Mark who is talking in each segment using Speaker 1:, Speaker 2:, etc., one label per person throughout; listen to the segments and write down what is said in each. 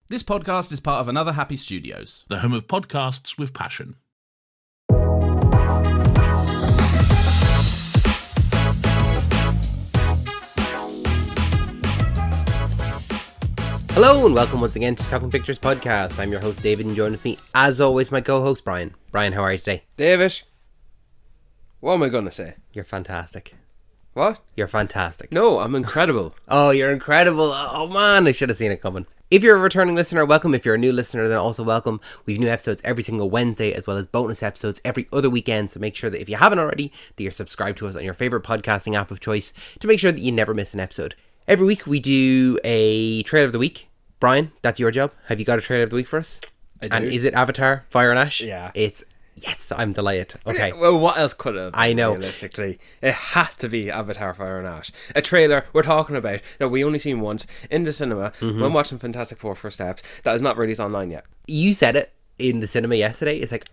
Speaker 1: This podcast is part of Another Happy Studios,
Speaker 2: the home of podcasts with passion.
Speaker 3: Hello and welcome once again to Talking Pictures Podcast. I'm your host David and joined with me as always my co-host Brian. Brian, how are you today?
Speaker 4: David, what am I going to say?
Speaker 3: You're fantastic.
Speaker 4: What?
Speaker 3: You're fantastic.
Speaker 4: No, I'm incredible.
Speaker 3: Oh, you're incredible. Oh man, I should have seen it coming. If you're a returning listener, welcome. If you're a new listener, then also welcome. We have new episodes every single Wednesday as well as bonus episodes every other weekend. So make sure that if you haven't already, that you're subscribed to us on your favourite podcasting app of choice to make sure that you never miss an episode. Every week we do a trailer of the week. Brian, that's your job. Have you got a trailer of the week for us?
Speaker 4: I do.
Speaker 3: And is it Avatar, Fire and Ash?
Speaker 4: Yeah.
Speaker 3: Yes, I'm delighted. Okay.
Speaker 4: Well, what else could it have been,
Speaker 3: I know.
Speaker 4: realistically? It had to be Avatar, Fire and Ash. A trailer we're talking about that we only seen once in the cinema when watching Fantastic Four First Steps that is not released online yet.
Speaker 3: You said it in the cinema yesterday. It's like,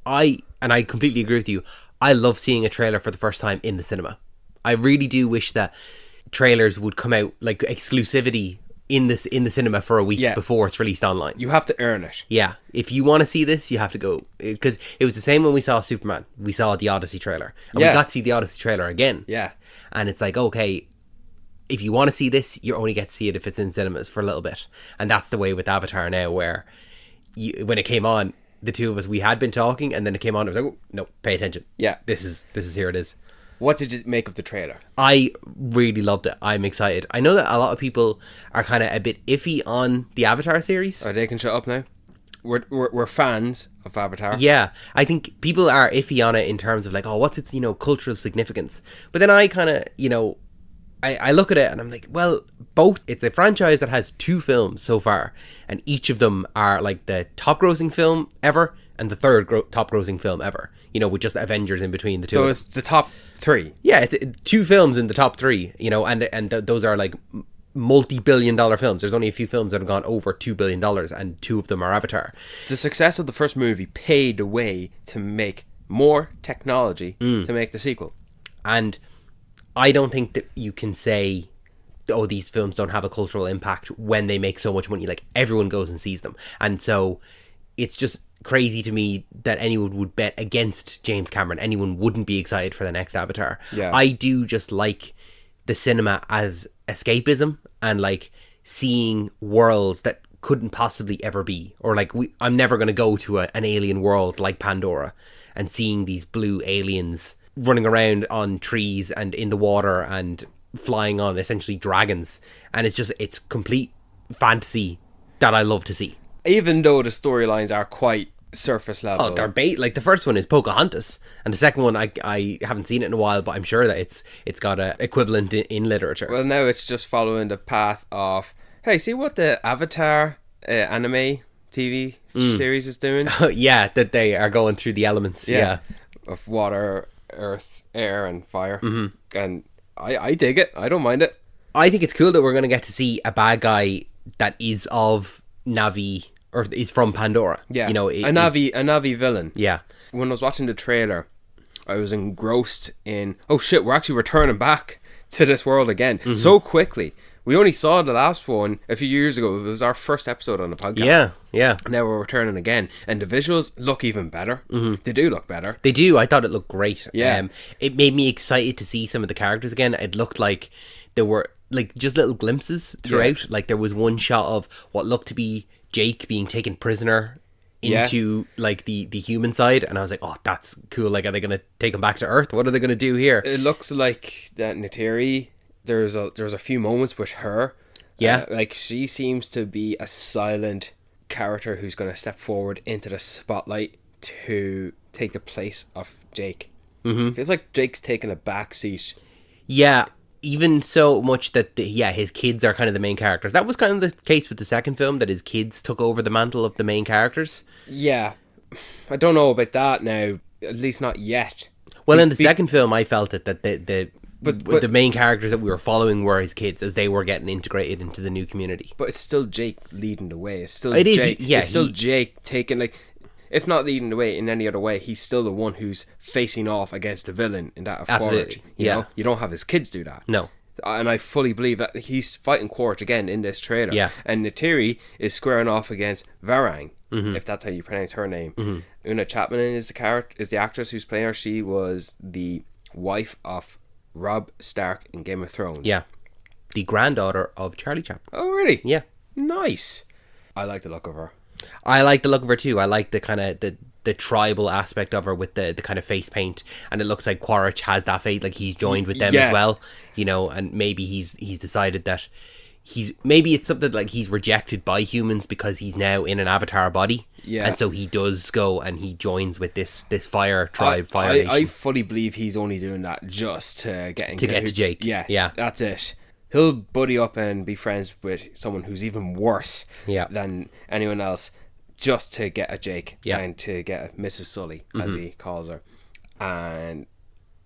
Speaker 3: I completely agree with you. I love seeing a trailer for the first time in the cinema. I really do wish that trailers would come out like exclusivity in the cinema for a week before it's released online.
Speaker 4: You have to earn it.
Speaker 3: Yeah, if you want to see this, you have to go, because it was the same when we saw Superman. We saw the Odyssey trailer, and we got to see the Odyssey trailer again.
Speaker 4: Yeah,
Speaker 3: and it's like, okay, if you want to see this, you only get to see it if it's in cinemas for a little bit, and that's the way with Avatar now, where when it came on, the two of us, we had been talking, and then it came on, it was like, oh, no, pay attention.
Speaker 4: Yeah,
Speaker 3: this is here it is.
Speaker 4: What did you make of the trailer?
Speaker 3: I really loved it. I'm excited. I know that a lot of people are kind of a bit iffy on the Avatar series.
Speaker 4: They can shut up now. We're fans of Avatar.
Speaker 3: Yeah, I think people are iffy on it in terms of like, oh, what's its, cultural significance? But then I kind of, I look at it and I'm like, well, it's a franchise that has 2 films so far, and each of them are like the top grossing film ever and the third top grossing film ever, with just Avengers in between the two.
Speaker 4: So it's the top 3.
Speaker 3: Yeah, it's 2 films in the top 3, and those are like multi-billion-dollar films. There's only a few films that have gone over $2 billion, and 2 of them are Avatar.
Speaker 4: The success of the first movie paved the way to make more technology to make the sequel.
Speaker 3: And I don't think that you can say, oh, these films don't have a cultural impact when they make so much money. Like, everyone goes and sees them. And so it's just crazy to me that anyone would bet against James Cameron. Anyone wouldn't be excited for the next Avatar.
Speaker 4: Yeah.
Speaker 3: I do just like the cinema as escapism and like seeing worlds that couldn't possibly ever be, or like I'm never going to go to an alien world like Pandora, and seeing these blue aliens running around on trees and in the water and flying on essentially dragons, and it's complete fantasy that I love to see. Even
Speaker 4: though the storylines are quite surface level.
Speaker 3: Oh, they're like the first one is Pocahontas, and the second one I haven't seen it in a while, but I'm sure that it's got a equivalent in literature.
Speaker 4: Well, now it's just following the path of, hey, see what the Avatar anime TV series is doing?
Speaker 3: Yeah, that they are going through the elements. Yeah.
Speaker 4: Of water, earth, air, and fire. Mm-hmm. And I dig it. I don't mind it.
Speaker 3: I think it's cool that we're going to get to see a bad guy that is of Na'vi, or is from Pandora.
Speaker 4: Yeah, a Na'vi villain.
Speaker 3: Yeah.
Speaker 4: When I was watching the trailer, I was engrossed in, oh shit, we're actually returning back to this world again so quickly. We only saw the last one a few years ago. It was our first episode on the podcast.
Speaker 3: Yeah.
Speaker 4: Now we're returning again, and the visuals look even better. Mm-hmm. They do look better.
Speaker 3: They do. I thought it looked great.
Speaker 4: Yeah.
Speaker 3: It made me excited to see some of the characters again. It looked like there were like just little glimpses throughout. Like there was one shot of what looked to be Jake being taken prisoner into like the human side, and I was like, oh, that's cool. Like, are they going to take him back to Earth? What are they going to do here?
Speaker 4: It looks like that Neytiri, there's a few moments with her.
Speaker 3: Yeah.
Speaker 4: Like she seems to be a silent character who's going to step forward into the spotlight to take the place of Jake. Mm-hmm. Feels like Jake's taking a back seat.
Speaker 3: Yeah. Even so much that, his kids are kind of the main characters. That was kind of the case with the second film, that his kids took over the mantle of the main characters.
Speaker 4: Yeah. I don't know about that now. At least not yet.
Speaker 3: Well, in the second film, I felt it that the main characters that we were following were his kids as they were getting integrated into the new community.
Speaker 4: But it's still Jake leading the way. It's still Jake taking, like, if not leading the way in any other way, he's still the one who's facing off against the villain in that of Absolutely. You know? You don't have his kids do that.
Speaker 3: No.
Speaker 4: And I fully believe that he's fighting Quaritch again in this trailer.
Speaker 3: Yeah.
Speaker 4: And Neytiri is squaring off against Varang, if that's how you pronounce her name. Una Chapman is the actress who's playing her. She was the wife of Robb Stark in Game of Thrones.
Speaker 3: Yeah. The granddaughter of Charlie Chaplin.
Speaker 4: Oh, really?
Speaker 3: Yeah.
Speaker 4: Nice. I like the look of her.
Speaker 3: I like the look of her too. I like the kind of the tribal aspect of her with the kind of face paint, and it looks like Quaritch has that face, like he's joined with them as well, you know, and maybe he's decided that maybe it's something like he's rejected by humans because he's now in an avatar body. Yeah. And so he does go and he joins with this fire tribe, Fire Nation.
Speaker 4: I fully believe he's only doing that just to get
Speaker 3: to Jake.
Speaker 4: Yeah. That's it. He'll buddy up and be friends with someone who's even worse than anyone else just to get a Jake and to get a Mrs. Sully, as he calls her. And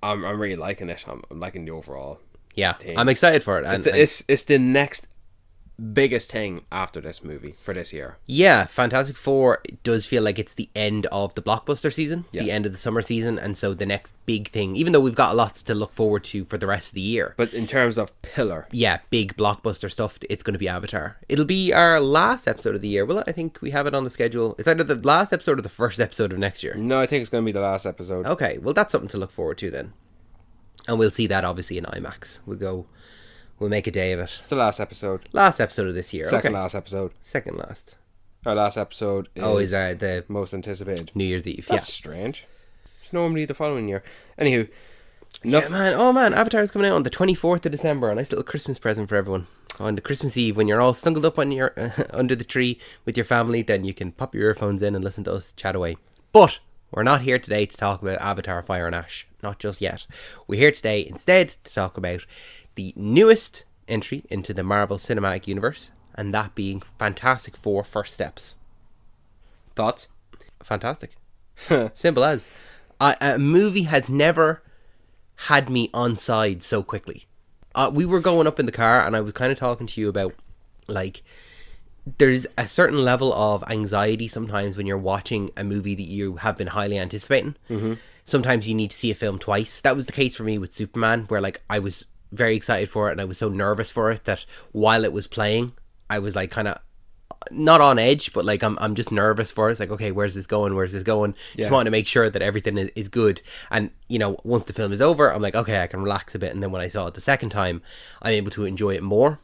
Speaker 4: I'm really liking it. I'm liking the overall thing.
Speaker 3: I'm excited for it.
Speaker 4: It's the next biggest thing after this movie for this year.
Speaker 3: Yeah, Fantastic Four does feel like it's the end of the blockbuster season, the end of the summer season, and so the next big thing, even though we've got lots to look forward to for the rest of the year.
Speaker 4: But in terms of pillar.
Speaker 3: Yeah, big blockbuster stuff, it's going to be Avatar. It'll be our last episode of the year, will it? I think we have it on the schedule. It's either the last episode or the first episode of next year.
Speaker 4: No, I think it's going to be the last episode.
Speaker 3: Okay, well that's something to look forward to then. And we'll see that obviously in IMAX. We'll make a day of it.
Speaker 4: It's the last episode.
Speaker 3: Last episode of this year.
Speaker 4: Second last episode.
Speaker 3: Second last.
Speaker 4: Our last episode is
Speaker 3: the
Speaker 4: most anticipated.
Speaker 3: New Year's Eve.
Speaker 4: That's strange. It's normally the following year. Anywho.
Speaker 3: Avatar is coming out on the 24th of December. A nice little Christmas present for everyone. On the Christmas Eve, when you're all snuggled up on your under the tree with your family, then you can pop your earphones in and listen to us chat away. But we're not here today to talk about Avatar Fire and Ash. Not just yet. We're here today instead to talk about the newest entry into the Marvel Cinematic Universe, and that being Fantastic Four First Steps.
Speaker 4: Thoughts?
Speaker 3: Fantastic. Simple as. A movie has never had me on side so quickly. We were going up in the car and I was kind of talking to you about, like, there's a certain level of anxiety sometimes when you're watching a movie that you have been highly anticipating. Sometimes you need to see a film twice. That was the case for me with Superman, where like I was very excited for it and I was so nervous for it that while it was playing I was like kind of not on edge, but like I'm just nervous for it. It's like, okay, where's this going, just want to make sure that everything is good. And you know, once the film is over, I'm like, okay, I can relax a bit. And then when I saw it the second time, I'm able to enjoy it more.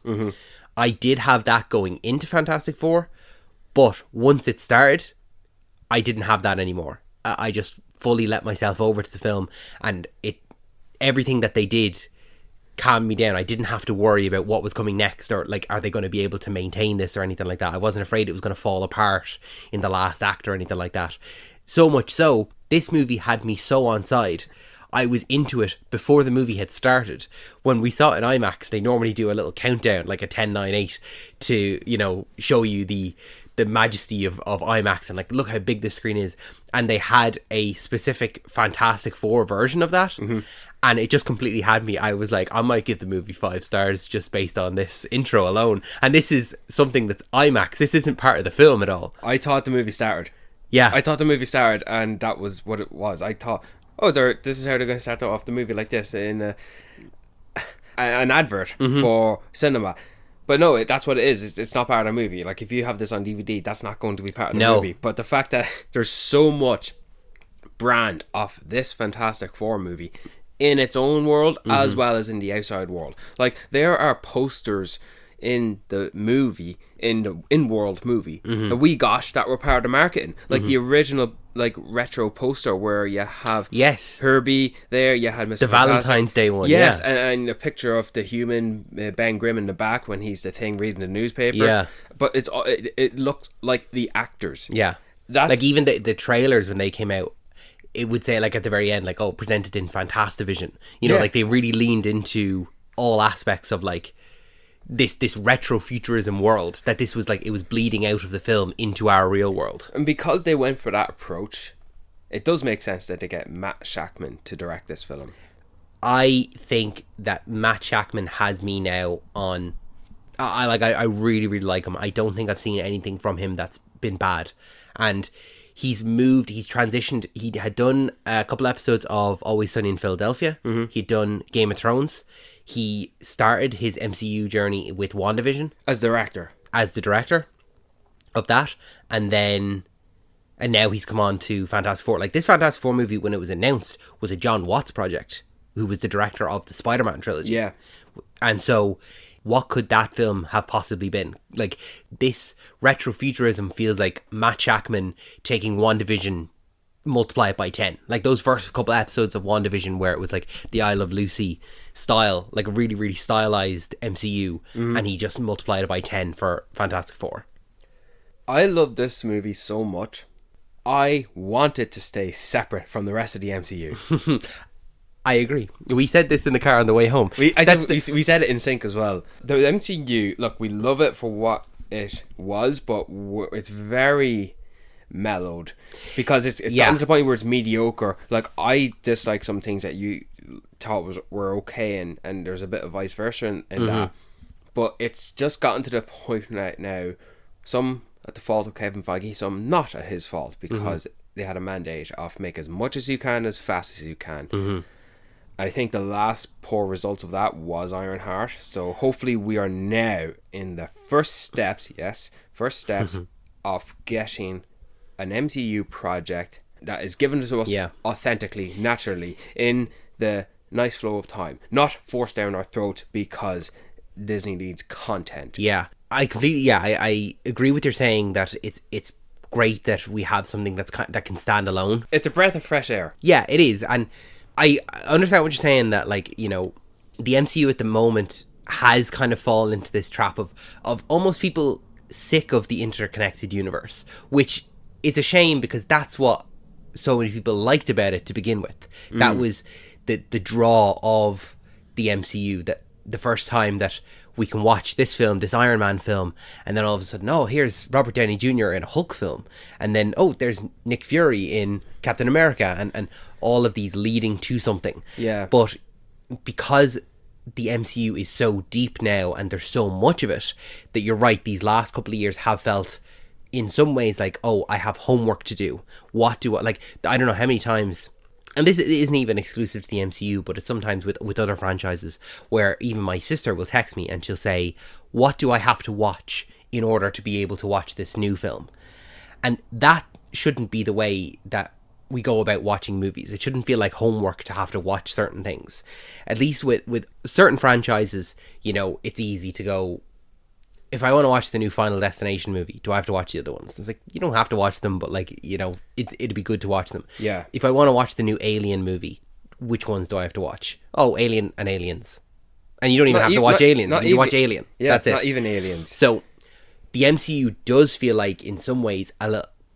Speaker 3: I did have that going into Fantastic Four, but once it started I didn't have that anymore. I just fully let myself over to the film, and everything that they did calmed me down. I didn't have to worry about what was coming next, or like, are they going to be able to maintain this or anything like that. I wasn't afraid it was going to fall apart in the last act or anything like that. So much so, this movie had me so on side. I was into it before the movie had started. When we saw it in IMAX, they normally do a little countdown, like a 10, 9, 8, to, you know, show you the majesty of IMAX and like, look how big this screen is. And they had a specific Fantastic Four version of that. And it just completely had me. I was like, I might give the movie 5 stars just based on this intro alone. And this is something that's IMAX. This isn't part of the film at all.
Speaker 4: I thought the movie started.
Speaker 3: Yeah.
Speaker 4: I thought the movie started, and that was what it was. I thought, this is how they're going to start off the movie, like this, in an advert for cinema. But no, that's what it is. It's not part of the movie. Like, if you have this on DVD, that's not going to be part of the movie. But the fact that there's so much brand of this Fantastic Four movie in its own world as well as in the outside world. Like, there are posters in the movie, in the in-world movie, that we got that were part of the marketing. Like the original, like, retro poster where you have Herbie there, you had Mr.
Speaker 3: The Valentine's Day one.
Speaker 4: Yes, and a picture of the human Ben Grimm in the back when he's the thing reading the newspaper.
Speaker 3: Yeah.
Speaker 4: But it looks like the actors.
Speaker 3: Yeah.
Speaker 4: That's,
Speaker 3: like, even the trailers when they came out, it would say, like, at the very end, like, presented in Fantastivision. You know, like, they really leaned into all aspects of, like, this retro futurism world, that this was, like, it was bleeding out of the film into our real world.
Speaker 4: And because they went for that approach, it does make sense that they get Matt Shakman to direct this film.
Speaker 3: I think that Matt Shakman has me now on... I really, really like him. I don't think I've seen anything from him that's been bad. And he's moved, he's transitioned. He had done a couple episodes of Always Sunny in Philadelphia. He'd done Game of Thrones. He started his MCU journey with WandaVision
Speaker 4: As director.
Speaker 3: as the director of that, and now he's come on to Fantastic Four. Like, this Fantastic Four movie, when it was announced, was a John Watts project, who was the director of the Spider-Man trilogy.
Speaker 4: Yeah.
Speaker 3: And so, what could that film have possibly been? Like, this retrofuturism feels like Matt Shackman taking WandaVision, multiply it by 10. Like, those first couple episodes of WandaVision where it was like the I Love Lucy style, like a really, really stylized MCU, and he just multiplied it by 10 for Fantastic Four.
Speaker 4: I love this movie so much. I want it to stay separate from the rest of the MCU.
Speaker 3: I agree. We said this in the car on the way home.
Speaker 4: We said it in sync as well. The MCU, look, we love it for what it was, but it's very mellowed because it's gotten to the point where it's mediocre. Like, I dislike some things that you thought were okay, and there's a bit of vice versa in that. But it's just gotten to the point right now, some at the fault of Kevin Feige, some not at his fault, because they had a mandate of make as much as you can as fast as you can. I think the last poor result of that was Ironheart. So hopefully we are now in the first steps of getting an MCU project that is given to us authentically, naturally, in the nice flow of time, not forced down our throat because Disney needs content.
Speaker 3: Yeah, I completely. I agree with your saying that it's great that we have something that can stand alone.
Speaker 4: It's a breath of fresh air.
Speaker 3: Yeah, it is, and I understand what you're saying, that, like, you know, the MCU at the moment has kind of fallen into this trap of almost people sick of the interconnected universe, which is a shame because that's what so many people liked about it to begin with. That was the draw of the MCU, that the first time that we can watch this film, this Iron Man film, and then all of a sudden, oh, here's Robert Downey Jr. in a Hulk film, and then, oh, there's Nick Fury in Captain America, and all of these leading to something.
Speaker 4: Yeah.
Speaker 3: But because the MCU is so deep now, and there's so much of it, that you're right, these last couple of years have felt, in some ways, like, oh, I have homework to do. What do I, like, I don't know how many times... And this isn't even exclusive to the MCU, but it's sometimes with other franchises where even my sister will text me and she'll say, what do I have to watch in order to be able to watch this new film? And that shouldn't be the way that we go about watching movies. It shouldn't feel like homework to have to watch certain things. At least with certain franchises, you know, it's easy to go, if I want to watch the new Final Destination movie, do I have to watch the other ones? It's like, you don't have to watch them, but, like, you know, it'd be good to watch them.
Speaker 4: Yeah.
Speaker 3: If I want to watch the new Alien movie, which ones do I have to watch? Oh, Alien and Aliens. And you don't even have to watch Aliens. You watch Alien.
Speaker 4: Yeah,
Speaker 3: that's it.
Speaker 4: Not even Aliens.
Speaker 3: So the MCU does feel like, in some ways,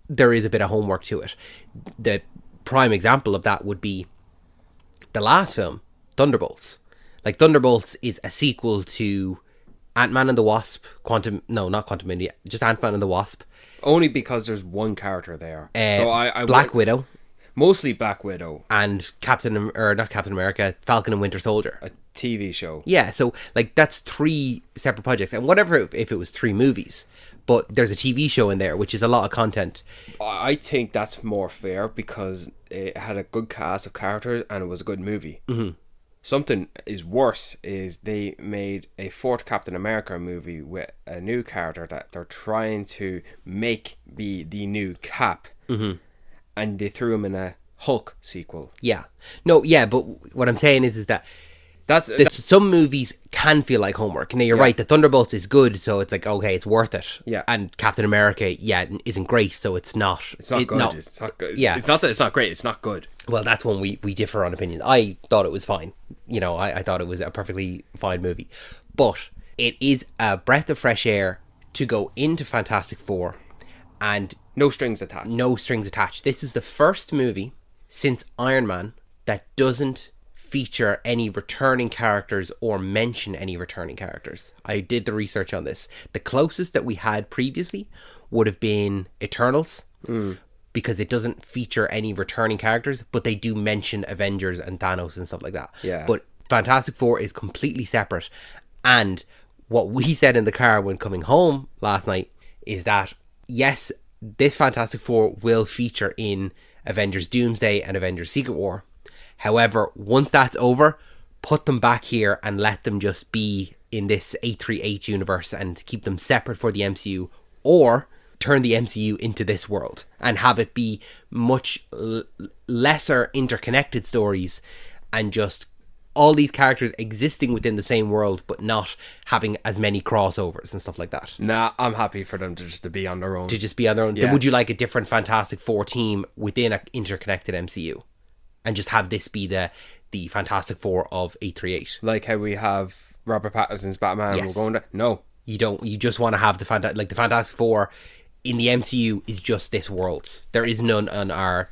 Speaker 3: there is a bit of homework to it. The prime example of that would be the last film, Thunderbolts. Like, Thunderbolts is a sequel to Ant-Man and the Wasp, not Quantum India, just Ant-Man and the Wasp.
Speaker 4: Only because there's one character there.
Speaker 3: Black Widow.
Speaker 4: Mostly Black Widow.
Speaker 3: And not Captain America, Falcon and Winter Soldier.
Speaker 4: A TV show.
Speaker 3: Yeah, so, like, that's 3 separate projects. And whatever if it was 3 movies, but there's a TV show in there, which is a lot of content.
Speaker 4: I think that's more fair because it had a good cast of characters and it was a good movie. Something is worse is they made a 4th Captain America movie with a new character that they're trying to make be the new Cap, and they threw him in a Hulk sequel.
Speaker 3: Yeah. No, yeah, but what I'm saying is that some movies can feel like homework. Now, you're right, the Thunderbolts is good, so it's like, okay, it's worth it.
Speaker 4: Yeah.
Speaker 3: And Captain America, isn't great, so it's not.
Speaker 4: It's not good. No. It's not good.
Speaker 3: Yeah.
Speaker 4: It's not that it's not great, it's not good.
Speaker 3: Well, that's when we differ on opinions. I thought it was fine. You know, I thought it was a perfectly fine movie. But it is a breath of fresh air to go into Fantastic Four and...
Speaker 4: No strings attached.
Speaker 3: No strings attached. This is the first movie since Iron Man that doesn't feature any returning characters or mention any returning characters. I did the research on this. The closest that we had previously would have been Eternals, because it doesn't feature any returning characters, but they do mention Avengers and Thanos and stuff like that.
Speaker 4: Yeah.
Speaker 3: But Fantastic Four is completely separate. And what we said in the car when coming home last night is that, yes, this Fantastic Four will feature in Avengers Doomsday and Avengers Secret War. However, once that's over, put them back here and let them just be in this 838 universe and keep them separate for the MCU, or turn the MCU into this world and have it be much lesser interconnected stories and just all these characters existing within the same world but not having as many crossovers and stuff like that.
Speaker 4: Nah, I'm happy for them to just be on their own.
Speaker 3: To just be on their own.
Speaker 4: Yeah.
Speaker 3: Then would you like a different Fantastic Four team within an interconnected MCU? And just have this be the Fantastic Four of 838?
Speaker 4: Like how we have Robert Pattinson's Batman and
Speaker 3: Yes.
Speaker 4: we're going to... No.
Speaker 3: You don't. You just want to have the Fantastic Four in the MCU is just this world. There is none on our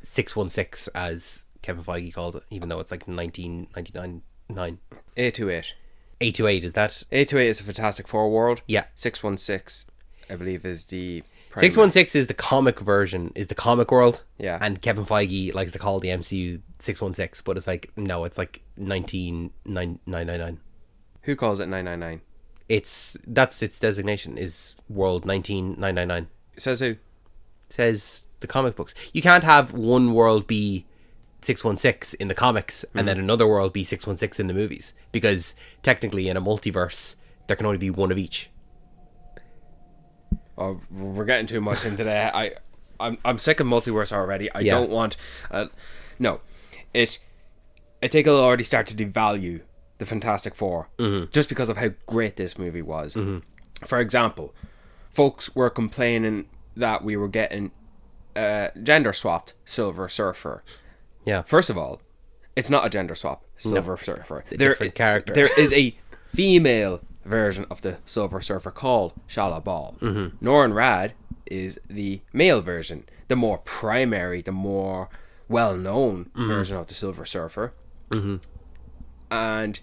Speaker 3: 616, as Kevin Feige calls it, even though it's like 1999.
Speaker 4: 828.
Speaker 3: 828, is that?
Speaker 4: 828 is a Fantastic Four world.
Speaker 3: Yeah.
Speaker 4: 616, I believe, is the... primary.
Speaker 3: 616 is the comic version, is the comic world.
Speaker 4: Yeah.
Speaker 3: And Kevin Feige likes to call the MCU 616, but it's like, no, it's like 19999.
Speaker 4: Who calls it 999?
Speaker 3: That's its designation, is World 19999.
Speaker 4: Says who?
Speaker 3: Says the comic books. You can't have one world be 616 in the comics and then another world be 616 in the movies, because technically in a multiverse there can only be one of each.
Speaker 4: Oh, we're getting too much into that. I'm sick of multiverse already. I
Speaker 3: Yeah.
Speaker 4: don't want... no. I think it'll already start to devalue the Fantastic Four just because of how great this movie was. For example, folks were complaining that we were getting gender swapped Silver Surfer.
Speaker 3: Yeah.
Speaker 4: First of all, it's not a gender swap Silver Surfer.
Speaker 3: It's a different character.
Speaker 4: There is a female version of the Silver Surfer called Shala Ball. Norrin Rad is the male version, the more primary, the more well-known version of the Silver Surfer. And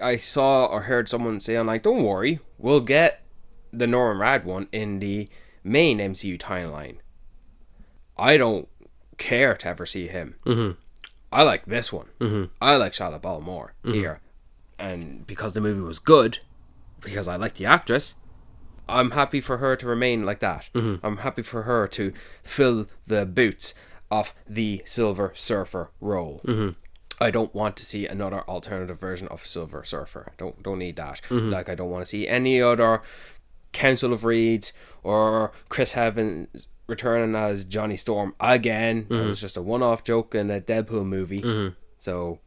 Speaker 4: I saw or heard someone say, I'm like, don't worry, we'll get the Norrin Rad one in the main MCU timeline. I don't care to ever see him. I like this one. I like Shala Ball more here. And because the movie was good, because I like the actress, I'm happy for her to remain like that. I'm happy for her to fill the boots of the Silver Surfer role. I don't want to see another alternative version of Silver Surfer. Don't need that. Like, I don't want to see any other Council of Reeds or Chris Evans returning as Johnny Storm again. It was just a one-off joke in a Deadpool movie. So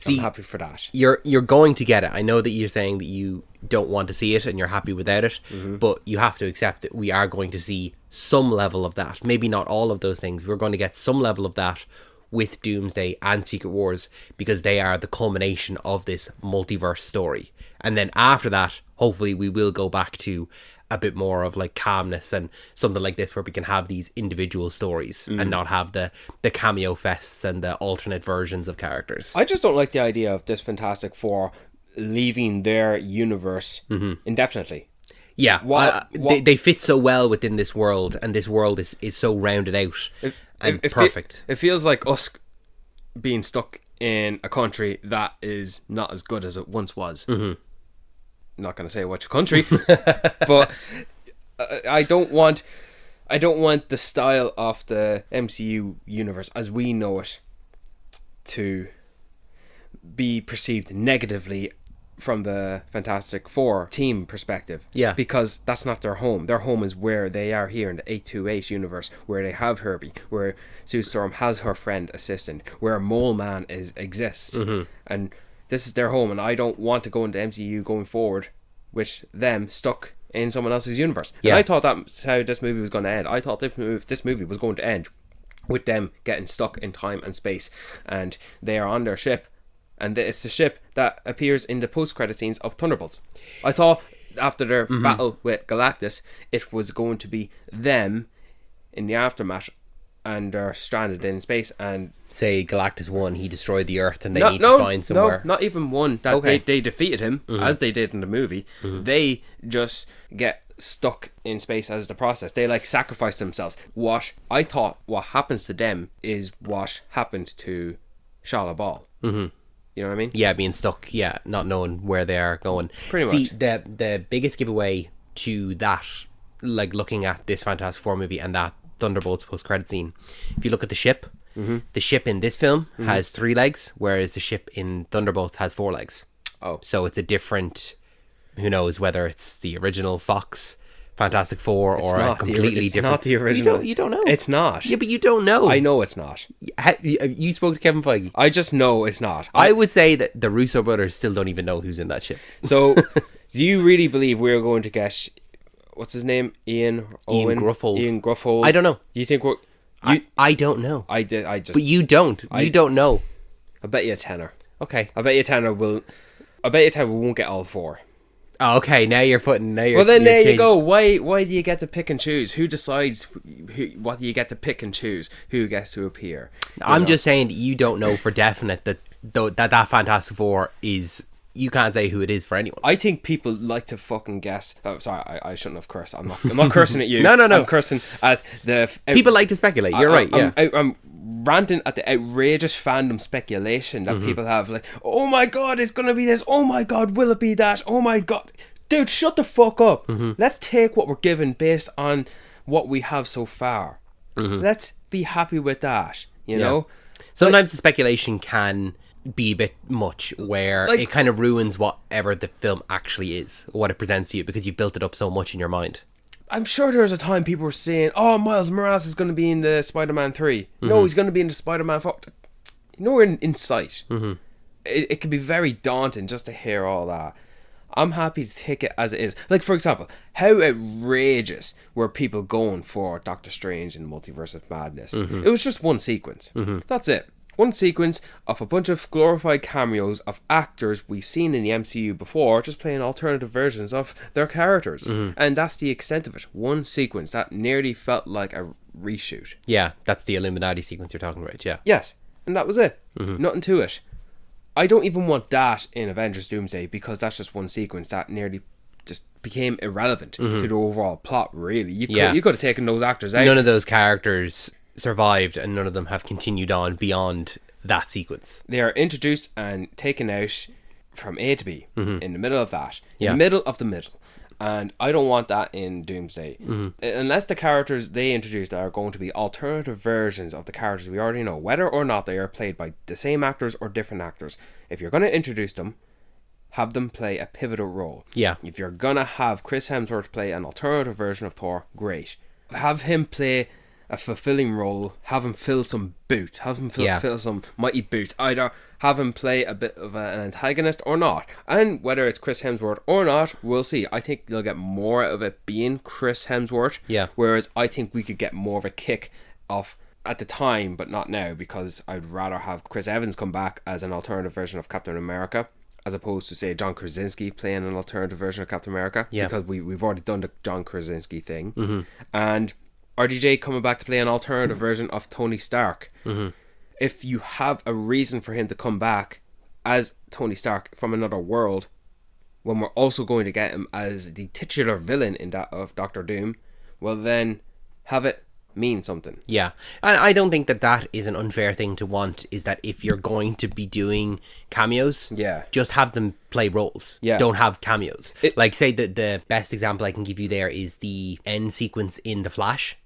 Speaker 4: I'm happy for that.
Speaker 3: You're going to get it. I know that you're saying that you don't want to see it and you're happy without it, but you have to accept that we are going to see some level of that. Maybe not all of those things. We're going to get some level of that with Doomsday and Secret Wars, because they are the culmination of this multiverse story. And then after that, hopefully we will go back to a bit more of like calmness and something like this where we can have these individual stories and not have the cameo fests and the alternate versions of characters.
Speaker 4: I just don't like the idea of this Fantastic Four leaving their universe indefinitely.
Speaker 3: Yeah, they fit so well within this world, and this world is so rounded out and perfect.
Speaker 4: It feels like us being stuck in a country that is not as good as it once was. Not going to say which country, but I don't want the style of the MCU universe as we know it to be perceived negatively from the Fantastic Four team perspective.
Speaker 3: Yeah.
Speaker 4: Because that's not their home. Their home is where they are here in the 828 universe, where they have Herbie, where Sue Storm has her friend assistant, where Mole Man exists. And this is their home, and I don't want to go into MCU going forward with them stuck in someone else's universe.
Speaker 3: Yeah.
Speaker 4: And I thought that's how this movie was going to end. I thought this movie was going to end with them getting stuck in time and space, and they are on their ship, and it's the ship that appears in the post-credit scenes of Thunderbolts. I thought after their battle with Galactus, it was going to be them in the aftermath, and they're stranded in space, and
Speaker 3: say Galactus won, he destroyed the Earth, and they need to find somewhere.
Speaker 4: No, not even one. That they defeated him, as they did in the movie. They just get stuck in space as the process. They like sacrifice themselves. What I thought what happens to them is what happened to Shala Ball. You know what I mean?
Speaker 3: Yeah, being stuck, not knowing where they are going.
Speaker 4: Pretty
Speaker 3: See,
Speaker 4: much.
Speaker 3: the biggest giveaway to that like looking at this Fantastic Four movie and that Thunderbolts post-credit scene, if you look at the ship, the ship in this film has 3 legs, whereas the ship in Thunderbolts has 4 legs.
Speaker 4: Oh.
Speaker 3: So it's a different, who knows whether it's the original Fox Fantastic Four or a completely
Speaker 4: it's
Speaker 3: different.
Speaker 4: not the original.
Speaker 3: You don't know.
Speaker 4: It's not.
Speaker 3: Yeah, but you don't know.
Speaker 4: I know it's not.
Speaker 3: You spoke to Kevin Feige.
Speaker 4: I just know it's not.
Speaker 3: I would say that the Russo brothers still don't even know who's in that ship.
Speaker 4: So, do you really believe we're going to get, what's his name? Ian
Speaker 3: Gruffold.
Speaker 4: Ian Gruffold.
Speaker 3: I don't know.
Speaker 4: Do you think we're...
Speaker 3: I don't know.
Speaker 4: I just...
Speaker 3: But you don't. You don't know.
Speaker 4: I bet you a tenner.
Speaker 3: Okay.
Speaker 4: I bet you a tenner we won't get all 4.
Speaker 3: Oh, okay, now you're putting...
Speaker 4: Well, then there you go. Why do you get to pick and choose? Who decides what you get to pick and choose? Who gets to appear?
Speaker 3: I'm just saying that you don't know for definite that Fantastic Four is... You can't say who it is for anyone.
Speaker 4: I think people like to fucking guess. Oh, sorry, I shouldn't have cursed. I'm not cursing at you.
Speaker 3: No.
Speaker 4: I'm cursing at the...
Speaker 3: People like to speculate. You're right, yeah.
Speaker 4: I'm ranting at the outrageous fandom speculation that people have. Like, oh my God, it's going to be this. Oh my God, will it be that? Oh my God. Dude, shut the fuck up. Let's take what we're given based on what we have so far. Let's be happy with that, you know?
Speaker 3: Sometimes the speculation can be a bit much, where it kind of ruins whatever the film actually is, what it presents to you, because you've built it up so much in your mind.
Speaker 4: I'm sure there was a time people were saying, oh, Miles Morales is going to be in the Spider-Man 3. No, he's going to be in the Spider-Man 4. Nowhere in sight. It can be very daunting just to hear all that. I'm happy to take it as it is. Like, for example, how outrageous were people going for Doctor Strange in Multiverse of Madness? It was just one sequence. That's it. One sequence of a bunch of glorified cameos of actors we've seen in the MCU before, just playing alternative versions of their characters. And that's the extent of it. One sequence that nearly felt like a reshoot.
Speaker 3: Yeah, that's the Illuminati sequence you're talking about, yeah.
Speaker 4: Yes, and that was it. Nothing to it. I don't even want that in Avengers Doomsday, because that's just one sequence that nearly just became irrelevant to the overall plot, really. You could have taken those actors out.
Speaker 3: None of those characters survived, and none of them have continued on beyond that sequence.
Speaker 4: They are introduced and taken out from A to B, in the middle of that.
Speaker 3: Yeah.
Speaker 4: In the middle of the middle. And I don't want that in Doomsday. Unless the characters they introduced are going to be alternative versions of the characters we already know, whether or not they are played by the same actors or different actors. If you're going to introduce them, have them play a pivotal role.
Speaker 3: Yeah.
Speaker 4: If you're going to have Chris Hemsworth play an alternative version of Thor, great. Have him play a fulfilling role, have him fill some boots, have him fill some mighty boots. Either have him play a bit of an antagonist or not. And whether it's Chris Hemsworth or not, we'll see. I think you'll get more of it being Chris Hemsworth.
Speaker 3: Yeah.
Speaker 4: Whereas I think we could get more of a kick off at the time, but not now, because I'd rather have Chris Evans come back as an alternative version of Captain America, as opposed to, say, John Krasinski playing an alternative version of Captain America.
Speaker 3: Yeah.
Speaker 4: Because we've already done the John Krasinski thing. And RDJ coming back to play an alternative version of Tony Stark. If you have a reason for him to come back as Tony Stark from another world, when we're also going to get him as the titular villain in that of Doctor Doom, well then have it mean something.
Speaker 3: Yeah, and I don't think that is an unfair thing to want, is that if you're going to be doing cameos, just have them play roles. Don't have cameos. Like, say that the best example I can give you there is the end sequence in The Flash,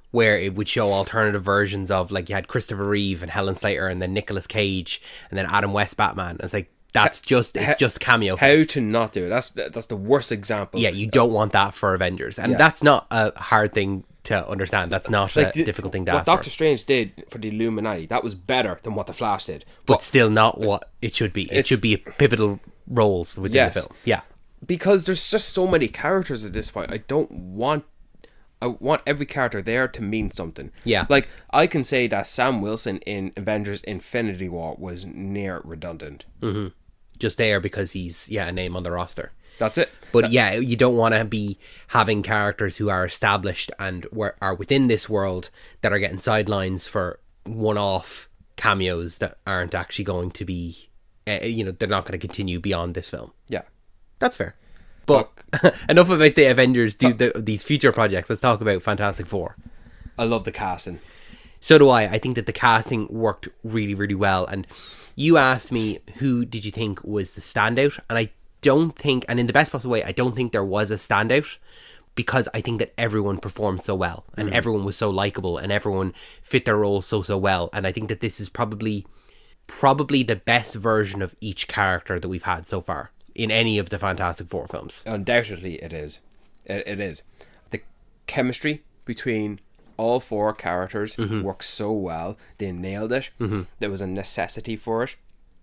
Speaker 3: where it would show alternative versions of, like, you had Christopher Reeve and Helen Slater and then Nicolas Cage and then Adam West Batman. It's like, it's just cameo
Speaker 4: How
Speaker 3: fest.
Speaker 4: to not do it? That's the worst example.
Speaker 3: Yeah, you don't want that for Avengers, and that's not a hard thing to understand. That's not a difficult thing to ask
Speaker 4: What Doctor Strange did for the Illuminati, that was better than what the Flash did,
Speaker 3: but still not what it should be. It should be pivotal roles within the film. Yeah,
Speaker 4: because there's just so many characters at this point. I want every character there to mean something.
Speaker 3: Yeah.
Speaker 4: Like, I can say that Sam Wilson in Avengers Infinity War was near redundant.
Speaker 3: Just there because he's a name on the roster.
Speaker 4: That's it.
Speaker 3: But you don't want to be having characters who are established and are within this world that are getting sidelines for one-off cameos that aren't actually going to be, they're not going to continue beyond this film.
Speaker 4: Yeah.
Speaker 3: That's fair. But enough about the Avengers, these future projects. Let's talk about Fantastic Four.
Speaker 4: I love the casting.
Speaker 3: So do I. I think that the casting worked really, really well. And you asked me, who did you think was the standout? And I don't think, and in the best possible way, I don't think there was a standout. because I think that everyone performed so well, and everyone was so likable, and everyone fit their role so well. And I think that this is probably the best version of each character that we've had so far in any of the Fantastic Four films.
Speaker 4: Undoubtedly, it is. It is. The chemistry between all four characters works so well. They nailed it. There was a necessity for it.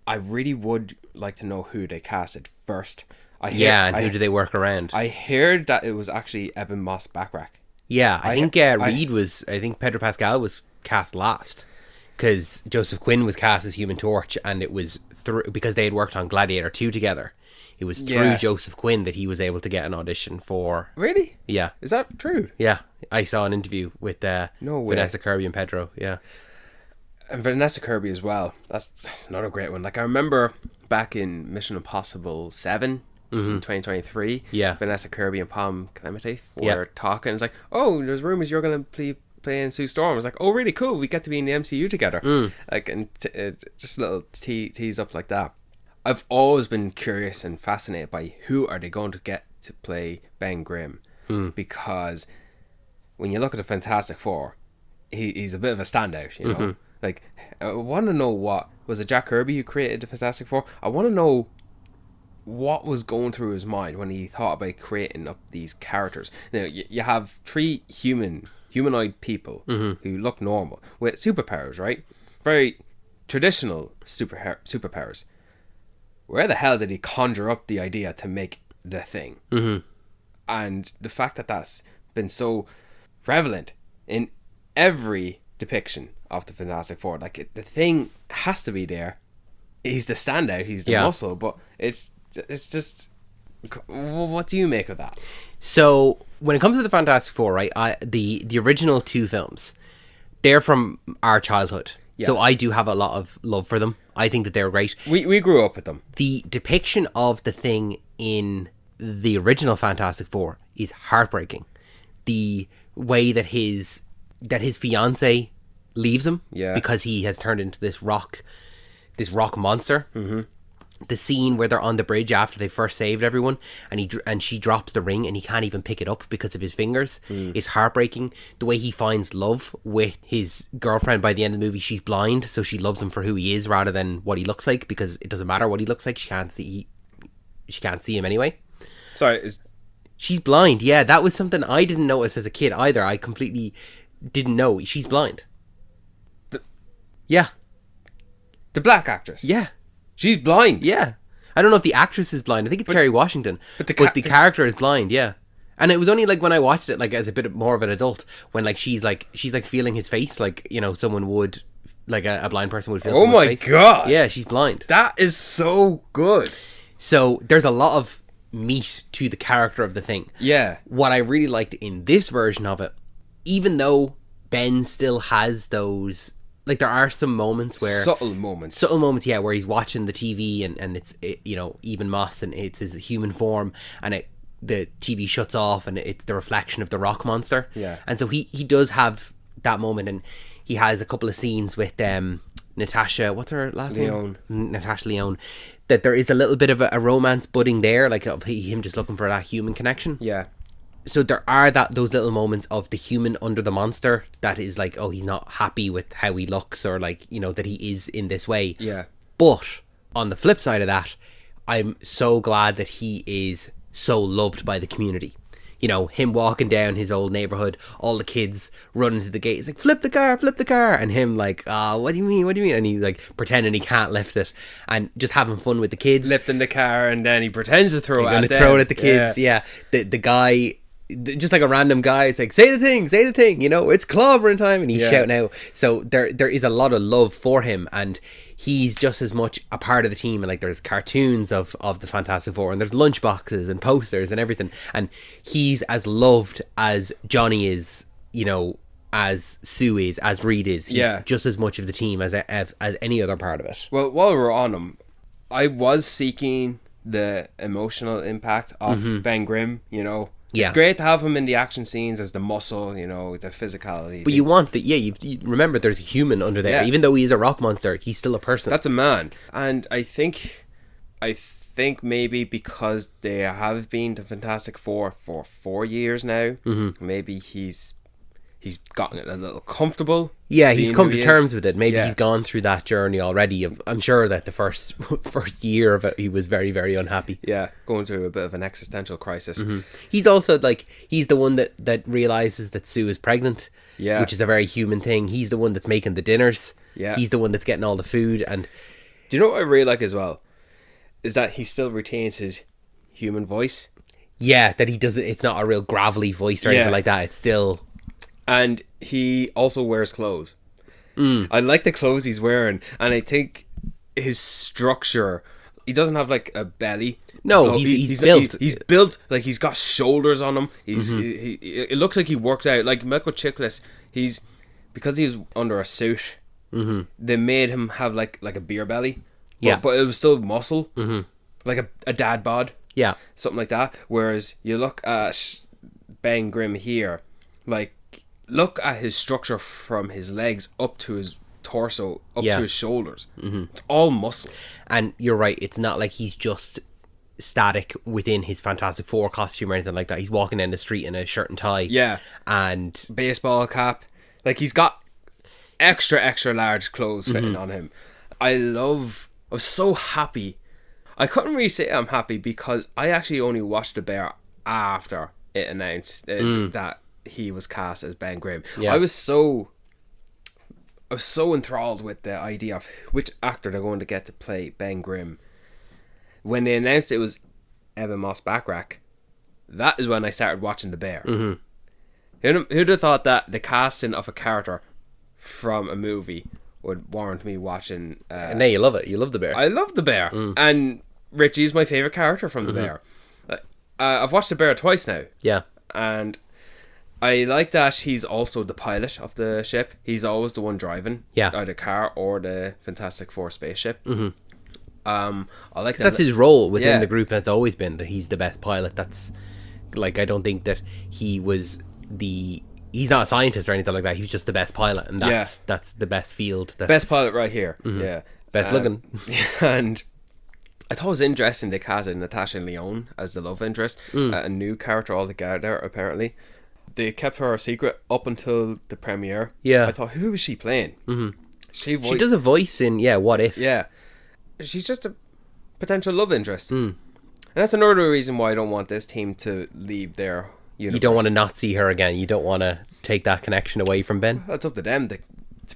Speaker 4: I really would like to know who they casted first.
Speaker 3: Who do they work around?
Speaker 4: I heard that it was actually Eben Moss-Backrack.
Speaker 3: Yeah, I think Pedro Pascal was cast last, because Joseph Quinn was cast as Human Torch, and it was because they had worked on Gladiator 2 together. It was through Joseph Quinn that he was able to get an audition for.
Speaker 4: Really?
Speaker 3: Yeah.
Speaker 4: Is that true?
Speaker 3: Yeah. I saw an interview with Vanessa Kirby and Pedro. Yeah.
Speaker 4: And Vanessa Kirby as well. That's another great one. Like, I remember back in Mission Impossible 7 in 2023.
Speaker 3: Yeah.
Speaker 4: Vanessa Kirby and Palm Clemente were talking. It's like, oh, there's rumors you're going to play in Sue Storm. I was like, oh, really cool. We get to be in the MCU together. Like, and just a little tease up like that. I've always been curious and fascinated by who are they going to get to play Ben Grimm, because when you look at the Fantastic Four, he's a bit of a standout, you know. Like, I want to know, what was it, Jack Kirby who created the Fantastic Four? I want to know what was going through his mind when he thought about creating up these characters. Now, you have three humanoid people who look normal with superpowers, right? Very traditional superpowers. Where the hell did he conjure up the idea to make the Thing? And the fact that that's been so prevalent in every depiction of the Fantastic Four, like, the Thing has to be there. He's the standout, he's the muscle, but it's just, what do you make of that?
Speaker 3: So when it comes to the Fantastic Four, right, the original two films, they're from our childhood. So I do have a lot of love for them. I think that they're great.
Speaker 4: We grew up with them.
Speaker 3: The depiction of the Thing in the original Fantastic Four is heartbreaking. The way that his fiancée leaves him because he has turned into this rock monster. The scene where they're on the bridge after they first saved everyone, and she drops the ring and he can't even pick it up because of his fingers, is heartbreaking. The way he finds love with his girlfriend by the end of the movie, she's blind, so she loves him for who he is rather than what he looks like, because it doesn't matter what he looks like, she can't see him anyway.
Speaker 4: Sorry,
Speaker 3: she's blind. Yeah, that was something I didn't notice as a kid either. I completely didn't know she's blind. The
Speaker 4: black actress.
Speaker 3: Yeah.
Speaker 4: She's blind.
Speaker 3: Yeah. I don't know if the actress is blind. I think it's Kerry Washington. But the character is blind, yeah. And it was only like when I watched it, like, as a bit more of an adult, when like she's feeling his face, like, you know, someone would, like a blind person would feel someone's face.
Speaker 4: Oh my god.
Speaker 3: Yeah, she's blind.
Speaker 4: That is so good.
Speaker 3: So there's a lot of meat to the character of the Thing.
Speaker 4: Yeah.
Speaker 3: What I really liked in this version of it, even though Ben still has those, like, there are some moments where
Speaker 4: subtle moments,
Speaker 3: yeah, where he's watching the TV and it's you know, Eben Moss, and it's his human form, and the TV shuts off and it's the reflection of the rock monster.
Speaker 4: Yeah.
Speaker 3: And so he does have that moment, and he has a couple of scenes with Natasha, what's her last name? Natasha Lyonne. That there is a little bit of a romance budding there, like of him just looking for that human connection.
Speaker 4: Yeah.
Speaker 3: So there are those little moments of the human under the monster that is like, oh, he's not happy with how he looks, or like, you know, that he is in this way.
Speaker 4: Yeah.
Speaker 3: But on the flip side of that, I'm so glad that he is so loved by the community. You know, him walking down his old neighborhood, all the kids running to the gate. He's like, flip the car. And him like, what do you mean? And he's like pretending he can't lift it, and just having fun with the kids.
Speaker 4: Lifting the car, and then he pretends to throw it at them.
Speaker 3: Throw it at the kids, yeah. The guy, just like a random guy, is like, say the thing, you know, it's clobbering time, and he's shouting out. So there is a lot of love for him, and he's just as much a part of the team. And like, there's cartoons of the Fantastic Four, and there's lunchboxes and posters and everything, and he's as loved as Johnny is, you know, as Sue is, as Reed is. He's just as much of the team as any other part of it.
Speaker 4: Well, while we're on him, I was seeking the emotional impact of Ben Grimm, you know.
Speaker 3: Yeah.
Speaker 4: It's great to have him in the action scenes as the muscle, you know, the physicality.
Speaker 3: But you want that, you remember there's a human under there. Yeah. Even though he is a rock monster, he's still a person.
Speaker 4: That's a man. And I think think maybe because they have been the Fantastic Four for 4 years now, maybe he's gotten a little comfortable.
Speaker 3: Yeah, he's
Speaker 4: being
Speaker 3: come
Speaker 4: who
Speaker 3: to
Speaker 4: he
Speaker 3: terms
Speaker 4: is.
Speaker 3: with it. Maybe
Speaker 4: Yeah.
Speaker 3: he's gone through that journey already. I'm sure that the first year of it, he was very, very unhappy.
Speaker 4: Yeah, going through a bit of an existential crisis.
Speaker 3: He's also like, he's the one that realizes that Sue is pregnant,
Speaker 4: Yeah.
Speaker 3: which is a very human thing. He's the one that's making the dinners.
Speaker 4: Yeah.
Speaker 3: He's the one that's getting all the food. And
Speaker 4: Do you know what I really like as well? Is that he still retains his human voice.
Speaker 3: yeah, that he doesn't, it's not a real gravelly voice or
Speaker 4: Yeah.
Speaker 3: anything like that. It's still,
Speaker 4: And he also wears clothes. I like the clothes he's wearing. And I think his structure... He doesn't have like a belly.
Speaker 3: No, he's built.
Speaker 4: He's built like he's got shoulders on him. It looks like he works out. Like Michael Chiklis, because he was under a suit. They made him have like a beer belly.
Speaker 3: Yeah.
Speaker 4: but it was still muscle. Like a dad bod.
Speaker 3: yeah.
Speaker 4: Something like that. Whereas you look at Ben Grimm here, like look at his structure from his legs up to his torso, up
Speaker 3: Yeah.
Speaker 4: to his shoulders. It's all muscle.
Speaker 3: And you're right, it's not like he's just static within his Fantastic Four costume or anything like that. He's walking down the street in a shirt and tie.
Speaker 4: Yeah.
Speaker 3: And
Speaker 4: Baseball cap. Like he's got extra large clothes fitting on him. I was so happy. I couldn't really say I'm happy because I actually only watched The Bear after it announced that he was cast as Ben Grimm.
Speaker 3: Yeah.
Speaker 4: I was so enthralled with the idea of which actor they're going to get to play Ben Grimm. When they announced it was Evan Moss Backrack, that is when I started watching The Bear. Who'd have thought that the casting of a character from a movie would warrant me watching...
Speaker 3: now you love it. You love the bear.
Speaker 4: I love The Bear. And Richie's my favourite character from The Bear. I've watched The Bear twice now.
Speaker 3: yeah.
Speaker 4: And I like that he's also the pilot of the ship. He's always the one driving
Speaker 3: Yeah.
Speaker 4: either car or the Fantastic Four spaceship. I like that.
Speaker 3: That's his role within
Speaker 4: Yeah.
Speaker 3: the group. That's always been that he's the best pilot. That's like, I don't think that he's not a scientist or anything like that. He was just the best pilot, and that's the best field.
Speaker 4: Best pilot right here. Yeah.
Speaker 3: Best looking.
Speaker 4: And I thought it was interesting they casted Natasha Lyonne as the love interest, a new character altogether, apparently. They kept her a secret up until the premiere.
Speaker 3: Yeah.
Speaker 4: I thought, who was she playing? She
Speaker 3: She does a voice in What If?
Speaker 4: Yeah. She's just a potential love interest. And that's another reason why I don't want this team to leave their universe.
Speaker 3: You don't want to not see her again. You don't want to take that connection away from Ben.
Speaker 4: It's up to them to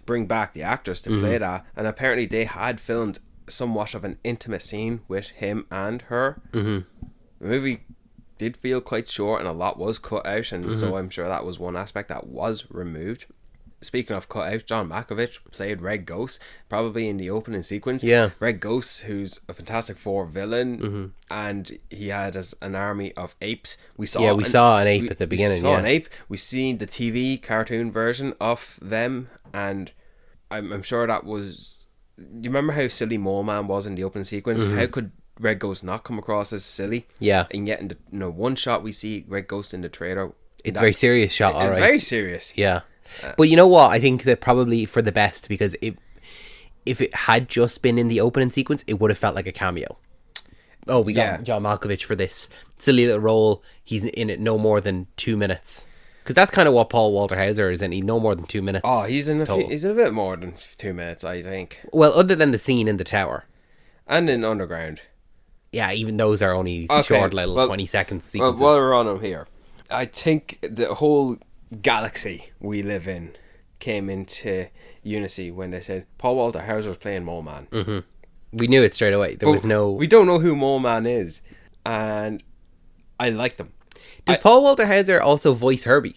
Speaker 4: bring back the actress to play that. And apparently they had filmed somewhat of an intimate scene with him and her. The movie did feel quite short and a lot was cut out, and so I'm sure that was one aspect that was removed. Speaking of cut out, John Malkovich played Red Ghost, probably in the opening sequence.
Speaker 3: Yeah.
Speaker 4: Red Ghost, who's a Fantastic Four villain, and he had an army of apes. We saw
Speaker 3: an ape at the beginning.
Speaker 4: We saw
Speaker 3: Yeah.
Speaker 4: an ape. We seen the TV cartoon version of them, and I'm sure that was... You remember how silly Mole Man was in the opening sequence? How could Red Ghost not come across as silly?
Speaker 3: Yeah.
Speaker 4: And yet in the one shot we see Red Ghost in the trailer.
Speaker 3: It's a very serious shot, all right.
Speaker 4: Very serious.
Speaker 3: Yeah. But you know what? I think that probably for the best, because if it had just been in the opening sequence, it would have felt like a cameo. Oh, we got John Malkovich for this silly little role. He's in it no more than 2 minutes. Because that's kind of what Paul Walter Hauser is in. He no more than 2 minutes.
Speaker 4: Oh, he's in
Speaker 3: total.
Speaker 4: he's in a bit more than 2 minutes, I think.
Speaker 3: Well, other than the scene in the tower.
Speaker 4: And in Underground.
Speaker 3: Yeah, even those are only
Speaker 4: Okay,
Speaker 3: short little 20-second sequences.
Speaker 4: Well, while we're on him here, I think the whole galaxy we live in came into unity when they said Paul Walter Hauser was playing Mole Man.
Speaker 3: We knew it straight away. There was no...
Speaker 4: We don't know who Mole Man is, and I liked him.
Speaker 3: Does Paul Walter Hauser also voice Herbie?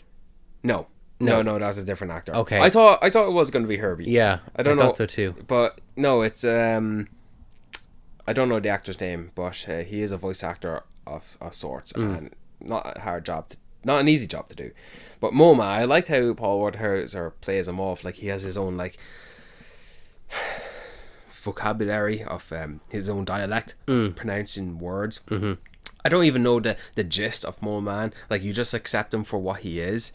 Speaker 4: No, that's a different actor.
Speaker 3: Okay.
Speaker 4: I thought it was going to be Herbie.
Speaker 3: Yeah,
Speaker 4: I don't know.
Speaker 3: thought so too.
Speaker 4: But no, it's I don't know the actor's name, but he is a voice actor of sorts, and not an easy job to do. But Mole Man, I liked how Paul Walter Hauser plays him off. Like he has his own like vocabulary of his own dialect, pronouncing words. I don't even know the gist of Mole Man. Like you just accept him for what he is.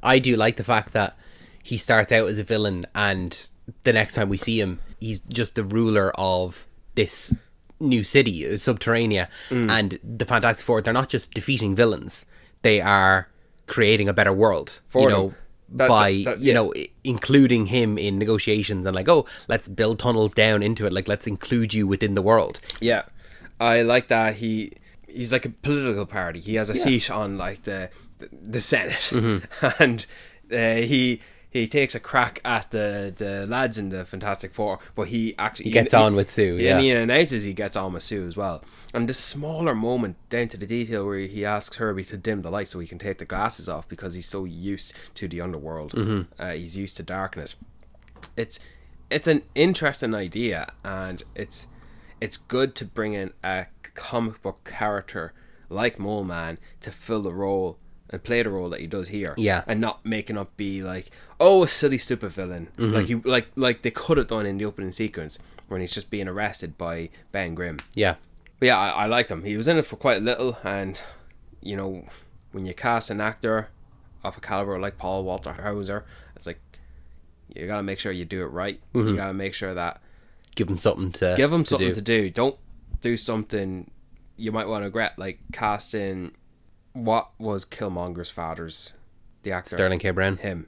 Speaker 3: I do like the fact that he starts out as a villain, and the next time we see him, he's just the ruler of this new city, Subterranea, and the Fantastic Four, they're not just defeating villains, they are creating a better world
Speaker 4: For
Speaker 3: you
Speaker 4: them.
Speaker 3: know you know, including him in negotiations and like, oh, let's build tunnels down into it, like let's include you within the world.
Speaker 4: Yeah, I like that. He's like a political party. He has a seat on like the Senate, and he takes a crack at the lads in the Fantastic Four, but he
Speaker 3: gets on with Sue.
Speaker 4: And he announces he gets on with Sue as well. And this smaller moment down to the detail where he asks Herbie to dim the light so he can take the glasses off because he's so used to the underworld. He's used to darkness. It's an interesting idea, and it's good to bring in a comic book character like Mole Man to fill the role and play the role that he does here, and not making up be like, oh, a silly stupid villain, like they could have done in the opening sequence when he's just being arrested by Ben Grimm. But yeah, I liked him. He was in it for quite a little, and you know, when you cast an actor of a caliber like Paul Walter Hauser, it's like you gotta make sure you do it right. You gotta make sure that
Speaker 3: give him something to
Speaker 4: do. Don't do something you might want to regret, like casting what was Killmonger's father's, the actor
Speaker 3: Sterling K. Brown.
Speaker 4: Him.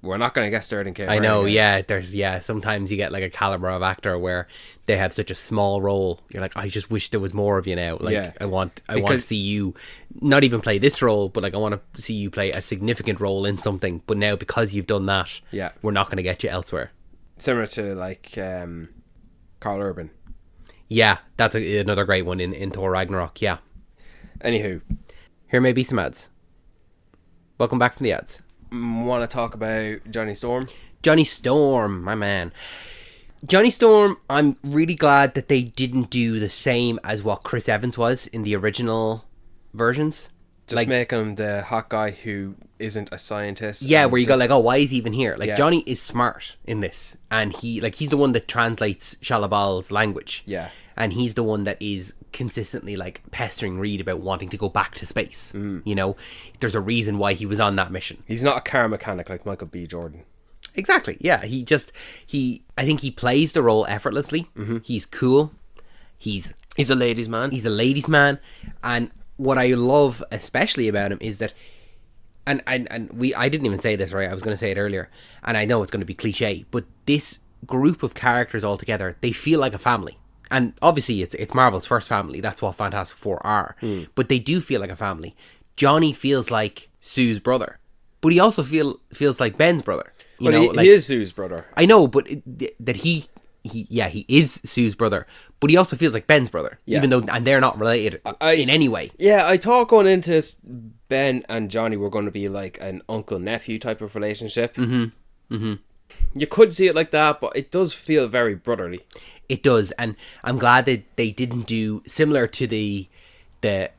Speaker 4: We're not going to get Sterling K. Brown.
Speaker 3: I know, there's sometimes you get like a caliber of actor where they have such a small role. You're like, I just wish there was more of you now. Like, I want to see you not even play this role, but like I want to see you play a significant role in something. But now because you've done that, we're not going to get you elsewhere.
Speaker 4: Similar to like Carl Urban.
Speaker 3: Yeah, that's another great one in Thor Ragnarok. Yeah.
Speaker 4: Anywho,
Speaker 3: here may be some ads. Welcome back from the ads.
Speaker 4: Want to talk about Johnny Storm?
Speaker 3: Johnny Storm, my man. Johnny Storm, I'm really glad that they didn't do the same as what Chris Evans was in the original versions.
Speaker 4: Just like, make him the hot guy who isn't a scientist.
Speaker 3: Yeah, where you go like, oh, why is he even here? Like, Johnny is smart in this, and he's the one that translates Shalabal's language.
Speaker 4: Yeah.
Speaker 3: And he's the one that is consistently like pestering Reed about wanting to go back to space. You know, there's a reason why he was on that mission.
Speaker 4: He's not a car mechanic like Michael B. Jordan.
Speaker 3: Exactly. Yeah. I think he plays the role effortlessly. He's cool. He's a ladies' man. He's a ladies' man. And what I love especially about him is that, and I didn't even say this, right? I was going to say it earlier, and I know it's going to be cliche, but this group of characters all together, they feel like a family. And obviously it's Marvel's first family. That's what Fantastic Four are. But they do feel like a family. Johnny feels like Sue's brother, but he also feels like Ben's brother. You know,
Speaker 4: he is Sue's brother.
Speaker 3: I know, but that he is Sue's brother, but he also feels like Ben's brother, even though and they're not related in any way.
Speaker 4: Yeah, I thought going into this, Ben and Johnny were going to be like an uncle-nephew type of relationship. You could see it like that, but it does feel very brotherly.
Speaker 3: It does, and I'm glad that they didn't do similar to the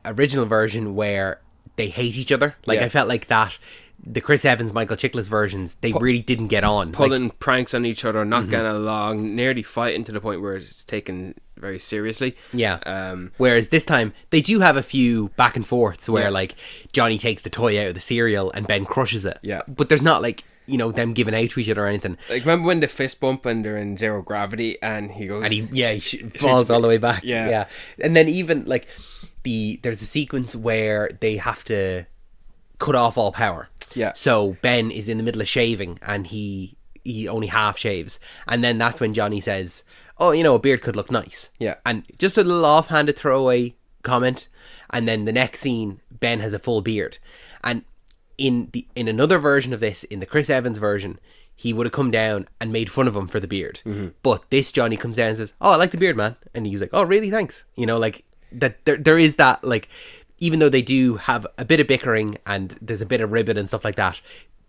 Speaker 3: original version where they hate each other. Like, I felt like that the Chris Evans, Michael Chiklis versions, they really didn't get on.
Speaker 4: Pulling pranks on each other, not getting along, nearly fighting to the point where it's taken very seriously.
Speaker 3: Yeah. Whereas this time, they do have a few back and forths where, like, Johnny takes the toy out of the cereal and Ben crushes it.
Speaker 4: Yeah.
Speaker 3: But there's not, like, you know, them giving out to each other or anything.
Speaker 4: Like, remember when the fist bump and they're in zero gravity and he goes...
Speaker 3: And he falls all the way back.
Speaker 4: Yeah.
Speaker 3: And then even, like, there's a sequence where they have to cut off all power.
Speaker 4: Yeah.
Speaker 3: So Ben is in the middle of shaving and he only half shaves. And then that's when Johnny says, oh, you know, a beard could look nice.
Speaker 4: Yeah.
Speaker 3: And just a little offhanded throwaway comment. And then the next scene, Ben has a full beard. And in another version of this, in the Chris Evans version, he would have come down and made fun of him for the beard. But this Johnny comes down and says, oh, I like the beard, man. And he's like, oh, really? Thanks. You know, like, that there is that, like, even though they do have a bit of bickering and there's a bit of ribbon and stuff like that,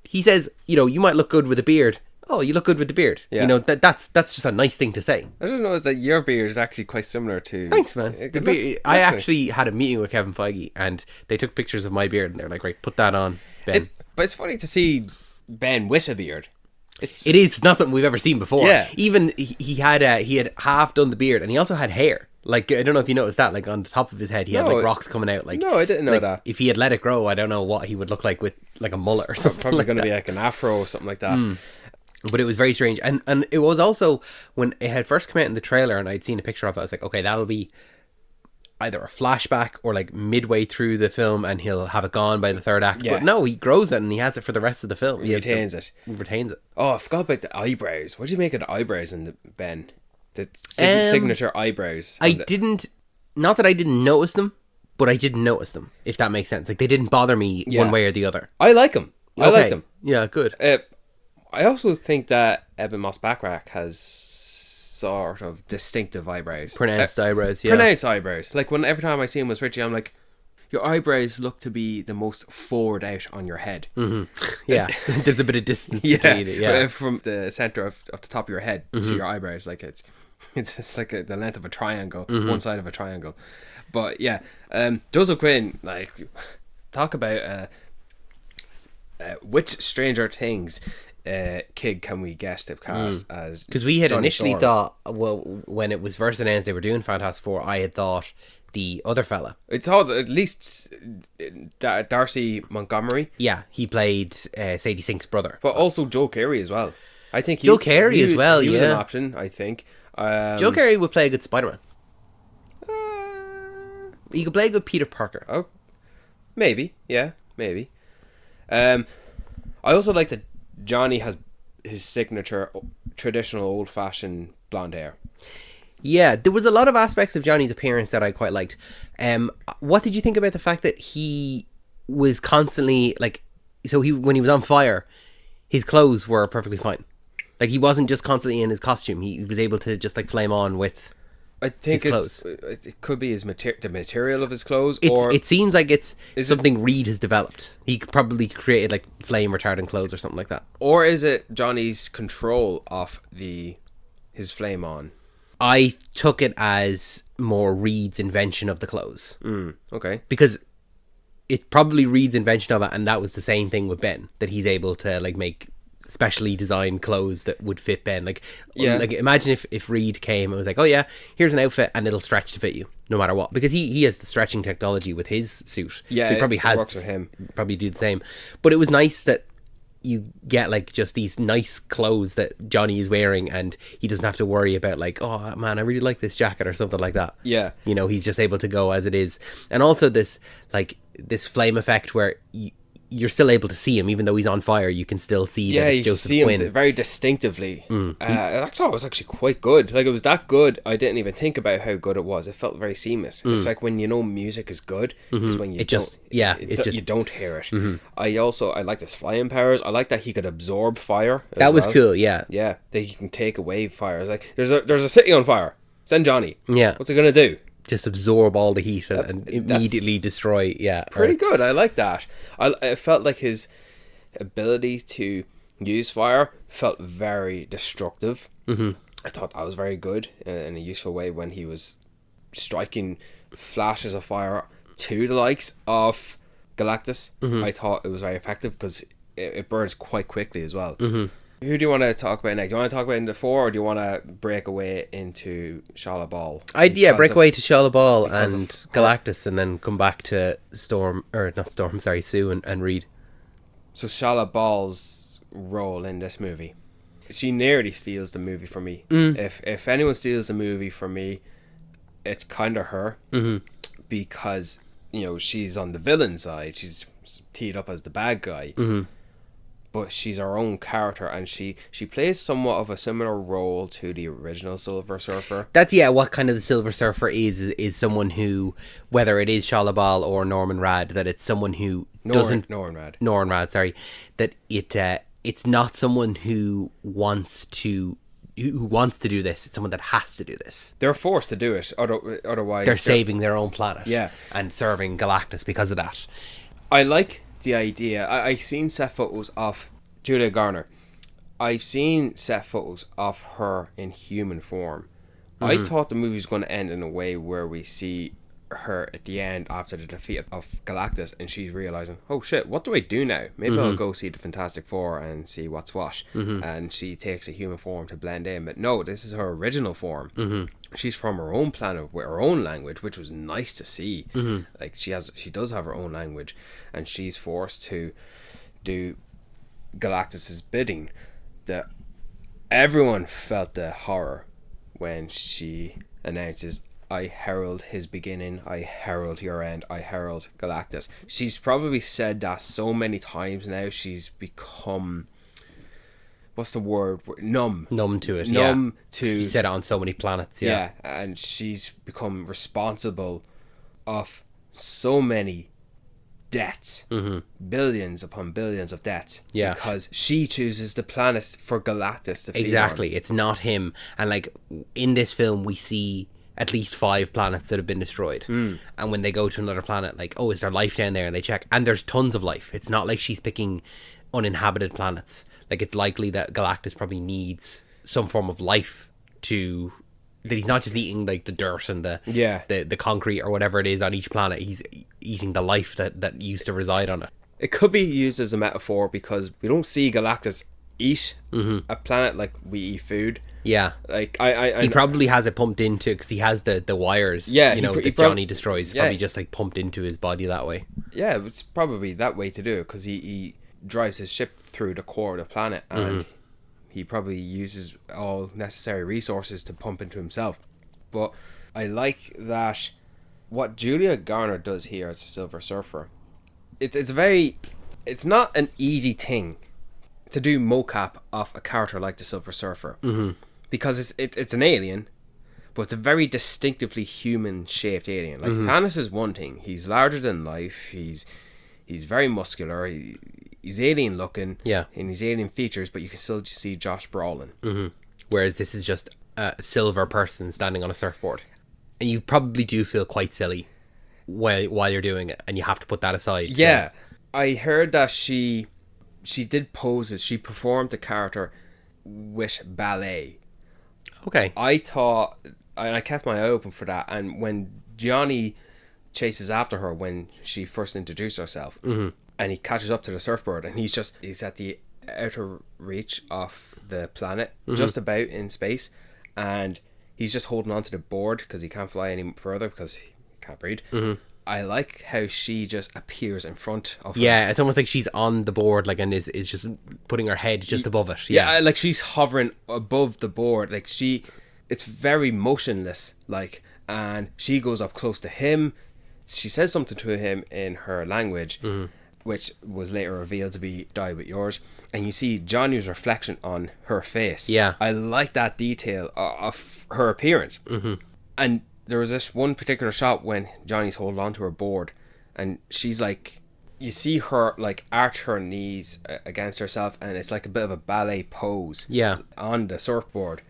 Speaker 3: he says, you know, you might look good with a beard. Oh, you look good with the beard. Yeah. You know, that's just a nice thing to say.
Speaker 4: I didn't know that your beard is actually quite similar to...
Speaker 3: Thanks, man. I actually had a meeting with Kevin Feige and they took pictures of my beard and they're like, right, put that on, Ben.
Speaker 4: But it's funny to see Ben with a beard.
Speaker 3: It is. It's not something we've ever seen before.
Speaker 4: Yeah.
Speaker 3: Even he had half done the beard and he also had hair. Like, I don't know if you noticed that, like, on the top of his head, he had, like, rocks coming out. Like,
Speaker 4: no, I didn't know
Speaker 3: like,
Speaker 4: that.
Speaker 3: If he had let it grow, I don't know what he would look like with, like, a mullet or something.
Speaker 4: Probably
Speaker 3: like
Speaker 4: going to
Speaker 3: that.
Speaker 4: be like an afro or something like that.
Speaker 3: But it was very strange. And it was also, when it had first come out in the trailer and I'd seen a picture of it, I was like, okay, that'll be either a flashback or like midway through the film and he'll have it gone by the third act.
Speaker 4: Yeah.
Speaker 3: But no, he grows it and he has it for the rest of the film.
Speaker 4: He retains it.
Speaker 3: He retains it.
Speaker 4: Oh, I forgot about the eyebrows. What do you make of the eyebrows in the Ben? The signature eyebrows.
Speaker 3: I didn't, not that I didn't notice them, but I didn't notice them, if that makes sense. Like, they didn't bother me one way or the other.
Speaker 4: I like them. I like them.
Speaker 3: Yeah, good.
Speaker 4: I also think that Eben Moss-Backrack has sort of distinctive eyebrows.
Speaker 3: Pronounced eyebrows, yeah.
Speaker 4: Pronounced eyebrows. Like, when every time I see him as Richie, I'm like, your eyebrows look to be the most forward out on your head.
Speaker 3: Mm-hmm. Yeah, there's a bit of distance between it. Yeah,
Speaker 4: from the center of the top of your head to your eyebrows, like it's like the length of a triangle, one side of a triangle. But yeah, Joseph Quinn, like, talk about which Stranger Things kid can we guess to cast as?
Speaker 3: Because we had
Speaker 4: Johnny
Speaker 3: initially
Speaker 4: Storm?
Speaker 3: thought, well, when it was first announced they were doing Fantastic Four, I had thought the other fella.
Speaker 4: I thought at least Darcy Montgomery.
Speaker 3: Yeah, he played Sadie Sink's brother.
Speaker 4: But also Joe Carey as well. I think
Speaker 3: Joe Carey as well,
Speaker 4: he was an
Speaker 3: yeah.
Speaker 4: option, I think.
Speaker 3: Joe Carey would play a good Spider-Man. He could play a good Peter Parker.
Speaker 4: Oh, maybe. Yeah, maybe. I also like that Johnny has his signature traditional old-fashioned blonde hair.
Speaker 3: Yeah, there was a lot of aspects of Johnny's appearance that I quite liked. What did you think about the fact that he was constantly, like, so when he was on fire, his clothes were perfectly fine. Like, he wasn't just constantly in his costume. He was able to just, like, flame on with
Speaker 4: I think
Speaker 3: his clothes.
Speaker 4: it could be the material of his clothes,
Speaker 3: It seems like it's
Speaker 4: Is
Speaker 3: something Reed has developed. He probably created, like, flame retardant clothes or something like that.
Speaker 4: or is it Johnny's control of his flame on?
Speaker 3: I took it as more Reed's invention of the clothes.
Speaker 4: Okay.
Speaker 3: Because it's probably Reed's invention of it, and that was the same thing with Ben, that he's able to, like, make specially designed clothes that would fit Ben. Like, like, imagine if Reed came and was like, oh yeah, here's an outfit and it'll stretch to fit you no matter what, because he has the stretching technology with his suit.
Speaker 4: Yeah,
Speaker 3: so he probably
Speaker 4: it works with him.
Speaker 3: Probably do the same. But it was nice that you get, like, just these nice clothes that Johnny is wearing and he doesn't have to worry about, like, oh man, I really like this jacket or something like that.
Speaker 4: Yeah.
Speaker 3: You know, he's just able to go as it is. And also this flame effect where you're still able to see him even though he's on fire. You can still see that it's
Speaker 4: you
Speaker 3: Joseph
Speaker 4: see him
Speaker 3: Quinn.
Speaker 4: very distinctively. I thought it was actually quite good. Like, it was that good, I didn't even think about how good it was. It felt very seamless. It's like when you know music is good, is when you you don't hear it. I like his flying powers. I like that he could absorb fire.
Speaker 3: That was cool, yeah.
Speaker 4: Yeah, that he can take away fire. It's like, there's a city on fire. Send Johnny.
Speaker 3: Yeah.
Speaker 4: What's it gonna do?
Speaker 3: Just absorb all the heat and immediately destroy. Yeah,
Speaker 4: pretty good. I like that. I felt like his ability to use fire felt very destructive. I thought that was very good in a useful way when he was striking flashes of fire to the likes of Galactus. I thought it was very effective because it burns quite quickly as well. Who do you want to talk about next? Do you want to talk about in the 4, or do you want to break away into Shala Ball?
Speaker 3: Break away to Shala Ball and Galactus, and then come back to Sue and Reed.
Speaker 4: So Shala Ball's role in this movie, she nearly steals the movie for me. If anyone steals the movie for me, it's kind of her, because, you know, she's on the villain side. She's teed up as the bad guy. But she's her own character, and she plays somewhat of a similar role to the original Silver Surfer.
Speaker 3: That's what kind of the Silver Surfer is someone who, whether it is Shalabal or Norman Rad, that it's someone who Norman Rad, sorry, that it's not someone who wants to do this. It's someone that has to do this.
Speaker 4: They're forced to do it, otherwise
Speaker 3: they're saving their own planet.
Speaker 4: Yeah,
Speaker 3: and serving Galactus because of that.
Speaker 4: I like the idea. I've seen set photos of Julia Garner. I've seen set photos of her in human form. I thought the movie was going to end in a way where we see her at the end after the defeat of Galactus, and she's realizing, oh shit, what do I do now? Maybe I'll go see the Fantastic Four and see what's what. And she takes a human form to blend in. But no, this is her original form. She's from her own planet with her own language, which was nice to see. Like, she does have her own language, and she's forced to do Galactus's bidding. Everyone felt the horror when she announces, I herald his beginning, I herald your end, I herald Galactus. She's probably said that so many times now, she's become, what's the word? Numb
Speaker 3: to it.
Speaker 4: to...
Speaker 3: She said it on so many planets. Yeah.
Speaker 4: And she's become responsible of so many deaths, billions upon billions of deaths, because she chooses the planet for Galactus to feed
Speaker 3: Exactly.
Speaker 4: on.
Speaker 3: It's not him. And like in this film, we see at least 5 planets that have been destroyed. And when they go to another planet, like, oh, is there life down there? And they check, and there's tons of life. It's not like she's picking uninhabited planets. Like, it's likely that Galactus probably needs some form of life to... that he's not just eating like the dirt and the concrete or whatever it is on each planet. He's eating the life that used to reside on it.
Speaker 4: It could be used as a metaphor because we don't see Galactus eat a planet like we eat food.
Speaker 3: Yeah,
Speaker 4: like I
Speaker 3: he probably has it pumped into, because he has the wires.
Speaker 4: Yeah,
Speaker 3: that Johnny destroys. Probably just like pumped into his body that way.
Speaker 4: Yeah, it's probably that way to do it, because he drives his ship through the core of the planet, and he probably uses all necessary resources to pump into himself. But I like that what Julia Garner does here as a Silver Surfer. It's not an easy thing to do mocap of a character like the Silver Surfer, because it's an alien, but it's a very distinctively human shaped alien. Like Thanos is one thing; he's larger than life. He's very muscular. He's alien looking, and he's alien features, but you can still just see Josh Brolin.
Speaker 3: Whereas this is just a silver person standing on a surfboard, and you probably do feel quite silly while you're doing it, and you have to put that aside.
Speaker 4: Yeah, I heard that she did poses. She performed the character with ballet.
Speaker 3: Okay.
Speaker 4: I thought, and I kept my eye open for that. And when Johnny chases after her when she first introduced herself, and he catches up to the surfboard, and he's at the outer reach of the planet, just about in space, and he's just holding on to the board because he can't fly any further because he can't breathe. I like how she just appears in front of him.
Speaker 3: Yeah, it's almost like she's on the board, like, and is just putting her head just above it.
Speaker 4: Yeah, like she's hovering above the board. Like it's very motionless, like, and she goes up close to him. She says something to him in her language, which was later revealed to be "die with yours." And you see Johnny's reflection on her face.
Speaker 3: Yeah.
Speaker 4: I like that detail of her appearance. And there was this one particular shot when Johnny's holding on to her board, and she's like, you see her like arch her knees against herself, and it's like a bit of a ballet pose on the surfboard.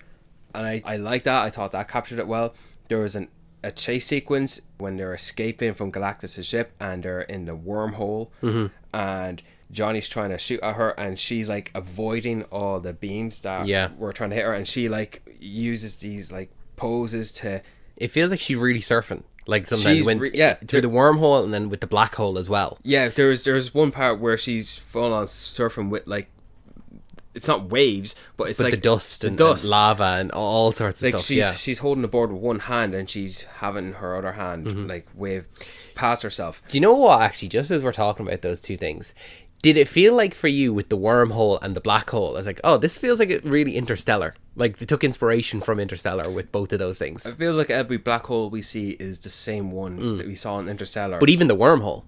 Speaker 4: And I like that. I thought that captured it well. There was a chase sequence when they're escaping from Galactus' ship, and they're in the wormhole, and Johnny's trying to shoot at her, and she's like avoiding all the beams that were trying to hit her, and she like uses these like poses to...
Speaker 3: It feels like she's really surfing. Like sometimes through the wormhole, and then with the black hole as well. Yeah,
Speaker 4: there's one part where she's full on surfing with like, it's not waves, but it's like
Speaker 3: the dust and lava and all sorts of stuff.
Speaker 4: She's holding the board with one hand, and she's having her other hand like wave past herself.
Speaker 3: Do you know what, actually, just as we're talking about those two things, did it feel like for you with the wormhole and the black hole, I was like, oh, this feels like it really Interstellar. Like they took inspiration from Interstellar with both of those things.
Speaker 4: It feels like every black hole we see is the same one that we saw in Interstellar.
Speaker 3: But even the wormhole.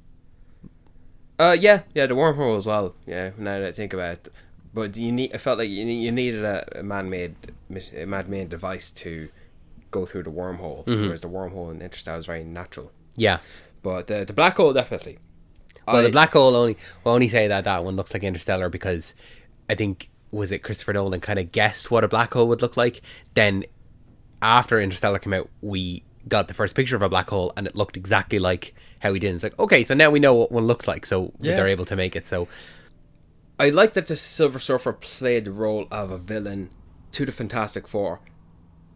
Speaker 4: The wormhole as well. Yeah, now that I think about it. But I felt like you needed a man-made device to go through the wormhole, whereas the wormhole in Interstellar is very natural.
Speaker 3: Yeah.
Speaker 4: But the black hole, definitely.
Speaker 3: Well, the black hole only say that one looks like Interstellar because I think, was it Christopher Nolan kind of guessed what a black hole would look like. Then after Interstellar came out, we got the first picture of a black hole, and it looked exactly like how he did. It's like, okay, so now we know what one looks like, so they're able to make it. So
Speaker 4: I like that the Silver Surfer played the role of a villain to the Fantastic Four,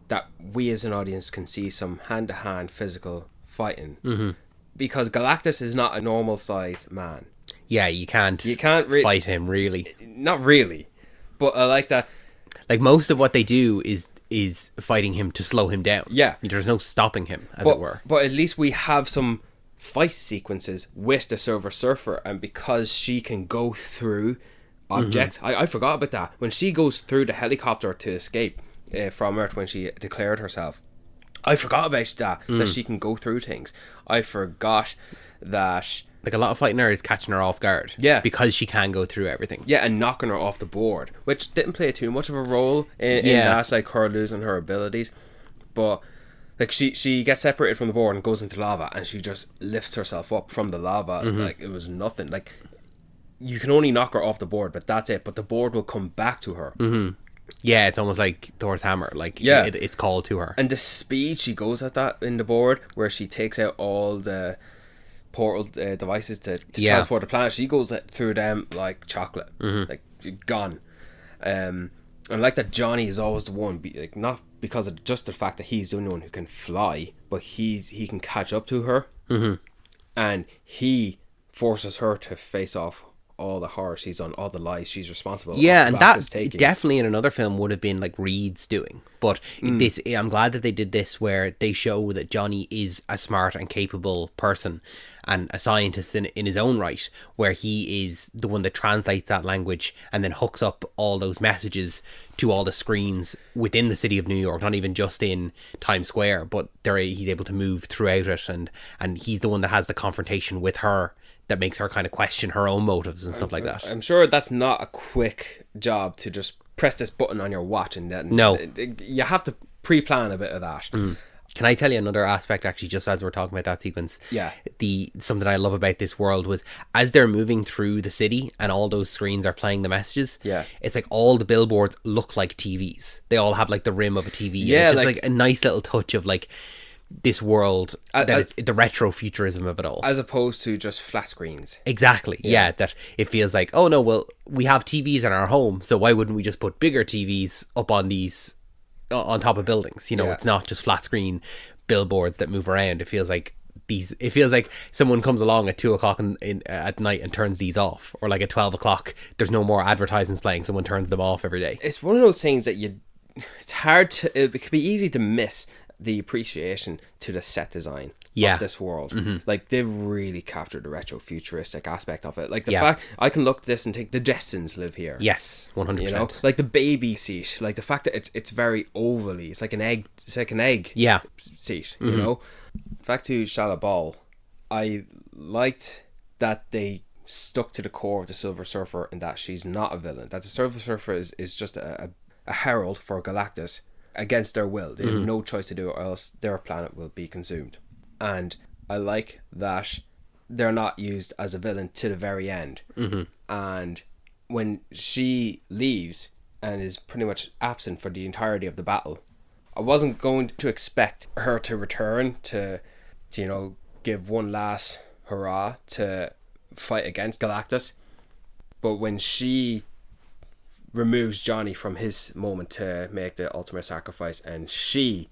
Speaker 4: that we as an audience can see some hand-to-hand physical fighting. Because Galactus is not a normal sized man.
Speaker 3: Yeah, you can't fight him, really.
Speaker 4: Not really. But I like that.
Speaker 3: Like, most of what they do is fighting him to slow him down.
Speaker 4: Yeah.
Speaker 3: There's no stopping him, as it were.
Speaker 4: But at least we have some fight sequences with the Silver Surfer, and because she can go through object. I forgot about that. When she goes through the helicopter to escape from Earth, when she declared herself, I forgot about that she can go through things. I forgot that...
Speaker 3: Like, a lot of fighting her is catching her off guard.
Speaker 4: Yeah.
Speaker 3: Because she can go through everything.
Speaker 4: Yeah, and knocking her off the board, which didn't play too much of a role in that, like, her losing her abilities. But, like, she gets separated from the board and goes into lava, and she just lifts herself up from the lava like it was nothing. Like, you can only knock her off the board, but that's it. But the board will come back to her.
Speaker 3: Yeah, it's almost like Thor's hammer. Like,
Speaker 4: Yeah.
Speaker 3: it's called to her.
Speaker 4: And the speed she goes at that in the board, where she takes out all the portal devices to transport the planet, she goes through them like chocolate, like gone. And like that, Johnny is always the one, like, not because of just the fact that he's the only one who can fly, but he can catch up to her, and he forces her to face off all the horror she's done, all the lies she's responsible.
Speaker 3: Yeah, and that
Speaker 4: taking.
Speaker 3: definitely in another film would have been like Reed's doing. But this, I'm glad that they did this where they show that Johnny is a smart and capable person and a scientist in his own right, where he is the one that translates that language and then hooks up all those messages to all the screens within the city of New York, not even just in Times Square, but he's able to move throughout it, and he's the one that has the confrontation with her that makes her kind of question her own motives and stuff like that.
Speaker 4: I'm sure that's not a quick job to just press this button on your watch and then...
Speaker 3: No.
Speaker 4: You have to pre-plan a bit of that.
Speaker 3: Can I tell you another aspect, actually, just as we're talking about that sequence?
Speaker 4: Yeah.
Speaker 3: Something I love about this world was, as they're moving through the city and all those screens are playing the messages, it's like all the billboards look like TVs. They all have like the rim of a TV.
Speaker 4: Yeah,
Speaker 3: and it's just like a nice little touch of like this world, that the retro futurism of it all,
Speaker 4: as opposed to just flat screens.
Speaker 3: Exactly. Yeah, that it feels like, oh no, well, we have TVs in our home, so why wouldn't we just put bigger TVs up on these, on top of buildings? You know, it's not just flat screen billboards that move around. It feels like someone comes along at 2:00 at night and turns these off, or like at 12:00 there's no more advertisements playing, someone turns them off every day.
Speaker 4: It's one of those things that it's hard to, it can be easy to miss the appreciation to the set design of this world. Like, they've really captured the retro futuristic aspect of it. Like, the fact I can look at this and think the Jetsons live here.
Speaker 3: Yes, 100%.
Speaker 4: You know, like the baby seat, like the fact that it's very ovally, it's like an egg seat, you know. Back to Shala Ball, I liked that they stuck to the core of the Silver Surfer and that she's not a villain, that the Silver Surfer is just a herald for Galactus against their will. They have no choice to do it, or else their planet will be consumed. And I like that they're not used as a villain to the very end. And when she leaves and is pretty much absent for the entirety of the battle, I wasn't going to expect her to return to you know, give one last hurrah to fight against Galactus. But when she removes Johnny from his moment to make the ultimate sacrifice, and she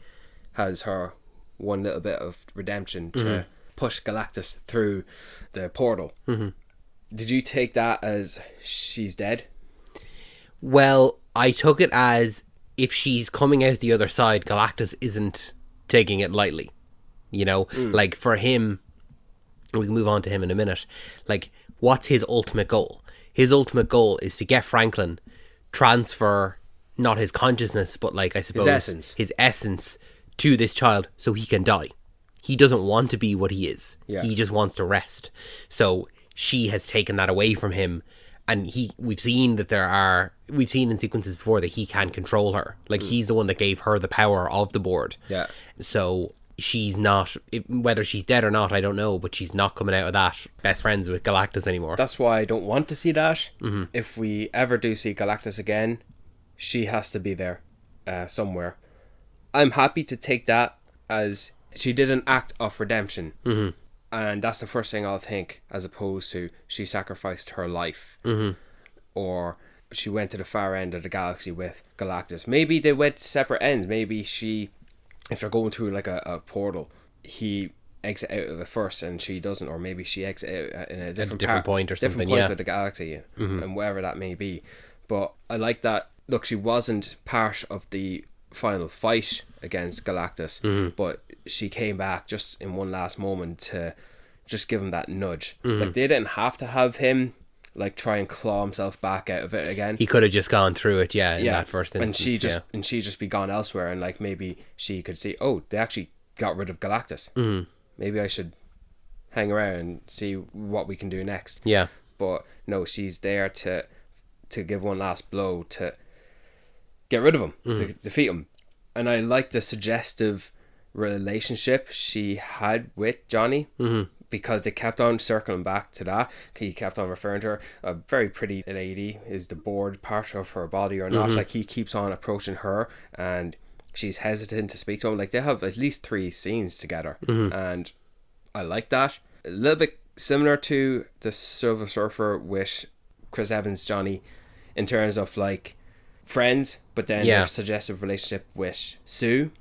Speaker 4: has her one little bit of redemption to push Galactus through the portal, did you take that as she's dead?
Speaker 3: Well, I took it as, if she's coming out the other side, Galactus isn't taking it lightly. You know, like, for him, we can move on to him in a minute, like, what's his ultimate goal? His ultimate goal is to get Franklin, transfer not his consciousness, but, like, I suppose his essence to this child so he can die. He doesn't want to be what he is. He just wants to rest. So she has taken that away from him, and we've seen in sequences before that he can control her. Like, he's the one that gave her the power of the board. So she's not, whether she's dead or not, I don't know, but she's not coming out of that best friends with Galactus anymore.
Speaker 4: That's why I don't want to see that. If we ever do see Galactus again, she has to be there somewhere. I'm happy to take that as she did an act of redemption. And that's the first thing I'll think, as opposed to she sacrificed her life. Or she went to the far end of the galaxy with Galactus. Maybe they went separate ends. Maybe she, if they're going through like a portal, he exit out of it first and she doesn't, or maybe she exit out in a different
Speaker 3: point or something,
Speaker 4: different point of the galaxy, and wherever that may be. But I like that. Look, she wasn't part of the final fight against Galactus, but she came back just in one last moment to just give him that nudge. Like, they didn't have to have him like try and claw himself back out of it again.
Speaker 3: He could have just gone through it, in that first instance.
Speaker 4: And she just be gone elsewhere, and like maybe she could see, oh, they actually got rid of Galactus. Mm. Maybe I should hang around and see what we can do next.
Speaker 3: Yeah.
Speaker 4: But no, she's there to give one last blow to get rid of him, to defeat him. And I like the suggestive relationship she had with Johnny, because they kept on circling back to that. He kept on referring to her, a very pretty lady. Is the bored part of her body or not? Like, he keeps on approaching her, and she's hesitant to speak to him. Like, they have at least 3 scenes together, and I like that. A little bit similar to the Silver Surfer with Chris Evans, Johnny, in terms of like friends, but then their suggestive relationship with Sue.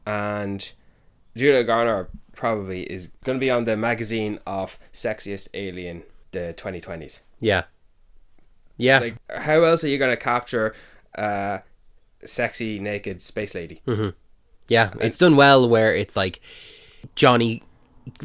Speaker 4: And Julia Garner probably is going to be on the magazine of sexiest alien the 2020s.
Speaker 3: Yeah.
Speaker 4: Like, how else are you going to capture sexy naked space lady?
Speaker 3: Yeah, it's done well where it's like Johnny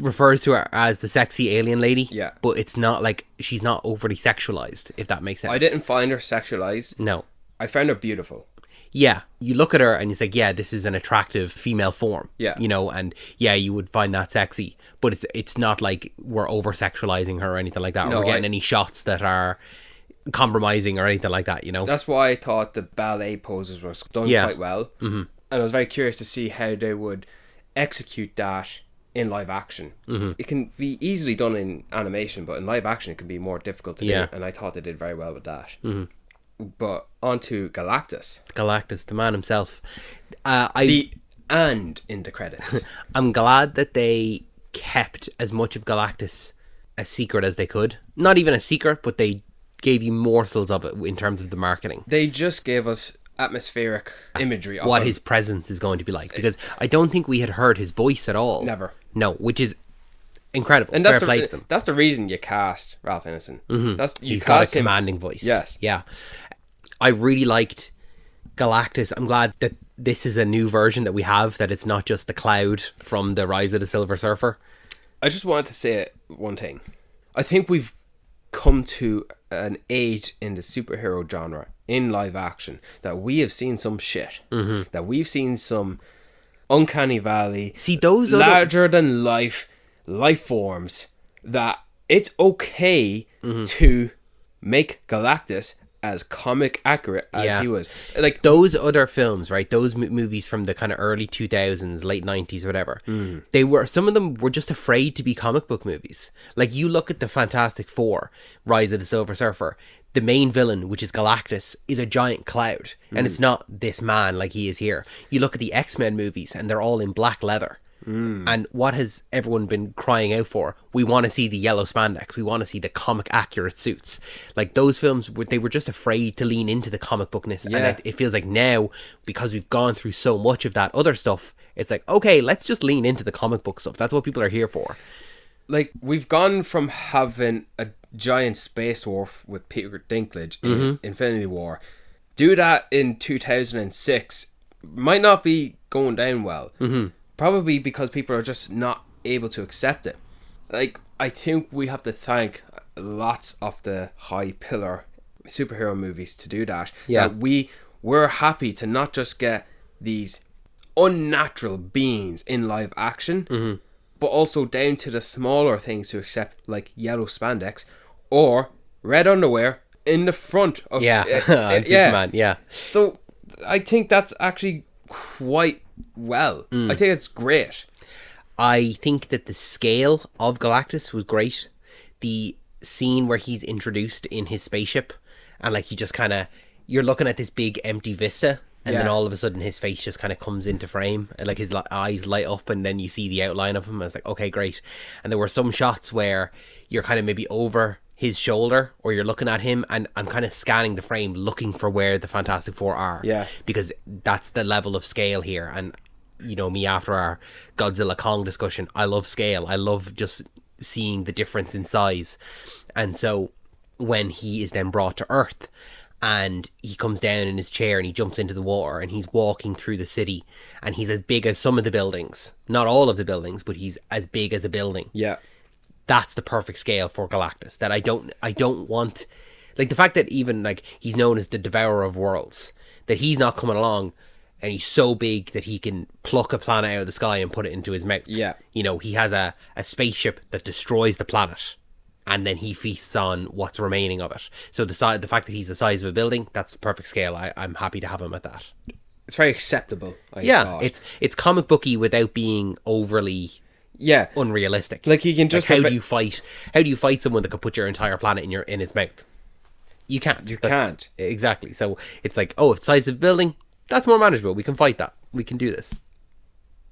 Speaker 3: refers to her as the sexy alien lady, but it's not like she's not overly sexualized, if that makes sense.
Speaker 4: I didn't find her sexualized.
Speaker 3: No.
Speaker 4: I found her beautiful.
Speaker 3: Yeah, you look at her and it's like, yeah, this is an attractive female form.
Speaker 4: Yeah.
Speaker 3: You know, and yeah, you would find that sexy, but it's not like we're over sexualizing her or anything like that, or we're getting any shots that are compromising or anything like that, you know.
Speaker 4: That's why I thought the ballet poses were done quite well. And I was very curious to see how they would execute that in live action. It can be easily done in animation, but in live action it can be more difficult to do, and I thought they did very well with that. But on to Galactus,
Speaker 3: the man himself.
Speaker 4: And in the credits.
Speaker 3: I'm glad that they kept as much of Galactus a secret as they could. Not even a secret, but they gave you morsels of it in terms of the marketing.
Speaker 4: They just gave us atmospheric imagery of
Speaker 3: what
Speaker 4: him.
Speaker 3: His presence is going to be like, because I don't think we had heard his voice at all.
Speaker 4: Never.
Speaker 3: No, which is incredible.
Speaker 4: And
Speaker 3: fair play to them.
Speaker 4: That's the reason you cast Ralph Ineson.
Speaker 3: He's got a commanding voice.
Speaker 4: Yes.
Speaker 3: Yeah. I really liked Galactus. I'm glad that this is a new version that we have, that it's not just the Cloud from the Rise of the Silver Surfer.
Speaker 4: I just wanted to say one thing. I think we've come to an age in the superhero genre in live action that we have seen some shit. That we've seen some uncanny valley.
Speaker 3: See, those
Speaker 4: larger than life forms, that it's okay to make Galactus as comic accurate as he was. Like,
Speaker 3: those other films, right? Those movies from the kind of early 2000s, late 90s, whatever. Some of them were just afraid to be comic book movies. Like, you look at the Fantastic Four, Rise of the Silver Surfer, the main villain, which is Galactus, is a giant cloud, and it's not this man like he is here. You look at the X-Men movies, and they're all in black leather. And what has everyone been crying out for? We want to see the yellow spandex. We want to see the comic accurate suits. Like, those films, they were just afraid to lean into the comic bookness. And it feels like now, because we've gone through so much of that other stuff, it's like, okay, let's just lean into the comic book stuff. That's what people are here for.
Speaker 4: Like, we've gone from having a giant space war with Peter Dinklage in Infinity War. Do that in 2006 might not be going down well. Probably because people are just not able to accept it. Like, I think we have to thank lots of the high pillar superhero movies to do that.
Speaker 3: Yeah.
Speaker 4: That we're happy to not just get these unnatural beings in live action, but also down to the smaller things to accept, like yellow spandex or red underwear in the front of
Speaker 3: Superman. Yeah.
Speaker 4: So I think that's actually quite well. I think it's great.
Speaker 3: I think that the scale of Galactus was great. The scene where he's introduced in his spaceship, and like he just kind of, you're looking at this big empty vista, and then all of a sudden his face just kind of comes into frame, and like his eyes light up, and then you see the outline of him. I was like, okay, great. And there were some shots where you're kind of maybe over his shoulder, or you're looking at him, and I'm kind of scanning the frame looking for where the Fantastic Four are, because that's the level of scale here. And you know me, after our Godzilla Kong discussion, I love scale. I love just seeing the difference in size. And so when he is then brought to Earth, and he comes down in his chair and he jumps into the water, and he's walking through the city, and he's as big as some of the buildings, not all of the buildings, but he's as big as a building. that's the perfect scale for Galactus. That I don't want, like, the fact that even, like, he's known as the Devourer of Worlds, that he's not coming along and he's so big that he can pluck a planet out of the sky and put it into his mouth.
Speaker 4: Yeah.
Speaker 3: You know, he has a spaceship that destroys the planet, and then he feasts on what's remaining of it. So the fact that he's the size of a building, that's the perfect scale. I'm happy to have him at that.
Speaker 4: It's very acceptable. I
Speaker 3: Yeah,
Speaker 4: thought.
Speaker 3: it's comic booky without being overly unrealistic.
Speaker 4: Like, he can just
Speaker 3: how do you fight someone that could put your entire planet in his mouth? You can't.
Speaker 4: Can't.
Speaker 3: Exactly. So it's like, oh, if the size of a building, that's more manageable. We can fight that. We can do this.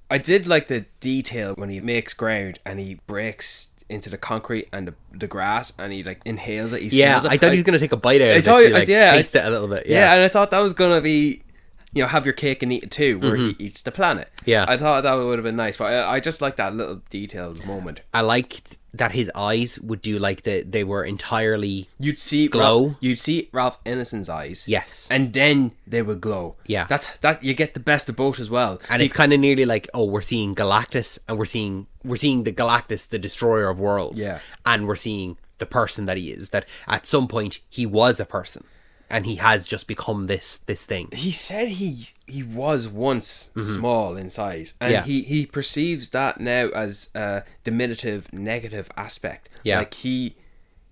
Speaker 4: I did like the detail when he makes ground and he breaks into the concrete and the grass, and he, like, inhales it. He smells it.
Speaker 3: I thought he was going to take a bite out of it. Taste it a little bit.
Speaker 4: Yeah, and I thought that was going to be, you know, have your cake and eat it too, where he eats the planet.
Speaker 3: Yeah.
Speaker 4: I thought that would have been nice, but I just like that little detailed moment.
Speaker 3: I liked that his eyes would do, like, they were entirely
Speaker 4: You'd see
Speaker 3: glow.
Speaker 4: You'd see Ralph Ineson's eyes.
Speaker 3: Yes.
Speaker 4: And then they would glow.
Speaker 3: Yeah.
Speaker 4: That you get the best of both as well.
Speaker 3: And it's kind of nearly like, oh, we're seeing Galactus, and we're seeing the Galactus, the destroyer of worlds.
Speaker 4: Yeah.
Speaker 3: And we're seeing the person that he is. That at some point he was a person, and he has just become this thing.
Speaker 4: He said he was once small in size, and he perceives that now as a diminutive, negative aspect.
Speaker 3: Yeah.
Speaker 4: Like, he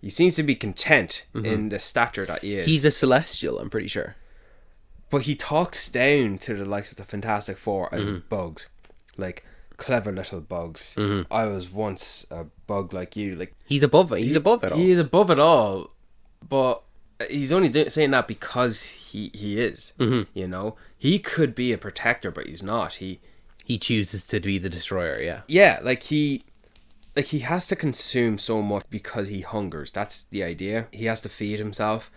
Speaker 4: seems to be content in the stature that he is.
Speaker 3: He's a celestial, I'm pretty sure.
Speaker 4: But he talks down to the likes of the Fantastic Four as bugs, like clever little bugs. I was once a bug like you. Like,
Speaker 3: He's above it. He's above it all.
Speaker 4: He is above it all, but he's only saying that because he is. You know, he could be a protector, but he's not. He
Speaker 3: chooses to be the destroyer. Yeah.
Speaker 4: Yeah, like he has to consume so much because he hungers. That's the idea. He has to feed himself,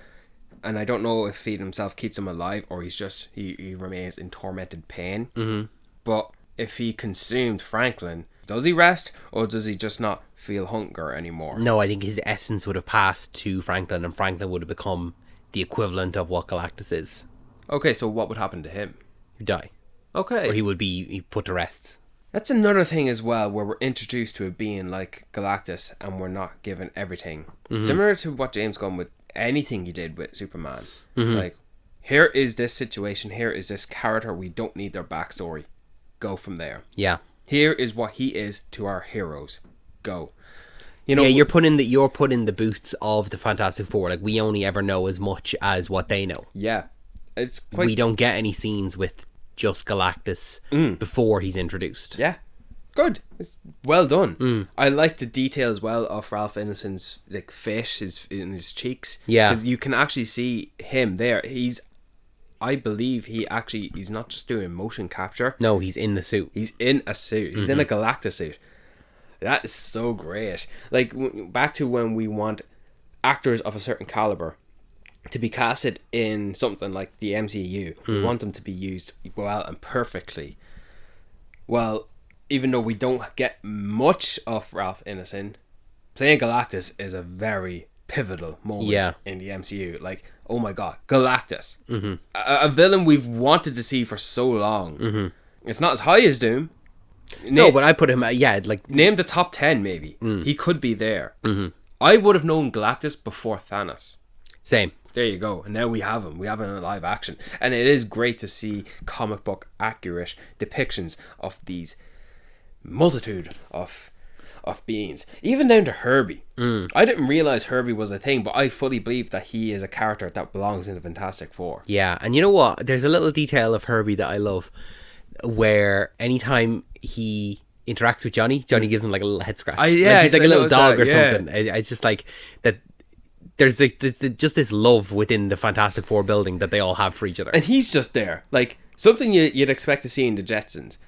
Speaker 4: and I don't know if feeding himself keeps him alive or he's just he remains in tormented pain. But if he consumed Franklin, does he rest, or does he just not feel hunger anymore?
Speaker 3: No, I think his essence would have passed to Franklin, and Franklin would have become the equivalent of what Galactus is.
Speaker 4: Okay, so what would happen to him?
Speaker 3: He'd die.
Speaker 4: Okay.
Speaker 3: Or he would be put to rest.
Speaker 4: That's another thing as well, where we're introduced to a being like Galactus and we're not given everything. Similar to what James Gunn with anything he did with Superman. Like, here is this situation, here is this character, we don't need their backstory. Go from there.
Speaker 3: Yeah.
Speaker 4: Here is what he is to our heroes. Go. You know,
Speaker 3: yeah, you're put in the boots of the Fantastic Four. Like, we only ever know as much as what they know.
Speaker 4: Yeah. It's quite...
Speaker 3: We don't get any scenes with just Galactus before he's introduced.
Speaker 4: Yeah. Good. It's well done. I like the detail as well of Ralph Ineson's, like, face in his cheeks.
Speaker 3: Yeah.
Speaker 4: Because you can actually see him there. I believe he's not just doing motion capture.
Speaker 3: No, he's in the suit.
Speaker 4: He's in a suit. He's in a Galactus suit. That is so great. Like, back to when we want actors of a certain caliber to be casted in something like the MCU. We want them to be used well and perfectly. Well, even though we don't get much of Ralph Ineson, playing Galactus is a very pivotal moment in the MCU. Like, oh my god, Galactus. A villain we've wanted to see for so long. It's not as high as Doom.
Speaker 3: No, but I put him like...
Speaker 4: Name the top 10 maybe. He could be there. I would have known Galactus before Thanos.
Speaker 3: Same.
Speaker 4: There you go. And now we have him. We have him in live action. And it is great to see comic book accurate depictions of these multitude of beings. Even down to Herbie. I didn't realise Herbie was a thing, but I fully believe that he is a character that belongs in the Fantastic Four.
Speaker 3: Yeah, and you know what? There's a little detail of Herbie that I love, where anytime he interacts with Johnny gives him like a little head scratch. He's like a little dog or something. It's just like that. There's just this love within the Fantastic Four building that they all have for each other.
Speaker 4: And he's just there. Like, something you'd expect to see in the Jetsons.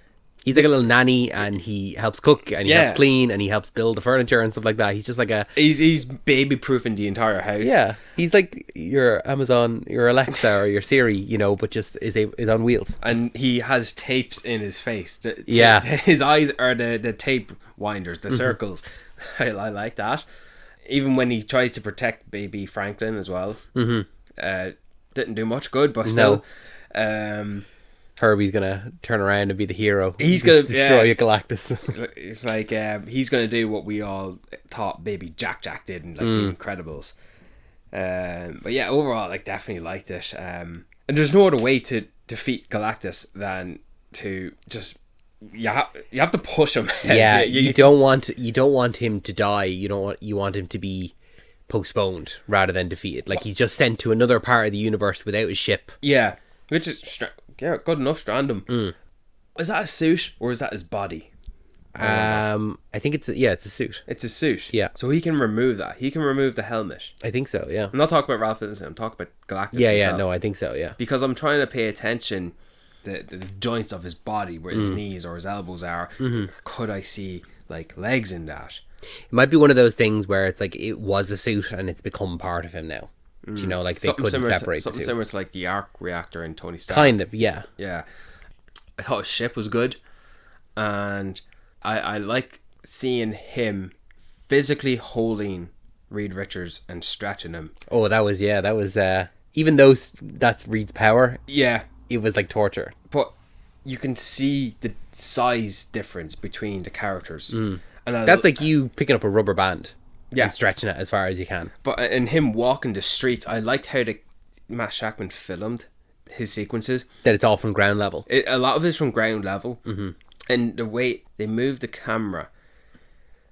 Speaker 3: He's like a little nanny, and he helps cook, and he helps clean, and he helps build the furniture and stuff like that. He's just like a...
Speaker 4: He's baby-proofing the entire house.
Speaker 3: Yeah. He's like your Amazon, your Alexa, or your Siri, you know, but just is on wheels.
Speaker 4: And he has tapes in his face.
Speaker 3: Yeah.
Speaker 4: His eyes are the tape winders, the circles. I like that. Even when he tries to protect baby Franklin as well. Didn't do much good, but still.
Speaker 3: Herbie's gonna turn around and be the hero.
Speaker 4: He's gonna
Speaker 3: destroy Galactus.
Speaker 4: It's like he's gonna do what we all thought Baby Jack did in like The Incredibles. But yeah, overall, like definitely liked it. And there's no other way to defeat Galactus than to just you have to push him.
Speaker 3: Yeah, you don't want him to die. You want him to be postponed rather than defeated. Like he's just sent to another part of the universe without his ship.
Speaker 4: Yeah, which is good enough. Random. Is that a suit or is that his body?
Speaker 3: I think it's a suit.
Speaker 4: It's a suit.
Speaker 3: Yeah.
Speaker 4: So he can remove that. He can remove the helmet.
Speaker 3: I think so. Yeah.
Speaker 4: I'm not talking about Ralph Ineson. I'm talking about Galactus.
Speaker 3: Yeah.
Speaker 4: himself.
Speaker 3: No, I think so. Yeah.
Speaker 4: Because I'm trying to pay attention the joints of his body, where his knees or his elbows are. Could I see like legs in that?
Speaker 3: It might be one of those things where it's like it was a suit and it's become part of him now. Do you know, like they couldn't separate
Speaker 4: something
Speaker 3: the two.
Speaker 4: similar to like the arc reactor in Tony Stark.
Speaker 3: Kind of, yeah.
Speaker 4: Yeah. I thought his ship was good, and I like seeing him physically holding Reed Richards and stretching him.
Speaker 3: Oh, that was even though that's Reed's power,
Speaker 4: Yeah.
Speaker 3: it was like torture.
Speaker 4: But you can see the size difference between the characters. And
Speaker 3: That's like you picking up a rubber band
Speaker 4: Yeah.
Speaker 3: and stretching it as far as you can.
Speaker 4: But and him walking the streets, I liked how Matt Shackman filmed his sequences.
Speaker 3: That it's all from ground level.
Speaker 4: A lot of it's from ground level, and the way they moved the camera,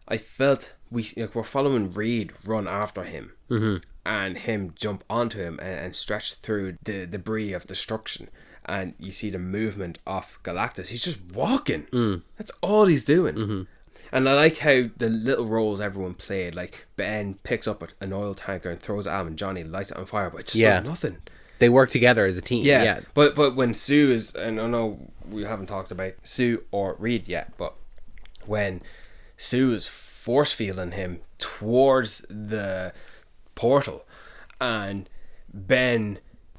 Speaker 4: I felt we're following Reed run after him, and him jump onto him and stretch through the debris of destruction, and you see the movement of Galactus. He's just walking. That's all he's doing. And I like how the little roles everyone played. Like Ben picks up an oil tanker and throws it at him, and Johnny lights it on fire, but it just does nothing.
Speaker 3: They work together as a team. Yeah.
Speaker 4: But when Sue is, and I know we haven't talked about Sue or Reed yet, but when Sue is force feeling him towards the portal, and Ben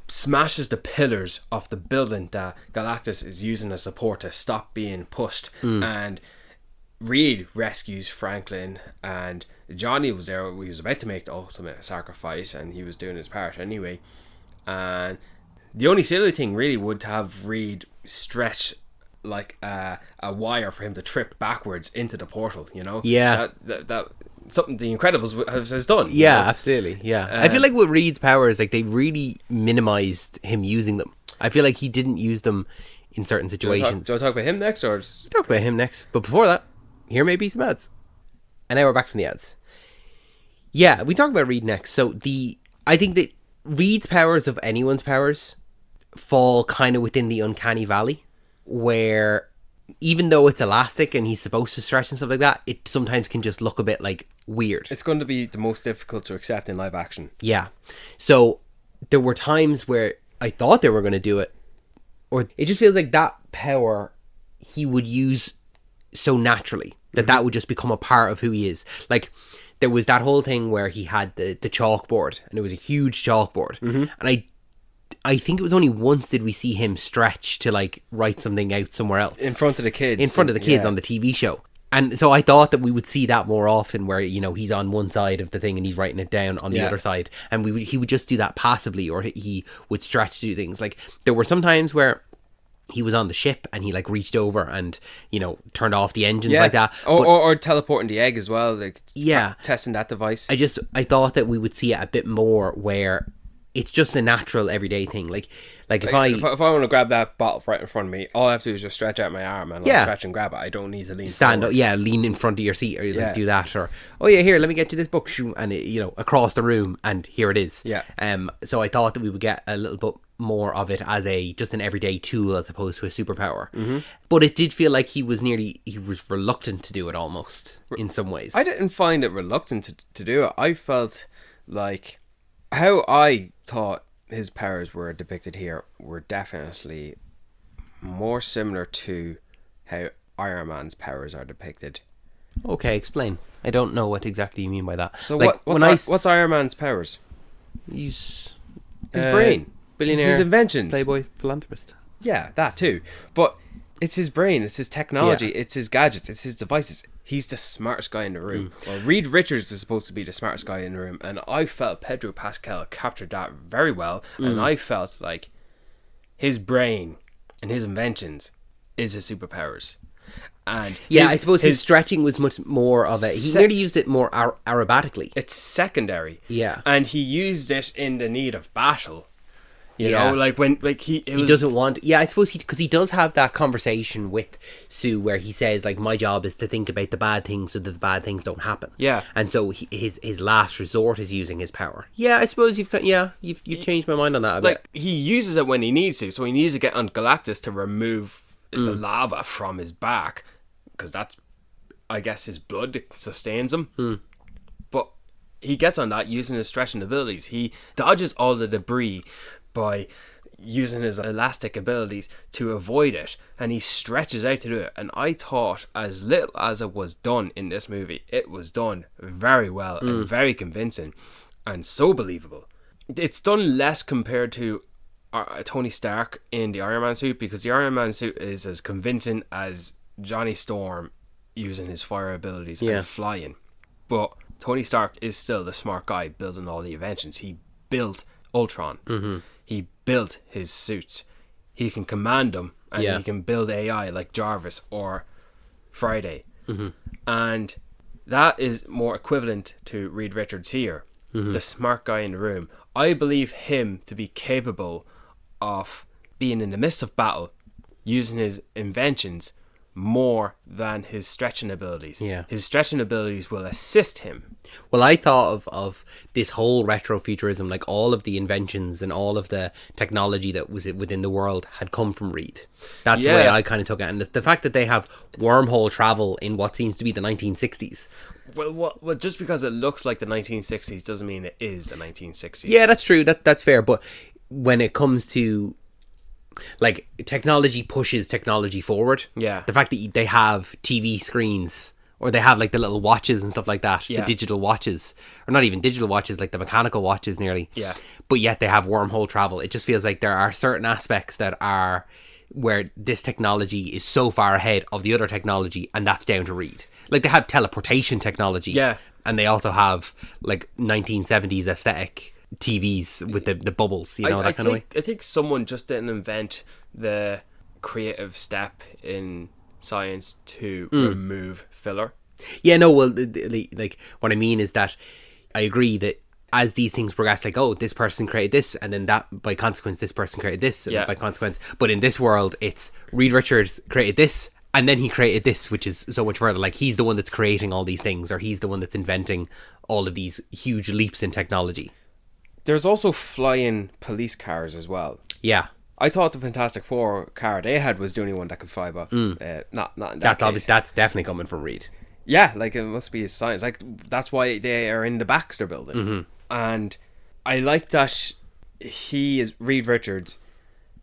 Speaker 4: smashes the pillars of the building that Galactus is using as support to stop being pushed, and Reed rescues Franklin, and Johnny was there. He was about to make the ultimate sacrifice, and he was doing his part anyway. And the only silly thing really would have Reed stretch like a wire for him to trip backwards into the portal. You know, that something the Incredibles has done.
Speaker 3: Yeah,
Speaker 4: you know?
Speaker 3: absolutely. Yeah, I feel like with Reed's powers, like they really minimized him using them. I feel like he didn't use them in certain situations.
Speaker 4: Do I talk about him next, or just...
Speaker 3: Talk about him next? But before that, here may be some ads. And now we're back from the ads. Yeah, we talk about Reed next. So I think that Reed's powers of anyone's powers fall kind of within the uncanny valley, where even though it's elastic and he's supposed to stretch and stuff like that, it sometimes can just look a bit like weird.
Speaker 4: It's going to be the most difficult to accept in live action.
Speaker 3: Yeah. So there were times where I thought they were going to do it, or it just feels like that power he would use so naturally that would just become a part of who he is. Like there was that whole thing where he had the chalkboard, and it was a huge chalkboard, and I think it was only once did we see him stretch to like write something out somewhere else
Speaker 4: in front of the kids.
Speaker 3: In front of the kids on the TV show. And so I thought that we would see that more often, where, you know, he's on one side of the thing and he's writing it down on the other side, and he would just do that passively, or he would stretch to do things. Like there were some times where he was on the ship and he like reached over and, you know, turned off the engines like that.
Speaker 4: Or teleporting the egg as well, like testing that device.
Speaker 3: I thought that we would see it a bit more where it's just a natural everyday thing. Like if I
Speaker 4: want to grab that bottle right in front of me, all I have to do is just stretch out my arm and I'll stretch and grab it. I don't need to lean
Speaker 3: stand
Speaker 4: forward.
Speaker 3: up, lean in front of your seat, or like do that, or here, let me get you this book, and it, you know, across the room, and here it is. So I thought that we would get a little bit more of it as just an everyday tool as opposed to a superpower. But it did feel like he was reluctant to do it almost in some ways.
Speaker 4: I didn't find it reluctant to do it. I felt like how I thought his powers were depicted here were definitely more similar to how Iron Man's powers are depicted.
Speaker 3: Okay, explain. I don't know what exactly you mean by that.
Speaker 4: So like, what's Iron Man's powers?
Speaker 3: He's
Speaker 4: his brain,
Speaker 3: billionaire,
Speaker 4: his inventions,
Speaker 3: playboy, philanthropist.
Speaker 4: Yeah, that too. But it's his brain, it's his technology, it's his gadgets, it's his devices. He's the smartest guy in the room. Well, Reed Richards is supposed to be the smartest guy in the room, and I felt Pedro Pascal captured that very well, and I felt like his brain and his inventions is his superpowers. And
Speaker 3: I suppose his stretching was much more of it. He nearly used it more aerobatically.
Speaker 4: It's secondary.
Speaker 3: Yeah.
Speaker 4: And he used it in the need of battle. You
Speaker 3: Yeah.
Speaker 4: know, like when like he
Speaker 3: doesn't want. Yeah, I suppose because he does have that conversation with Sue where he says like, my job is to think about the bad things so that the bad things don't happen.
Speaker 4: Yeah.
Speaker 3: And so his last resort is using his power. Yeah, I suppose you've changed my mind on that a bit.
Speaker 4: like he uses it when he needs to. So he needs to get on Galactus to remove the lava from his back, because that's, I guess, his blood that sustains him. But he gets on that using his stretching abilities. He dodges all the debris by using his elastic abilities to avoid it, and he stretches out to do it. And I thought, as little as it was done in this movie, it was done very well and very convincing and so believable. It's done less compared to Tony Stark in the Iron Man suit, because the Iron Man suit is as convincing as Johnny Storm using his fire abilities and flying. But Tony Stark is still the smart guy building all the inventions. He built Ultron. He built his suits. He can command them, and he can build AI like Jarvis or Friday. And that is more equivalent to Reed Richards here, the smart guy in the room. I believe him to be capable of being in the midst of battle, using his inventions more than his stretching abilities.
Speaker 3: Yeah.
Speaker 4: His stretching abilities will assist him.
Speaker 3: Well, I thought of this whole retrofuturism, like all of the inventions and all of the technology that was within the world had come from Reed. That's the way I kind of took it. And the fact that they have wormhole travel in what seems to be the 1960s.
Speaker 4: Well, just because it looks like the 1960s doesn't mean it is the 1960s.
Speaker 3: Yeah, that's true. That's fair. But when it comes to, like, technology pushes technology forward.
Speaker 4: Yeah.
Speaker 3: The fact that they have TV screens, or they have like the little watches and stuff like that, the digital watches, or not even digital watches, like the mechanical watches nearly.
Speaker 4: Yeah.
Speaker 3: But yet they have wormhole travel. It just feels like there are certain aspects that are where this technology is so far ahead of the other technology, and that's down to Reed. Like, they have teleportation technology.
Speaker 4: Yeah.
Speaker 3: And they also have like 1970s aesthetic TVs with the bubbles, you know, that kind of way.
Speaker 4: I think someone just didn't invent the creative step in science to remove filler.
Speaker 3: Yeah, no, well, like, what I mean is that I agree that as these things progress, like, oh, this person created this, and then that, by consequence, this person created this, and by consequence. But in this world, it's Reed Richards created this, and then he created this, which is so much further. Like, he's the one that's creating all these things, or he's the one that's inventing all of these huge leaps in technology.
Speaker 4: There's also flying police cars as well.
Speaker 3: Yeah.
Speaker 4: I thought the Fantastic Four car they had was the only one that could fly, but not in that
Speaker 3: That's
Speaker 4: case.
Speaker 3: obvious. That's definitely coming from Reed.
Speaker 4: Yeah, like, it must be his science. Like, that's why they are in the Baxter building. And I like that he is Reed Richards.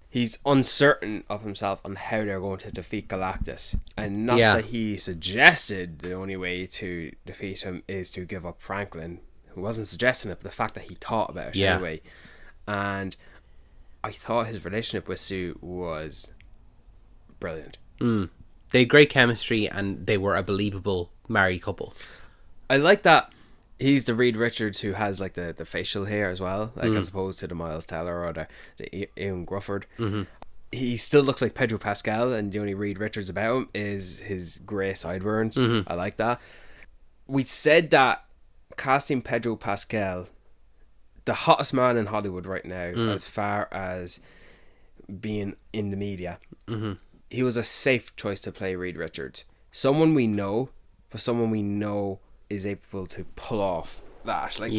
Speaker 4: He's uncertain of himself on how they're going to defeat Galactus, and not that he suggested the only way to defeat him is to give up Franklin, who wasn't suggesting it, but the fact that he thought about it anyway. And I thought his relationship with Sue was brilliant.
Speaker 3: They had great chemistry, and they were a believable married couple.
Speaker 4: I like that he's the Reed Richards who has like the facial hair as well, like as opposed to the Miles Teller or the Ian Grufford. He still looks like Pedro Pascal, and the only Reed Richards about him is his grey sideburns. I like that. We said that casting Pedro Pascal, the hottest man in Hollywood right now, as far as being in the media, he was a safe choice to play Reed Richards. Someone we know, but someone we know is able to pull off that. Like,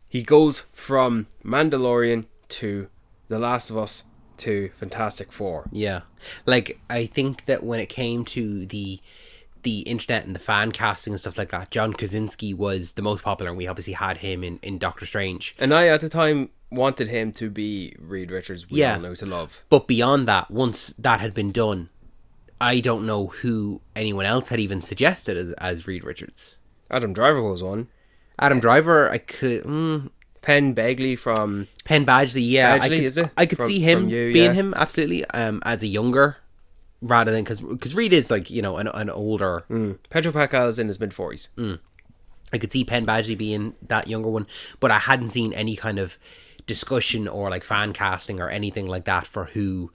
Speaker 4: he goes from Mandalorian to The Last of Us to Fantastic Four.
Speaker 3: Yeah. Like, I think that when it came to the internet and the fan casting and stuff like that, John Krasinski was the most popular, and we obviously had him in Doctor Strange.
Speaker 4: And I, at the time, wanted him to be Reed Richards we all know to love.
Speaker 3: But beyond that, once that had been done, I don't know who anyone else had even suggested as Reed Richards.
Speaker 4: Adam Driver was one.
Speaker 3: Adam Driver, I could...
Speaker 4: Penn Badgley from...
Speaker 3: Penn Badgley, yeah.
Speaker 4: Badgley, is it?
Speaker 3: I could see him being him, absolutely, as a younger, rather than... Because Reed is, like, you know, an older...
Speaker 4: Pedro Pascal is in his mid-40s.
Speaker 3: I could see Penn Badgley being that younger one, but I hadn't seen any kind of discussion or, like, fan casting or anything like that for who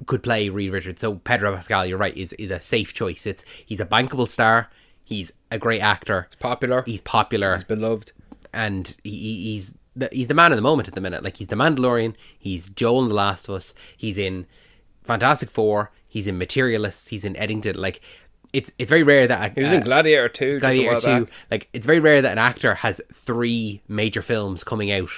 Speaker 3: could play Reed Richards. So Pedro Pascal, you're right, is a safe choice. He's a bankable star. He's a great actor.
Speaker 4: He's
Speaker 3: popular.
Speaker 4: He's beloved.
Speaker 3: And he's the man of the moment at the minute. Like, he's the Mandalorian. He's Joel in The Last of Us. He's in Fantastic Four. He's in Materialists. He's in Eddington. Like, it's very rare that...
Speaker 4: He was in Gladiator 2.
Speaker 3: Gladiator 2. Like, it's very rare that an actor has 3 major films coming out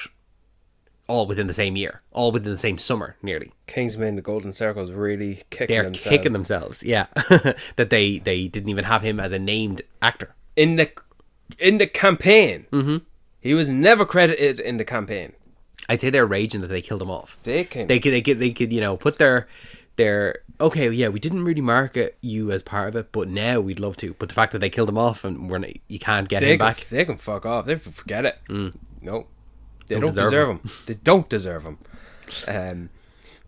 Speaker 3: all within the same year. All within the same summer, nearly.
Speaker 4: Kingsman, The Golden Circle's really kicking themselves.
Speaker 3: They're kicking themselves, yeah. That they didn't even have him as a named actor.
Speaker 4: In the campaign. Mm-hmm. He was never credited in the campaign.
Speaker 3: I'd say they're raging that they killed him off.
Speaker 4: They could,
Speaker 3: put their okay, yeah, we didn't really market you as part of it, but now we'd love to. But the fact that they killed him off and you can't get him back,
Speaker 4: they can fuck off. They forget it. No, they don't
Speaker 3: deserve
Speaker 4: deserve him. They don't deserve him.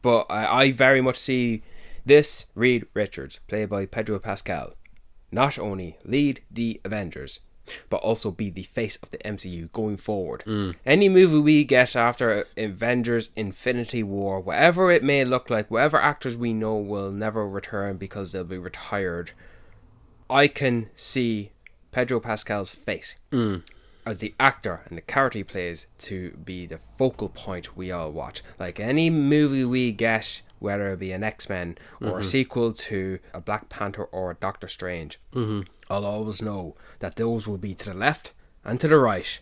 Speaker 4: But I very much see this Reed Richards, played by Pedro Pascal, not only lead the Avengers, but also be the face of the MCU going forward. Any movie we get after Avengers Infinity War, whatever it may look like, whatever actors we know will never return because they'll be retired, I can see Pedro Pascal's face as the actor and the character he plays to be the focal point we all watch. Like, any movie we get, whether it be an X-Men or a sequel to a Black Panther or a Doctor Strange, I'll always know that those will be to the left and to the right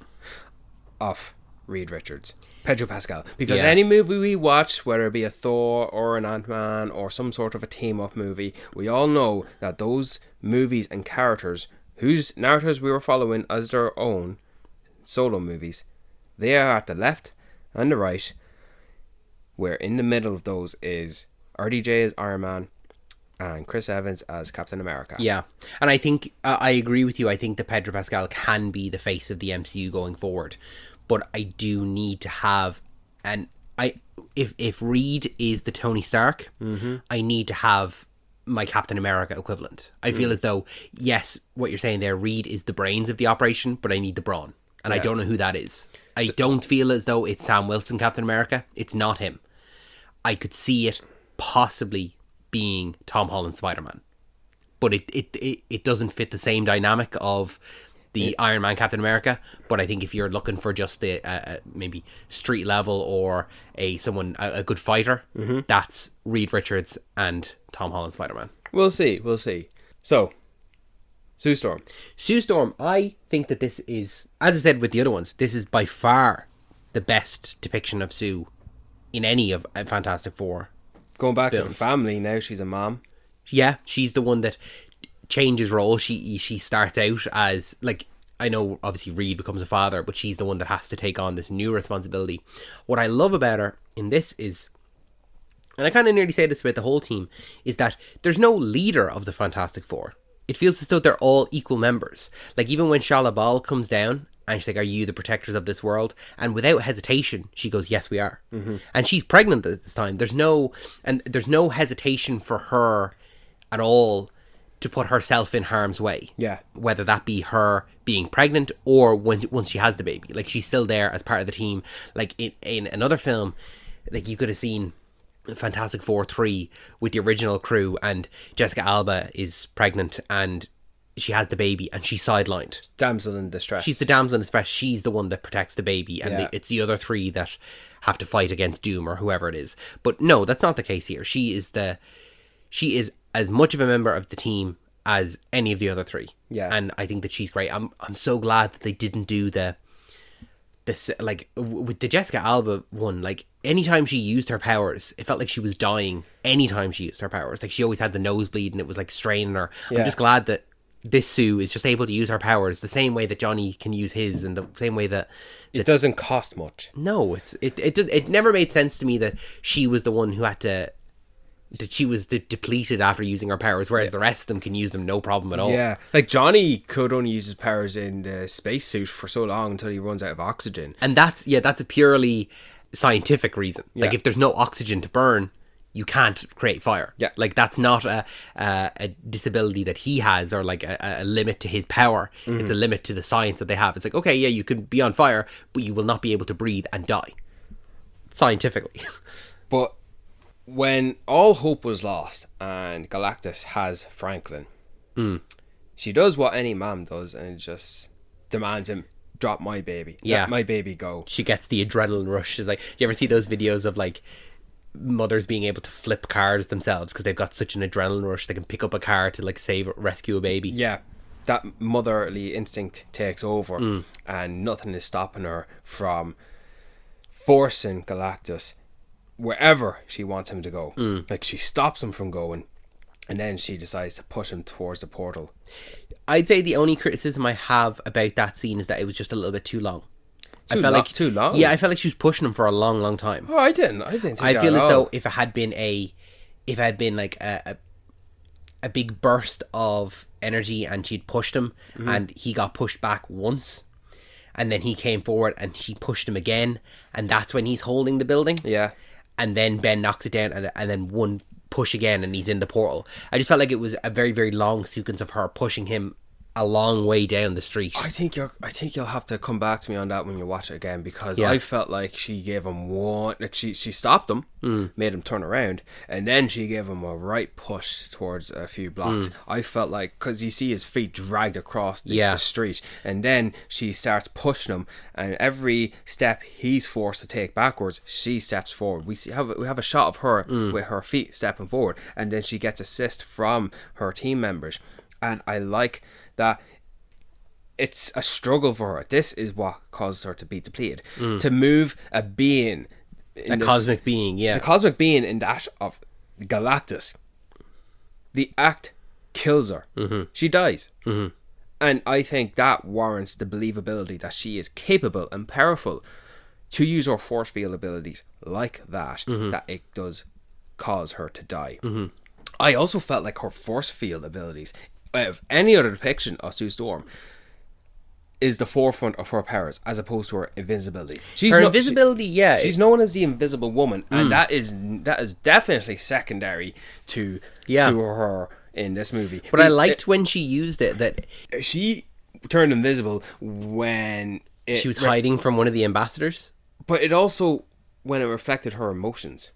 Speaker 4: of Reed Richards, Pedro Pascal. Because any movie we watch, whether it be a Thor or an Ant-Man or some sort of a team-up movie, we all know that those movies and characters whose narratives we were following as their own solo movies, they are at the left and the right, where in the middle of those is RDJ as Iron Man and Chris Evans as Captain America. Yeah,
Speaker 3: and I think I agree with you. I think that Pedro Pascal can be the face of the MCU going forward, but I do need to have if Reed is the Tony Stark, I need to have my Captain America equivalent. I feel as though, yes, what you're saying there, Reed is the brains of the operation, but I need the brawn, and I don't know who that is. I don't feel as though it's Sam Wilson Captain America. It's not him. I could see it possibly being Tom Holland Spider-Man, but it doesn't fit the same dynamic of the Iron Man Captain America. But I think if you're looking for just the maybe street level or a good fighter, that's Reed Richards and Tom Holland Spider-Man.
Speaker 4: We'll see. So, Sue Storm. I
Speaker 3: think that this is, as I said with the other ones, this is by far the best depiction of Sue in any of Fantastic Four.
Speaker 4: Going back to the family, now she's a mom.
Speaker 3: Yeah, she's the one that changes role. She starts out as, like, I know obviously Reed becomes a father, but she's the one that has to take on this new responsibility. What I love about her in this is, and I kind of nearly say this about the whole team, is that there's no leader of the Fantastic Four. It feels as though they're all equal members. Like, even when Shala Bal comes down and she's like, "Are you the protectors of this world?" And without hesitation, she goes, "Yes, we are." And she's pregnant at this time. There's no hesitation for her at all to put herself in harm's way.
Speaker 4: Yeah.
Speaker 3: Whether that be her being pregnant or once she has the baby. Like, she's still there as part of the team. Like, in another film, like, you could have seen Fantastic Four 3 with the original crew, and Jessica Alba is pregnant and she has the baby and she's sidelined.
Speaker 4: Damsel in distress.
Speaker 3: She's the damsel in distress. She's the one that protects the baby, and it's the other 3 that have to fight against Doom or whoever it is. But no, that's not the case here. She is as much of a member of the team as any of the other 3.
Speaker 4: Yeah.
Speaker 3: And I think that she's great. I'm so glad that they didn't do this, like, with the Jessica Alba one, like, anytime she used her powers, it felt like she was dying anytime she used her powers. Like, she always had the nosebleed and it was like straining her. I'm just glad that this Sue is just able to use her powers the same way that Johnny can use his, and the same way that
Speaker 4: it doesn't cost much.
Speaker 3: No, it never made sense to me that she was the one who had to, that she was depleted after using her powers, whereas the rest of them can use them no problem at all.
Speaker 4: Yeah, like Johnny could only use his powers in the spacesuit for so long until he runs out of oxygen.
Speaker 3: And that's a purely scientific reason. Like, if there's no oxygen to burn, you can't create fire.
Speaker 4: Yeah.
Speaker 3: Like, that's not a disability that he has, or like a limit to his power. It's a limit to the science that they have. It's like, okay, yeah, you can be on fire, but you will not be able to breathe and die. Scientifically.
Speaker 4: But when all hope was lost and Galactus has Franklin, she does what any mom does and just demands him, drop my baby.
Speaker 3: Yeah.
Speaker 4: Let my baby go.
Speaker 3: She gets the adrenaline rush. She's like, do you ever see those videos of like mothers being able to flip cars themselves because they've got such an adrenaline rush they can pick up a car to like rescue a baby?
Speaker 4: Yeah. That motherly instinct takes over and nothing is stopping her from forcing Galactus wherever she wants him to go. Like, she stops him from going and then she decides to push him towards the portal.
Speaker 3: I'd say the only criticism I have about that scene is that it was just a little bit too long.
Speaker 4: Too long?
Speaker 3: Yeah, I felt like she was pushing him for a long, long time.
Speaker 4: Oh, I didn't think
Speaker 3: I
Speaker 4: that
Speaker 3: feel
Speaker 4: at
Speaker 3: as
Speaker 4: all.
Speaker 3: though if it had been like a big burst of energy and she'd pushed him and he got pushed back once and then he came forward and she pushed him again and that's when he's holding the building.
Speaker 4: Yeah.
Speaker 3: And then Ben knocks it down and then one push again and he's in the portal. I just felt like it was a very, very long sequence of her pushing him a long way down the street.
Speaker 4: I think you'll have to come back to me on that when you watch it again, because
Speaker 3: Yeah.
Speaker 4: I felt like she gave him one, like she stopped him, made him turn around, and then she gave him a right push towards a few blocks. I felt like, because you see his feet dragged across the street, and then she starts pushing him, and every step he's forced to take backwards, she steps forward. We have a shot of her with her feet stepping forward, and then she gets assist from her team members, and I like that it's a struggle for her. This is what causes her to be depleted. To move a being,
Speaker 3: Cosmic being, yeah.
Speaker 4: the cosmic being in that of Galactus, the act kills her. She dies. And I think that warrants the believability that she is capable and powerful to use her force field abilities like that, that it does cause her to die. I also felt like her force field abilities, out of any other depiction of Sue Storm, is the forefront of her powers as opposed to her invisibility.
Speaker 3: Her invisibility, yeah.
Speaker 4: She's known as the Invisible Woman, and that is definitely secondary to her in this movie.
Speaker 3: But I liked when she used it, that
Speaker 4: she turned invisible when
Speaker 3: she was hiding from one of the ambassadors.
Speaker 4: But it also, when it reflected her emotions.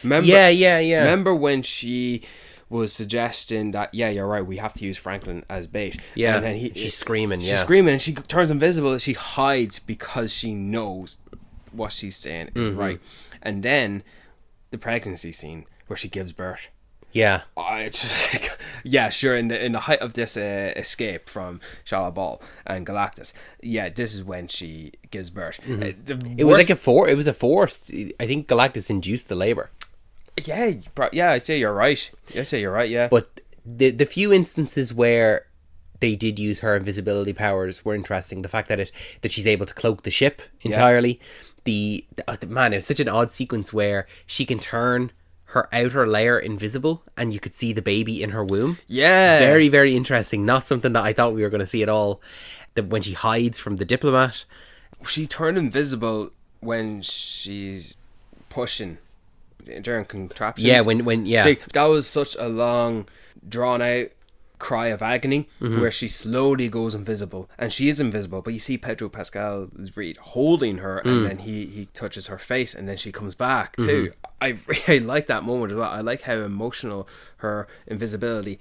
Speaker 4: Remember,
Speaker 3: Yeah.
Speaker 4: Remember when she was suggesting that, yeah, you're right, we have to use Franklin as bait.
Speaker 3: Yeah,
Speaker 4: and then
Speaker 3: she's screaming,
Speaker 4: She's screaming, and she turns invisible. She hides because she knows what she's saying is right. And then the pregnancy scene where she gives birth.
Speaker 3: Yeah.
Speaker 4: Yeah, sure. In the height of this escape from Charlotte Ball and Galactus, yeah, this is when she gives birth.
Speaker 3: It was like a force. I think Galactus induced the labor.
Speaker 4: Yeah, I'd say you're right. Yeah.
Speaker 3: But the few instances where they did use her invisibility powers were interesting. The fact that she's able to cloak the ship entirely. Man, it was such an odd sequence where she can turn her outer layer invisible and you could see the baby in her womb.
Speaker 4: Yeah.
Speaker 3: Very, very interesting. Not something that I thought we were going to see at all. When she hides from the diplomat.
Speaker 4: She turned invisible when she's pushing during contraptions.
Speaker 3: Yeah, when
Speaker 4: See, that was such a long, drawn out cry of agony where she slowly goes invisible, and she is invisible, but you see Pedro Pascal is really holding her, and then he touches her face, and then she comes back too. I really like that moment as well. I like how emotional her invisibility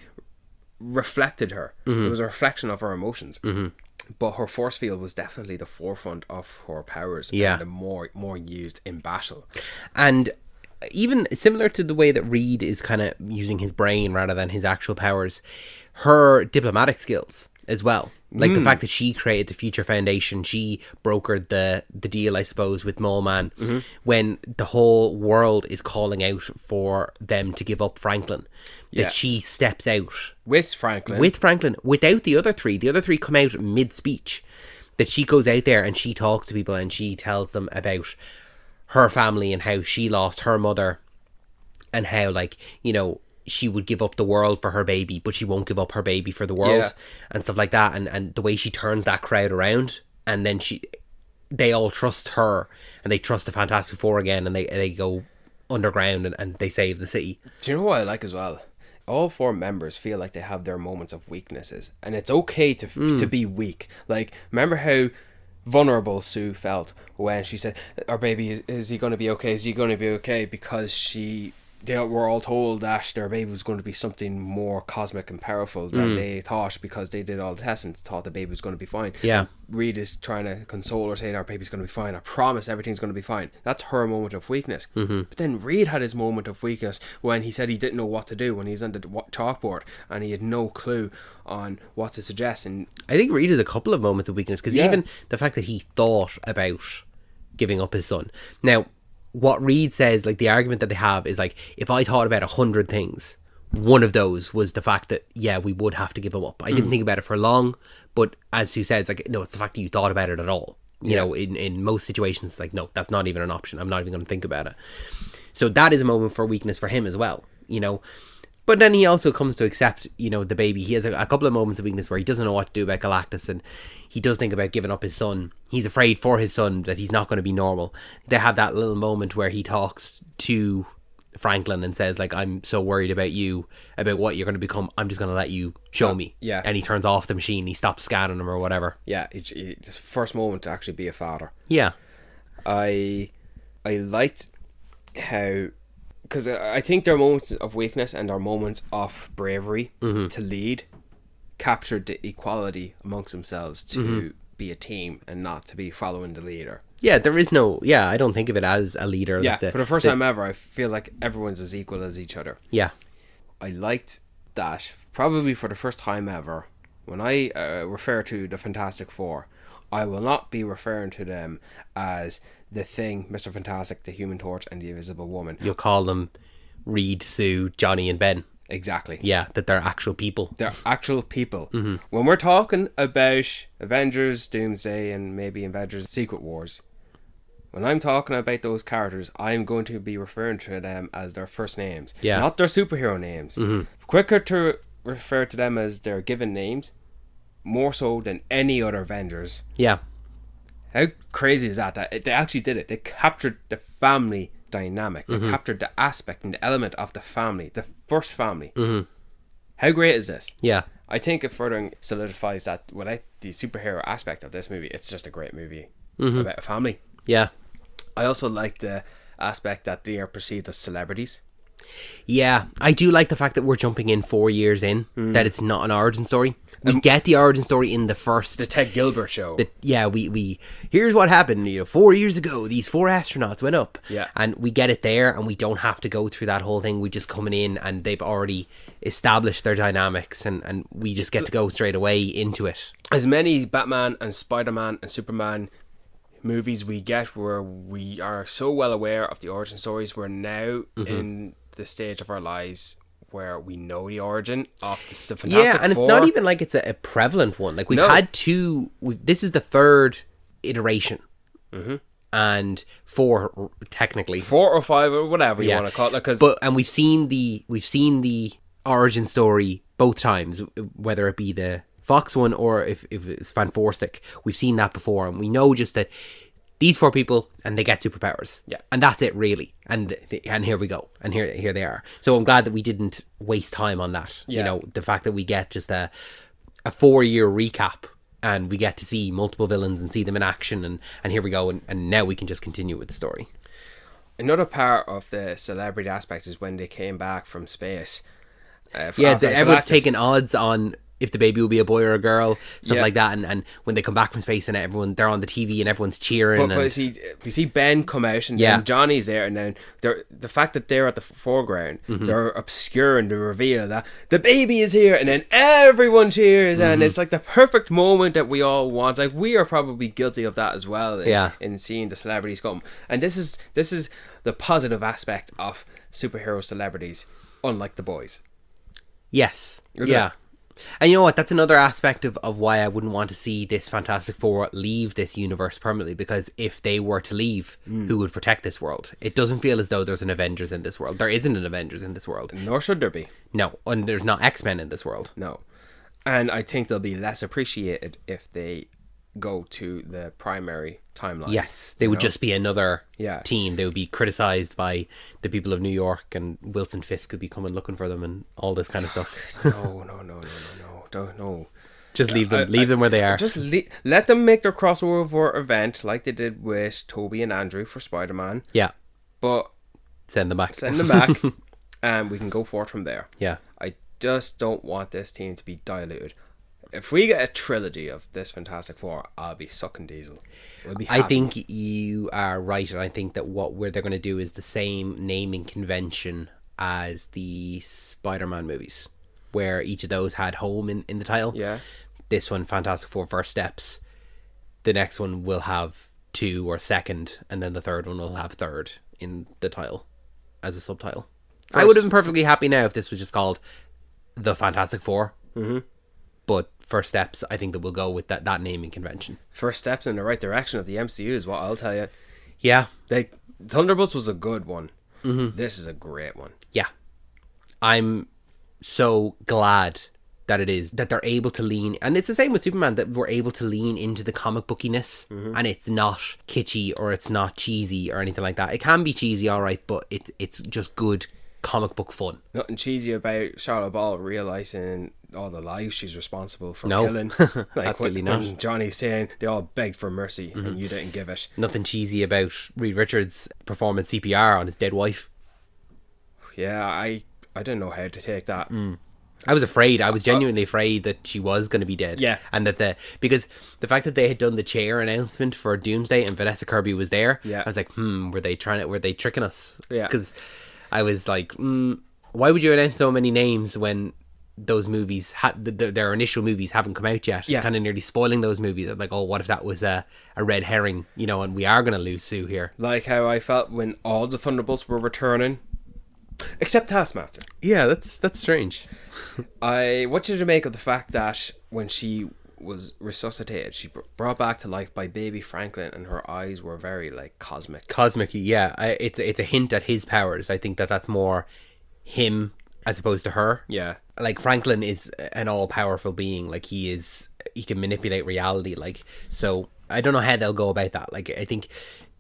Speaker 4: reflected her. It was a reflection of her emotions. But her force field was definitely the forefront of her powers, and the more used in battle.
Speaker 3: And even similar to the way that Reed is kind of using his brain rather than his actual powers, her diplomatic skills as well. Like the fact that she created the Future Foundation, she brokered the deal, I suppose, with Mole Man, when the whole world is calling out for them to give up Franklin. That she steps out.
Speaker 4: With Franklin,
Speaker 3: without the other three. The other three come out mid-speech. That she goes out there and she talks to people and she tells them about her family and how she lost her mother and how, like, you know, she would give up the world for her baby, but she won't give up her baby for the world and stuff like that. And the way she turns that crowd around, and then they all trust her and they trust the Fantastic Four again, and they go underground and they save the city.
Speaker 4: Do you know what I like as well? All four members feel like they have their moments of weaknesses, and it's okay to be weak. Like, remember how vulnerable Sue felt when she said, our baby, is he going to be okay? Is he going to be okay? Because she they were all told that their baby was going to be something more cosmic and powerful than they thought, because they did all the tests and thought the baby was going to be fine.
Speaker 3: Yeah.
Speaker 4: Reed is trying to console her, saying our baby's going to be fine. I promise everything's going to be fine. That's her moment of weakness. But then Reed had his moment of weakness when he said he didn't know what to do when he's on the chalkboard and he had no clue on what to suggest. And
Speaker 3: I think Reed has a couple of moments of weakness, because even the fact that he thought about giving up his son. Now, what Reed says, like the argument that they have is like, if I thought about 100 things, one of those was the fact that, yeah, we would have to give him up. I didn't think about it for long, but as Sue says, like, no, it's the fact that you thought about it at all. You know, in most situations, it's like, no, that's not even an option. I'm not even going to think about it. So that is a moment for weakness for him as well, you know. But then he also comes to accept, you know, the baby. He has a couple of moments of weakness where he doesn't know what to do about Galactus, and he does think about giving up his son. He's afraid for his son that he's not going to be normal. They have that little moment where he talks to Franklin and says, like, I'm so worried about you, about what you're going to become. I'm just going to let you show me.
Speaker 4: Yeah.
Speaker 3: And he turns off the machine. He stops scanning him or whatever.
Speaker 4: yeah, this first moment to actually be a father.
Speaker 3: Yeah.
Speaker 4: I liked how, because I think their moments of weakness and their moments of bravery to lead captured the equality amongst themselves to be a team and not to be following the leader.
Speaker 3: Yeah, there is no... Yeah, I don't think of it as a leader.
Speaker 4: Yeah,
Speaker 3: like
Speaker 4: for the first time ever, I feel like everyone's as equal as each other.
Speaker 3: Yeah.
Speaker 4: I liked that, probably for the first time ever, when I refer to the Fantastic Four, I will not be referring to them as the Thing, Mr. Fantastic, the Human Torch, and the Invisible Woman.
Speaker 3: You'll call them Reed, Sue, Johnny and Ben.
Speaker 4: Exactly.
Speaker 3: Yeah, that they're actual people.
Speaker 4: They're actual people. When we're talking about Avengers, Doomsday, and maybe Avengers Secret Wars, when I'm talking about those characters, I'm going to be referring to them as their first names, not their superhero names. Quicker to refer to them as their given names, more so than any other Avengers.
Speaker 3: Yeah.
Speaker 4: How crazy is that? That they actually did it. They captured the family dynamic. They captured the aspect and the element of the family, the first family. How great is this?
Speaker 3: Yeah.
Speaker 4: I think it further solidifies that without the superhero aspect of this movie, it's just a great movie about a family.
Speaker 3: Yeah.
Speaker 4: I also like the aspect that they are perceived as celebrities.
Speaker 3: Yeah, I do like the fact that we're jumping in 4 years in, that it's not an origin story. We get the origin story in the first...
Speaker 4: The Ted Gilbert show.
Speaker 3: We here's what happened, 4 years ago, these 4 astronauts went up.
Speaker 4: Yeah.
Speaker 3: And we get it there, and we don't have to go through that whole thing. We just coming in, and they've already established their dynamics, and we just get to go straight away into it.
Speaker 4: As many Batman and Spider-Man and Superman movies we get where we are so well aware of the origin stories, we're now in the stage of our lives where we know the origin of the Fantastic Four.
Speaker 3: Yeah, and it's not even like it's a prevalent one. Like, we've had two... this is the third iteration. And 4, technically.
Speaker 4: 4 or 5 or whatever you want to call it.
Speaker 3: And we've seen the origin story both times, whether it be the Fox one or if it's Fantastic. We've seen that before, and we know just that these 4 people, and they get superpowers.
Speaker 4: Yeah.
Speaker 3: And that's it, really. And here we go. And here they are. So I'm glad that we didn't waste time on that.
Speaker 4: Yeah.
Speaker 3: You know, the fact that we get just a 4-year recap, and we get to see multiple villains and see them in action, and here we go. And now we can just continue with the story.
Speaker 4: Another part of the celebrity aspect is when they came back from space.
Speaker 3: Everyone's taking odds on if the baby will be a boy or a girl, stuff like that, and when they come back from space and they're on the TV and everyone's cheering.
Speaker 4: But we see Ben come out, and then Johnny's there, and then the fact that they're at the foreground, they're obscuring the reveal that the baby is here, and then everyone cheers, and it's like the perfect moment that we all want. Like, we are probably guilty of that as well in seeing the celebrities come. And this is the positive aspect of superhero celebrities, unlike the boys.
Speaker 3: Yes. Yeah. And you know what? That's another aspect of why I wouldn't want to see this Fantastic Four leave this universe permanently, because if they were to leave, who would protect this world? It doesn't feel as though there's an Avengers in this world. There isn't an Avengers in this world.
Speaker 4: Nor should there be.
Speaker 3: No. And there's not X-Men in this world.
Speaker 4: No. And I think they'll be less appreciated if they go to the primary timeline.
Speaker 3: Yes, they would just be another
Speaker 4: Yeah.
Speaker 3: team. They would be criticised by the people of New York, and Wilson Fisk could be coming looking for them and all this kind of stuff.
Speaker 4: No. Don't, no.
Speaker 3: Just leave them where they are.
Speaker 4: Just let them make their crossover event like they did with Toby and Andrew for Spider-Man.
Speaker 3: Yeah,
Speaker 4: But
Speaker 3: send them back.
Speaker 4: send them back. and we can go forth from there.
Speaker 3: Yeah.
Speaker 4: I just don't want this team to be diluted. If we get a trilogy of this Fantastic Four, I'll be sucking diesel. We'll be happy.
Speaker 3: I think you are right, and I think that they're going to do is the same naming convention as the Spider-Man movies, where each of those had home in the title.
Speaker 4: Yeah.
Speaker 3: This one, Fantastic Four First Steps. The next one will have 2 or second, and then the third one will have third in the title as a subtitle. I would have been perfectly happy now if this was just called The Fantastic Four. Mm-hmm. But First Steps, I think that we'll go with that naming convention.
Speaker 4: First steps in the right direction of the MCU is what I'll tell you.
Speaker 3: Yeah.
Speaker 4: Like, Thunderbolts was a good one.
Speaker 3: Mm-hmm.
Speaker 4: This is a great one.
Speaker 3: Yeah. I'm so glad that it is, that they're able to lean, and it's the same with Superman, that we're able to lean into the comic bookiness, and it's not kitschy or it's not cheesy or anything like that. It can be cheesy, all right, but it's just good comic book fun.
Speaker 4: Nothing cheesy about Charlotte Ball realizing all the lives she's responsible for killing. Like
Speaker 3: absolutely
Speaker 4: when
Speaker 3: not.
Speaker 4: Johnny's saying they all begged for mercy and you didn't give it.
Speaker 3: Nothing cheesy about Reed Richards performing CPR on his dead wife.
Speaker 4: Yeah, I didn't know how to take that.
Speaker 3: I was afraid. I was genuinely afraid that she was going to be dead.
Speaker 4: Yeah.
Speaker 3: And that because the fact that they had done the chair announcement for Doomsday and Vanessa Kirby was there,
Speaker 4: Yeah.
Speaker 3: I was like, were they tricking us?
Speaker 4: Yeah.
Speaker 3: Because I was like, why would you announce so many names when those movies their initial movies haven't come out yet?
Speaker 4: Yeah.
Speaker 3: It's kind of nearly spoiling those movies. I'm like, oh, what if that was a red herring, and we are going to lose Sue here.
Speaker 4: Like how I felt when all the Thunderbolts were returning, except Taskmaster.
Speaker 3: Yeah, that's strange.
Speaker 4: What did you make of the fact that when she was resuscitated, she brought back to life by baby Franklin, and her eyes were very like cosmic.
Speaker 3: Yeah. It's a hint at his powers. I think that's more him as opposed to her.
Speaker 4: Yeah.
Speaker 3: Like, Franklin is an all-powerful being. Like, he can manipulate reality. Like, so I don't know how they'll go about that. Like, I think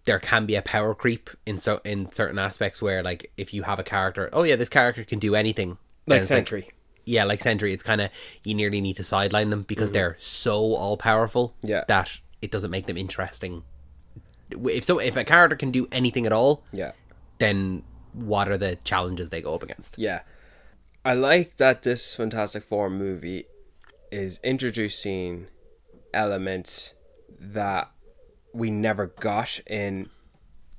Speaker 3: there can be a power creep in certain aspects where, like, if you have a character, oh yeah, this character can do anything.
Speaker 4: Like Sentry.
Speaker 3: Yeah, like Sentry. It's kind of, you nearly need to sideline them because they're so all-powerful that it doesn't make them interesting. If a character can do anything at all, then what are the challenges they go up against?
Speaker 4: Yeah. I like that this Fantastic Four movie is introducing elements that we never got in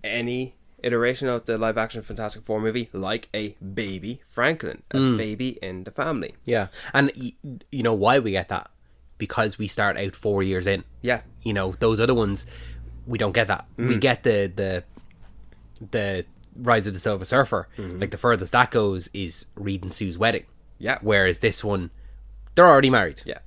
Speaker 4: any iteration of the live action Fantastic Four movie, like a baby Franklin, a baby in the family.
Speaker 3: Yeah. And you know why we get that? Because we start out 4 years in.
Speaker 4: Yeah.
Speaker 3: Those other ones, we don't get that. We get the Rise of the Silver Surfer. Like, the furthest that goes is Reed and Sue's wedding.
Speaker 4: Yeah.
Speaker 3: Whereas this one, they're already married.
Speaker 4: Yeah.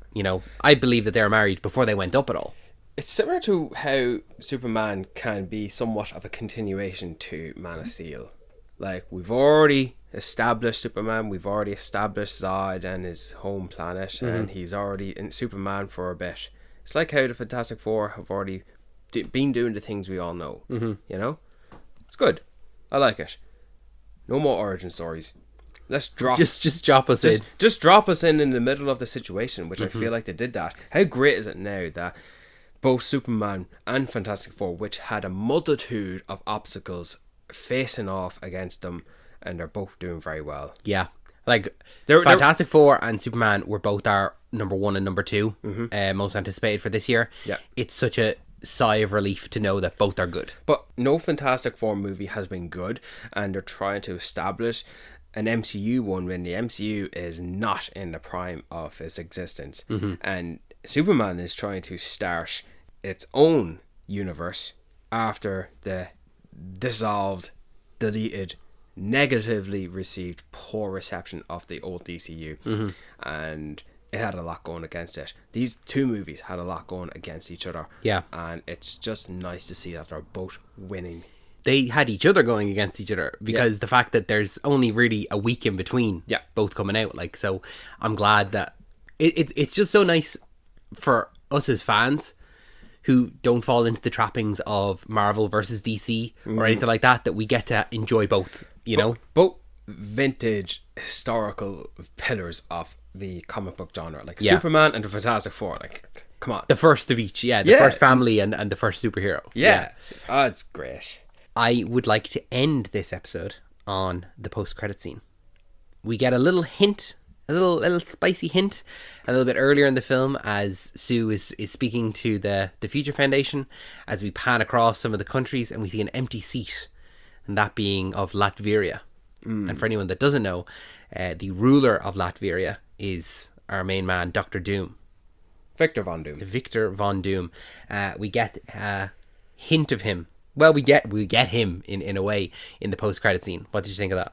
Speaker 3: I believe that they were married before they went up at all.
Speaker 4: It's similar to how Superman can be somewhat of a continuation to Man of Steel. Like, we've already established Superman, we've already established Zod and his home planet, and he's already in Superman for a bit. It's like how the Fantastic Four have already been doing the things we all know. It's good. I like it. No more origin stories. Let's drop.
Speaker 3: Just drop us in.
Speaker 4: Just drop us in the middle of the situation, which I feel like they did that. How great is it now that both Superman and Fantastic Four, which had a multitude of obstacles facing off against them, and they're both doing very well.
Speaker 3: Yeah. Like, Fantastic Four and Superman were both our number 1 and number 2 most anticipated for this year.
Speaker 4: Yeah.
Speaker 3: It's such a sigh of relief to know that both are good.
Speaker 4: But no Fantastic Four movie has been good, and they're trying to establish an MCU one when the MCU is not in the prime of its existence. And Superman is trying to start its own universe after the dissolved, deleted, negatively received, poor reception of the old DCU. And it had a lot going against it. These two movies had a lot going against each other.
Speaker 3: Yeah.
Speaker 4: And it's just nice to see that they're both winning.
Speaker 3: They had each other going against each other because the fact that there's only really a week in between both coming out. Like, so I'm glad that it's just so nice for us as fans who don't fall into the trappings of Marvel versus DC or anything like that we get to enjoy both,
Speaker 4: Both vintage historical pillars of the comic book genre, like Superman and the Fantastic Four. Like, come on.
Speaker 3: The first of each, the first family and the first superhero.
Speaker 4: Oh, it's great.
Speaker 3: I would like to end this episode on the post-credit scene. We get a little hint, a little spicy hint, a little bit earlier in the film as Sue is speaking to the Future Foundation, as we pan across some of the countries and we see an empty seat, and that being of Latveria. And for anyone that doesn't know, the ruler of Latveria is our main man, Dr. Doom.
Speaker 4: Victor Von Doom.
Speaker 3: Victor Von Doom. We get a hint of him. Well, we get him in a way in the post-credit scene. What did you think of that?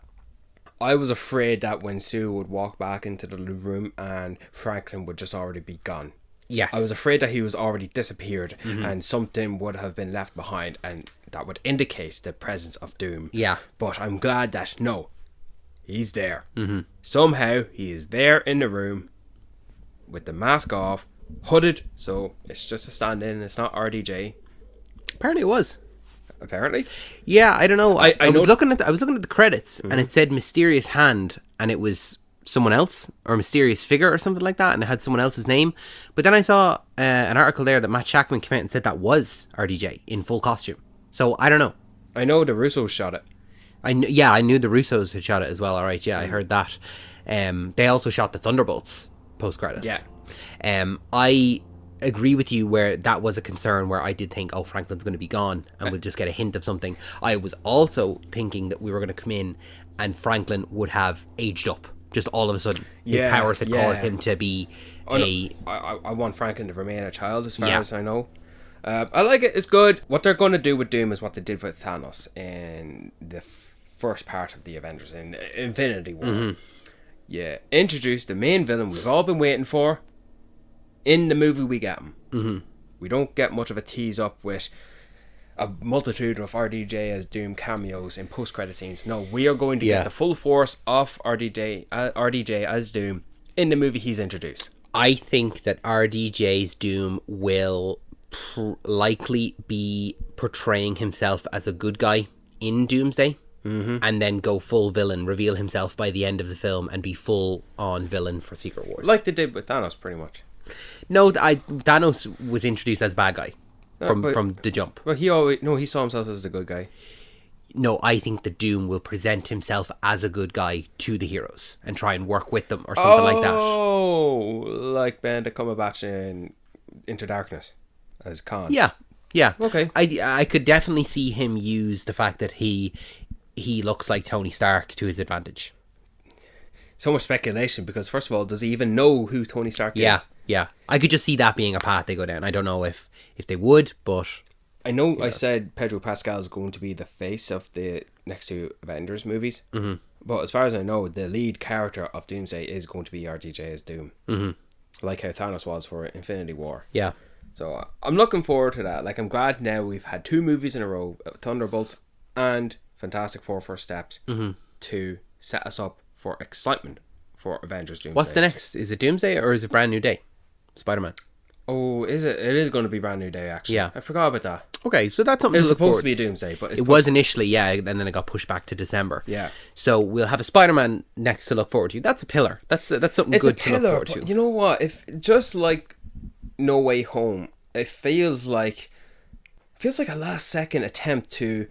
Speaker 4: I was afraid that when Sue would walk back into the room and Franklin would just already be gone.
Speaker 3: Yes.
Speaker 4: I was afraid that he was already disappeared and something would have been left behind and that would indicate the presence of Doom.
Speaker 3: Yeah.
Speaker 4: But I'm glad that, no, he's there. Somehow he is there in the room with the mask off, hooded, so it's just a stand-in, it's not RDJ.
Speaker 3: Apparently it was.
Speaker 4: Apparently.
Speaker 3: Yeah, I don't know. I
Speaker 4: know-
Speaker 3: was looking at the credits and it said mysterious hand and it was someone else or mysterious figure or something like that, and it had someone else's name. But then I saw an article there that Matt Shackman came out and said that was RDJ in full costume. So I don't know.
Speaker 4: I know the Russos shot it.
Speaker 3: I knew the Russos had shot it as well. All right, yeah, I heard that. They also shot the Thunderbolts post credits.
Speaker 4: Yeah.
Speaker 3: I agree with you where that was a concern where I did think, oh, Franklin's going to be gone and we'll just get a hint of something. I was also thinking that we were going to come in and Franklin would have aged up. Just all of a sudden, his powers had caused him to be
Speaker 4: I want Franklin to remain a child as far as I know. I like it. It's good. What they're going to do with Doom is what they did with Thanos in the first part of the Avengers in Infinity War. Yeah, introduce the main villain we've all been waiting for. In the movie, we get him. We don't get much of a tease up with a multitude of RDJ as Doom cameos in post-credit scenes. No, we are going to get the full force of RDJ as Doom in the movie he's introduced.
Speaker 3: I think that RDJ's Doom will likely be portraying himself as a good guy in Doomsday, and then go full villain, reveal himself by the end of the film, and be full on villain for Secret Wars,
Speaker 4: like they did with Thanos, pretty much.
Speaker 3: No, Thanos was introduced as bad guy from the jump.
Speaker 4: Well, he saw himself as the good guy.
Speaker 3: No, I think that Doom will present himself as a good guy to the heroes and try and work with them or something like that.
Speaker 4: Oh, like Benedict Cumberbatch in Into Darkness as Khan.
Speaker 3: Yeah.
Speaker 4: Okay.
Speaker 3: I could definitely see him use the fact that he looks like Tony Stark to his advantage.
Speaker 4: So much speculation because, first of all, does he even know who Tony Stark is?
Speaker 3: Yeah. I could just see that being a path they go down. I don't know if they would, but
Speaker 4: I know I said Pedro Pascal is going to be the face of the next two Avengers movies. But as far as I know, the lead character of Doomsday is going to be RDJ as Doom. Like how Thanos was for Infinity War.
Speaker 3: Yeah.
Speaker 4: So I'm looking forward to that. Like, I'm glad now we've had 2 movies in a row, Thunderbolts and Fantastic Four First Steps, to set us up for excitement for Avengers Doomsday.
Speaker 3: What's the next? Is it Doomsday or is it Brand New Day? Spider-Man.
Speaker 4: Oh, is it? It is going to be Brand New Day, actually.
Speaker 3: Yeah.
Speaker 4: I forgot about that.
Speaker 3: Okay, so that's something
Speaker 4: It was
Speaker 3: to look
Speaker 4: supposed
Speaker 3: forward
Speaker 4: to be Doomsday, but
Speaker 3: it was initially, and then it got pushed back to December.
Speaker 4: Yeah.
Speaker 3: So we'll have a Spider-Man next to look forward to. That's a pillar. That's something good to look forward to.
Speaker 4: But you know what? If just like No Way Home, it feels like a last second attempt to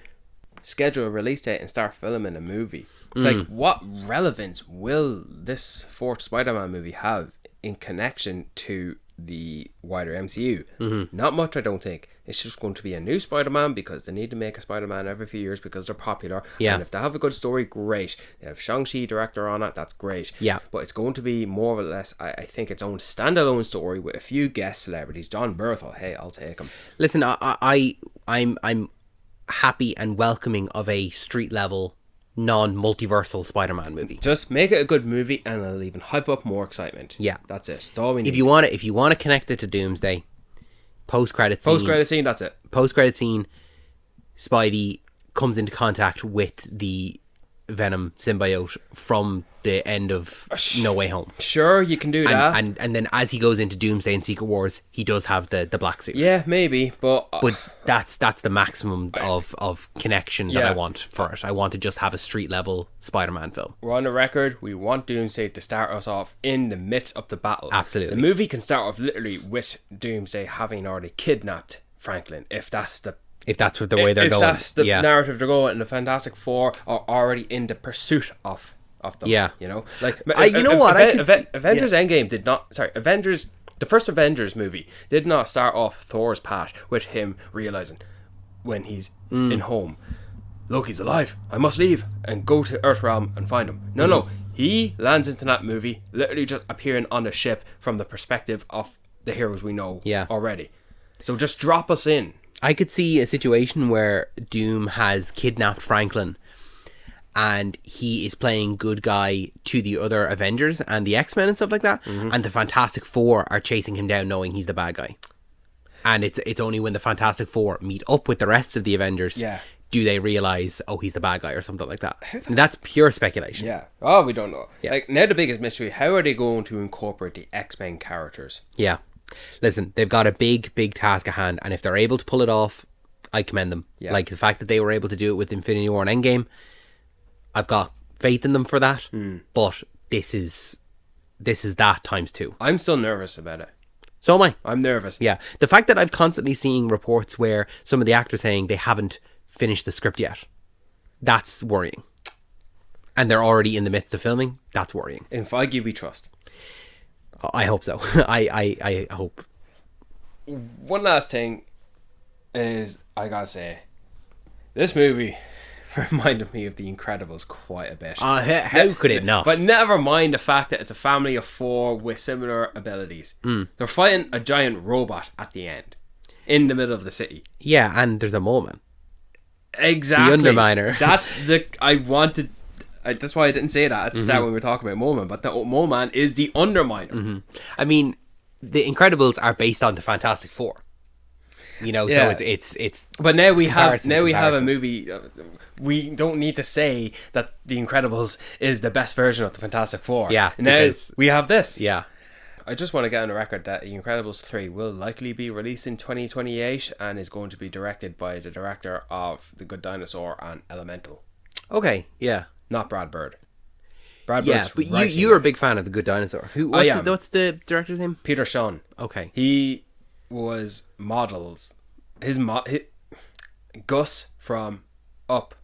Speaker 4: schedule a release date and start filming a movie. Like, what relevance will this fourth Spider-Man movie have in connection to the wider MCU? Not much, I don't think. It's just going to be a new Spider-Man because they need to make a Spider-Man every few years because they're popular.
Speaker 3: Yeah.
Speaker 4: And if they have a good story, great. They have Shang-Chi director on it, that's great.
Speaker 3: Yeah.
Speaker 4: But it's going to be more or less, I think, its own standalone story with a few guest celebrities. John Berthel, hey, I'll take him.
Speaker 3: Listen, I'm happy and welcoming of a street level non-multiversal Spider-Man movie.
Speaker 4: Just make it a good movie and it'll even hype up more excitement.
Speaker 3: Yeah.
Speaker 4: That's it. That's all we need.
Speaker 3: If you want to connect it to Doomsday, post-credit scene,
Speaker 4: that's it.
Speaker 3: Post-credit scene, Spidey comes into contact with the Venom symbiote from the end of No Way Home.
Speaker 4: Sure, you can do that.
Speaker 3: And then as he goes into Doomsday and Secret Wars, he does have the black suit.
Speaker 4: Yeah, maybe, but
Speaker 3: that's the maximum of connection that I want for it. I want to just have a street level Spider-Man film.
Speaker 4: we're on the record. We want Doomsday to start us off in the midst of the battle.
Speaker 3: Absolutely.
Speaker 4: The movie can start off literally with Doomsday having already kidnapped Franklin, if that's the
Speaker 3: way they're going.
Speaker 4: If that's the narrative they're going, and the Fantastic Four are already in the pursuit of of them.
Speaker 3: Yeah.
Speaker 4: You know, like
Speaker 3: you know what?
Speaker 4: Avengers Endgame did not. Sorry, Avengers. The first Avengers movie did not start off Thor's path with him realizing when he's in home, Loki's alive. I must leave and go to Earthrealm and find him. No. He lands into that movie literally just appearing on the ship from the perspective of the heroes we know already. So just drop us in.
Speaker 3: I could see a situation where Doom has kidnapped Franklin and he is playing good guy to the other Avengers and the X-Men and stuff like that, and the Fantastic Four are chasing him down knowing he's the bad guy. And it's only when the Fantastic Four meet up with the rest of the Avengers do they realise, oh, he's the bad guy or something like that. And that's pure speculation.
Speaker 4: Yeah. Oh, we don't know.
Speaker 3: Yeah.
Speaker 4: Like, now the biggest mystery, how are they going to incorporate the X-Men characters?
Speaker 3: Yeah. Listen, they've got a big task at hand, and if they're able to pull it off, I commend them.
Speaker 4: Yeah.
Speaker 3: Like, the fact that they were able to do it with Infinity War and Endgame, I've got faith in them for that, but this is that times 2.
Speaker 4: I'm still nervous about it.
Speaker 3: So am I.
Speaker 4: I'm nervous.
Speaker 3: Yeah. The fact that I've constantly seeing reports where some of the actors saying they haven't finished the script yet, that's worrying. And they're already in the midst of filming, that's worrying.
Speaker 4: In Feige we trust.
Speaker 3: I hope so. I hope.
Speaker 4: One last thing is, I gotta say, this movie reminded me of The Incredibles quite a bit.
Speaker 3: How could it not?
Speaker 4: But never mind the fact that it's a family of 4 with similar abilities. They're fighting a giant robot at the end, in the middle of the city.
Speaker 3: Yeah, and there's a mole man.
Speaker 4: Exactly.
Speaker 3: The Underminer.
Speaker 4: That's why I didn't say that at the start when we were talking about Mole Man, but the Mole Man is the Underminer.
Speaker 3: I mean, the Incredibles are based on the Fantastic Four. You know, so it's.
Speaker 4: But now we have a
Speaker 3: comparison.
Speaker 4: movie. We don't need to say that The Incredibles is the best version of the Fantastic Four.
Speaker 3: Yeah,
Speaker 4: now
Speaker 3: because-
Speaker 4: we have this.
Speaker 3: Yeah.
Speaker 4: I just want to get on the record that The Incredibles 3 will likely be released in 2028 and is going to be directed by the director of The Good Dinosaur and Elemental.
Speaker 3: Okay. Yeah.
Speaker 4: Not Brad Bird. Brad
Speaker 3: Yeah,
Speaker 4: Bird's
Speaker 3: but
Speaker 4: writing
Speaker 3: you are a big fan of The Good Dinosaur. What's the director's name?
Speaker 4: Peter Shawn.
Speaker 3: Okay.
Speaker 4: He was models. His Gus from Up.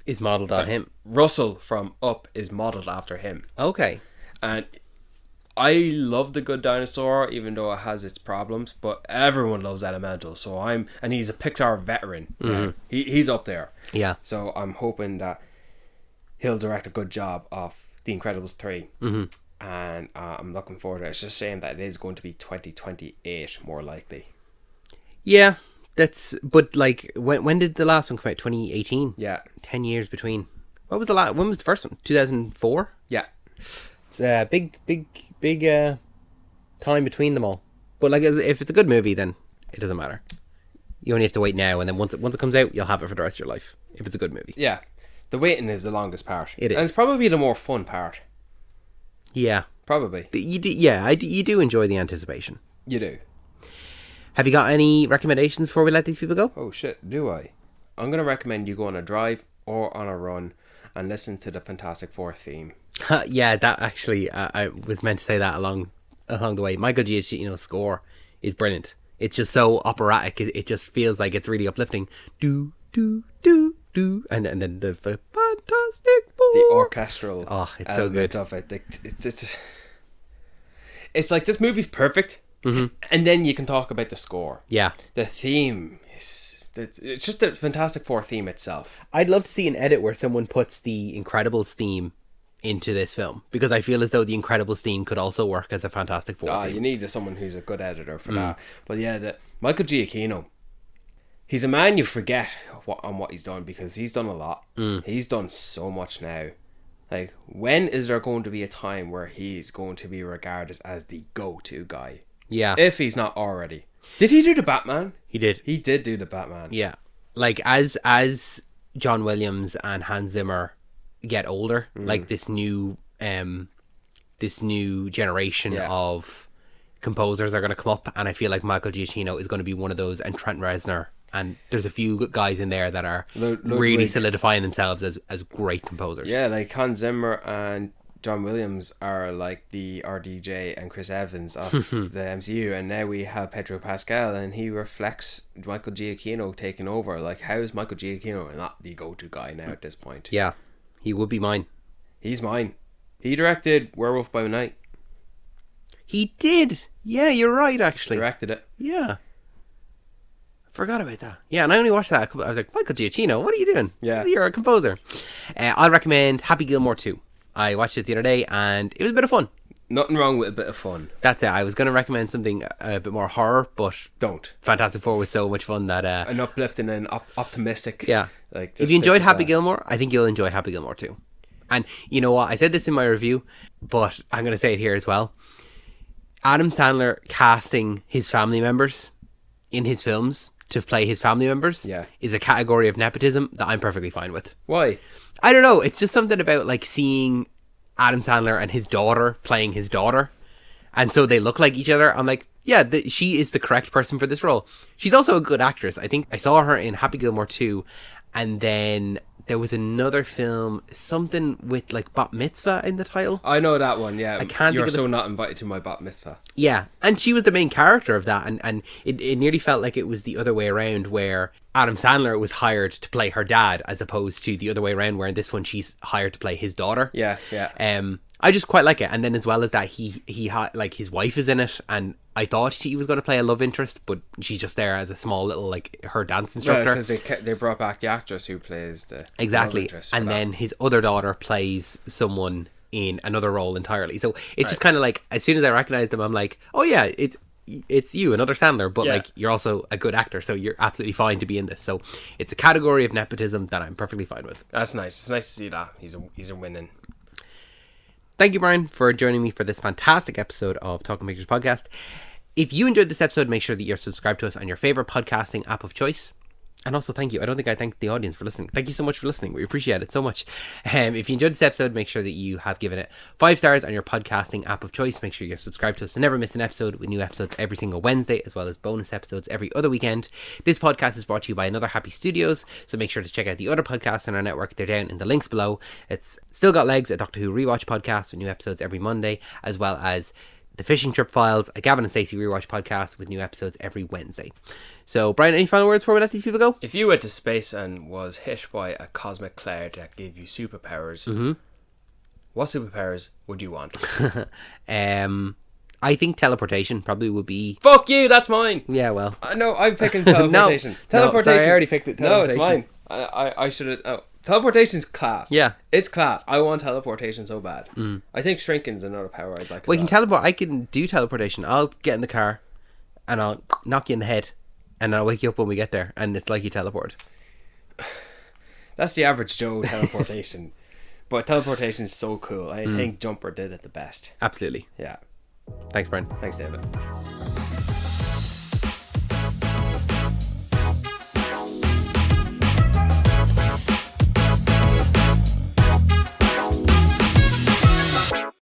Speaker 3: Is modelled on him.
Speaker 4: Russell from Up is modelled after him.
Speaker 3: Okay.
Speaker 4: And I love The Good Dinosaur, even though it has its problems, but everyone loves Elemental. So and he's a Pixar veteran. Right? He's up there.
Speaker 3: Yeah.
Speaker 4: So I'm hoping that he'll direct a good job of The Incredibles 3. And I'm looking forward to it. It's just a shame that it is going to be 2028 more likely.
Speaker 3: Yeah. But like, when did the last one come out? 2018?
Speaker 4: Yeah.
Speaker 3: 10 years between. When was the first one? 2004?
Speaker 4: Yeah.
Speaker 3: It's a big time between them all. But like, if it's a good movie, then it doesn't matter. You only have to wait now, and then once it comes out, you'll have it for the rest of your life. If it's a good movie.
Speaker 4: Yeah. The waiting is the longest part.
Speaker 3: It is.
Speaker 4: And it's probably the more fun part.
Speaker 3: Yeah.
Speaker 4: Probably.
Speaker 3: You do enjoy the anticipation.
Speaker 4: You do.
Speaker 3: Have you got any recommendations before we let these people go?
Speaker 4: Oh shit, do I? I'm going to recommend you go on a drive or on a run and listen to the Fantastic Four theme.
Speaker 3: Yeah, that actually, I was meant to say that along the way. Michael Giacchino's score is brilliant. It's just so operatic. It just feels like it's really uplifting. Do, do, do, do. And then the Fantastic Four.
Speaker 4: The orchestral
Speaker 3: it's so good.
Speaker 4: of it. It's like this movie's perfect, and then you can talk about the score.
Speaker 3: Yeah.
Speaker 4: The theme it's just the Fantastic Four theme itself.
Speaker 3: I'd love to see an edit where someone puts the Incredibles theme into this film, because I feel as though the Incredibles theme could also work as a Fantastic Four theme.
Speaker 4: You need someone who's a good editor for that. But yeah, Michael Giacchino, he's a man you forget what he's done, because he's done a lot. He's done so much now. Like, when is there going to be a time where he's going to be regarded as the go-to guy?
Speaker 3: Yeah.
Speaker 4: If he's not already. Did he do the Batman?
Speaker 3: He did.
Speaker 4: He did do the Batman.
Speaker 3: Yeah. Like, as John Williams and Hans Zimmer get older, like this new generation of composers are going to come up, and I feel like Michael Giacchino is going to be one of those, and Trent Reznor, and there's a few guys in there that are really solidifying themselves as great composers.
Speaker 4: Yeah, like Hans Zimmer and John Williams are like the RDJ and Chris Evans of the MCU, and now we have Pedro Pascal, and he reflects Michael Giacchino taking over. Like, how is Michael Giacchino not the go-to guy now at this point?
Speaker 3: Yeah, he would be mine.
Speaker 4: He's mine. He directed Werewolf by Night.
Speaker 3: He did. Yeah, you're right, actually.
Speaker 4: Directed it.
Speaker 3: Yeah. Forgot about that. Yeah, and I only watched that I was like, Michael Giacchino, what are you doing?
Speaker 4: Yeah.
Speaker 3: You're a composer. I'll recommend Happy Gilmore 2. I watched it the other day and it was a bit of fun.
Speaker 4: Nothing wrong with a bit of fun.
Speaker 3: That's it. I was going to recommend something a bit more horror, but
Speaker 4: Don't.
Speaker 3: Fantastic Four was so much fun that...
Speaker 4: An uplifting and optimistic.
Speaker 3: Yeah.
Speaker 4: Like,
Speaker 3: if
Speaker 4: just
Speaker 3: you enjoyed
Speaker 4: stick with
Speaker 3: Happy
Speaker 4: that.
Speaker 3: Gilmore, I think you'll enjoy Happy Gilmore 2. And you know what? I said this in my review, but I'm going to say it here as well. Adam Sandler casting his family members in his films to play his family members is a category of nepotism that I'm perfectly fine with.
Speaker 4: Why?
Speaker 3: I don't know. It's just something about like seeing Adam Sandler and his daughter playing his daughter. And so they look like each other. I'm like, yeah, she is the correct person for this role. She's also a good actress. I think I saw her in Happy Gilmore 2. And then there was another film, something with like Bat Mitzvah in the title.
Speaker 4: I know that one, yeah.
Speaker 3: I can't
Speaker 4: You're
Speaker 3: think of
Speaker 4: so not invited to my bat mitzvah.
Speaker 3: Yeah, and she was the main character of that, and it nearly felt like it was the other way around, where Adam Sandler was hired to play her dad, as opposed to the other way around, where in this one she's hired to play his daughter.
Speaker 4: Yeah.
Speaker 3: I just quite like it, and then as well as that, he had like his wife is in it, and I thought she was going to play a love interest, but she's just there as a small little like her dance instructor.
Speaker 4: because they brought back the actress who plays the love
Speaker 3: Exactly,
Speaker 4: interest for
Speaker 3: and
Speaker 4: that.
Speaker 3: then his other daughter plays someone in another role entirely. So it's just kind of like, as soon as I recognized him, I'm like, oh yeah, it's you, another Sandler, but like you're also a good actor, so you're absolutely fine to be in this. So it's a category of nepotism that I'm perfectly fine with.
Speaker 4: That's nice. It's nice to see that he's a winning.
Speaker 3: Thank you, Brian, for joining me for this fantastic episode of Talking Pictures Podcast. If you enjoyed this episode, make sure that you're subscribed to us on your favorite podcasting app of choice. And also, thank you. I don't think I thanked the audience for listening. Thank you so much for listening. We appreciate it so much. If you enjoyed this episode, make sure that you have given it 5 stars on your podcasting app of choice. Make sure you're subscribed to us to never miss an episode, with new episodes every single Wednesday, as well as bonus episodes every other weekend. This podcast is brought to you by Another Happy Studios, so make sure to check out the other podcasts in our network. They're down in the links below. It's Still Got Legs, a Doctor Who rewatch podcast with new episodes every Monday, as well as The Fishing Trip Files, a Gavin and Stacey rewatch podcast with new episodes every Wednesday. So, Brian, any final words before we let these people go?
Speaker 4: If you went to space and was hit by a cosmic cloud that gave you superpowers, what superpowers would you want?
Speaker 3: I think teleportation probably would be...
Speaker 4: Fuck you, that's mine.
Speaker 3: Yeah, well.
Speaker 4: No, I'm picking teleportation.
Speaker 3: No,
Speaker 4: Teleportation.
Speaker 3: sorry, I already picked it.
Speaker 4: No, it's
Speaker 3: Teleportation.
Speaker 4: mine. I should have... Oh. Teleportation's class.
Speaker 3: Yeah.
Speaker 4: It's class. I want teleportation so bad. I think shrinking's another power I'd like.
Speaker 3: Well, you can teleport. I can do teleportation. I'll get in the car and I'll knock you in the head and I'll wake you up when we get there and it's like you teleport.
Speaker 4: That's the average Joe teleportation. But teleportation is so cool. I think Jumper did it the best.
Speaker 3: Absolutely.
Speaker 4: Yeah.
Speaker 3: Thanks, Brian.
Speaker 4: Thanks, David.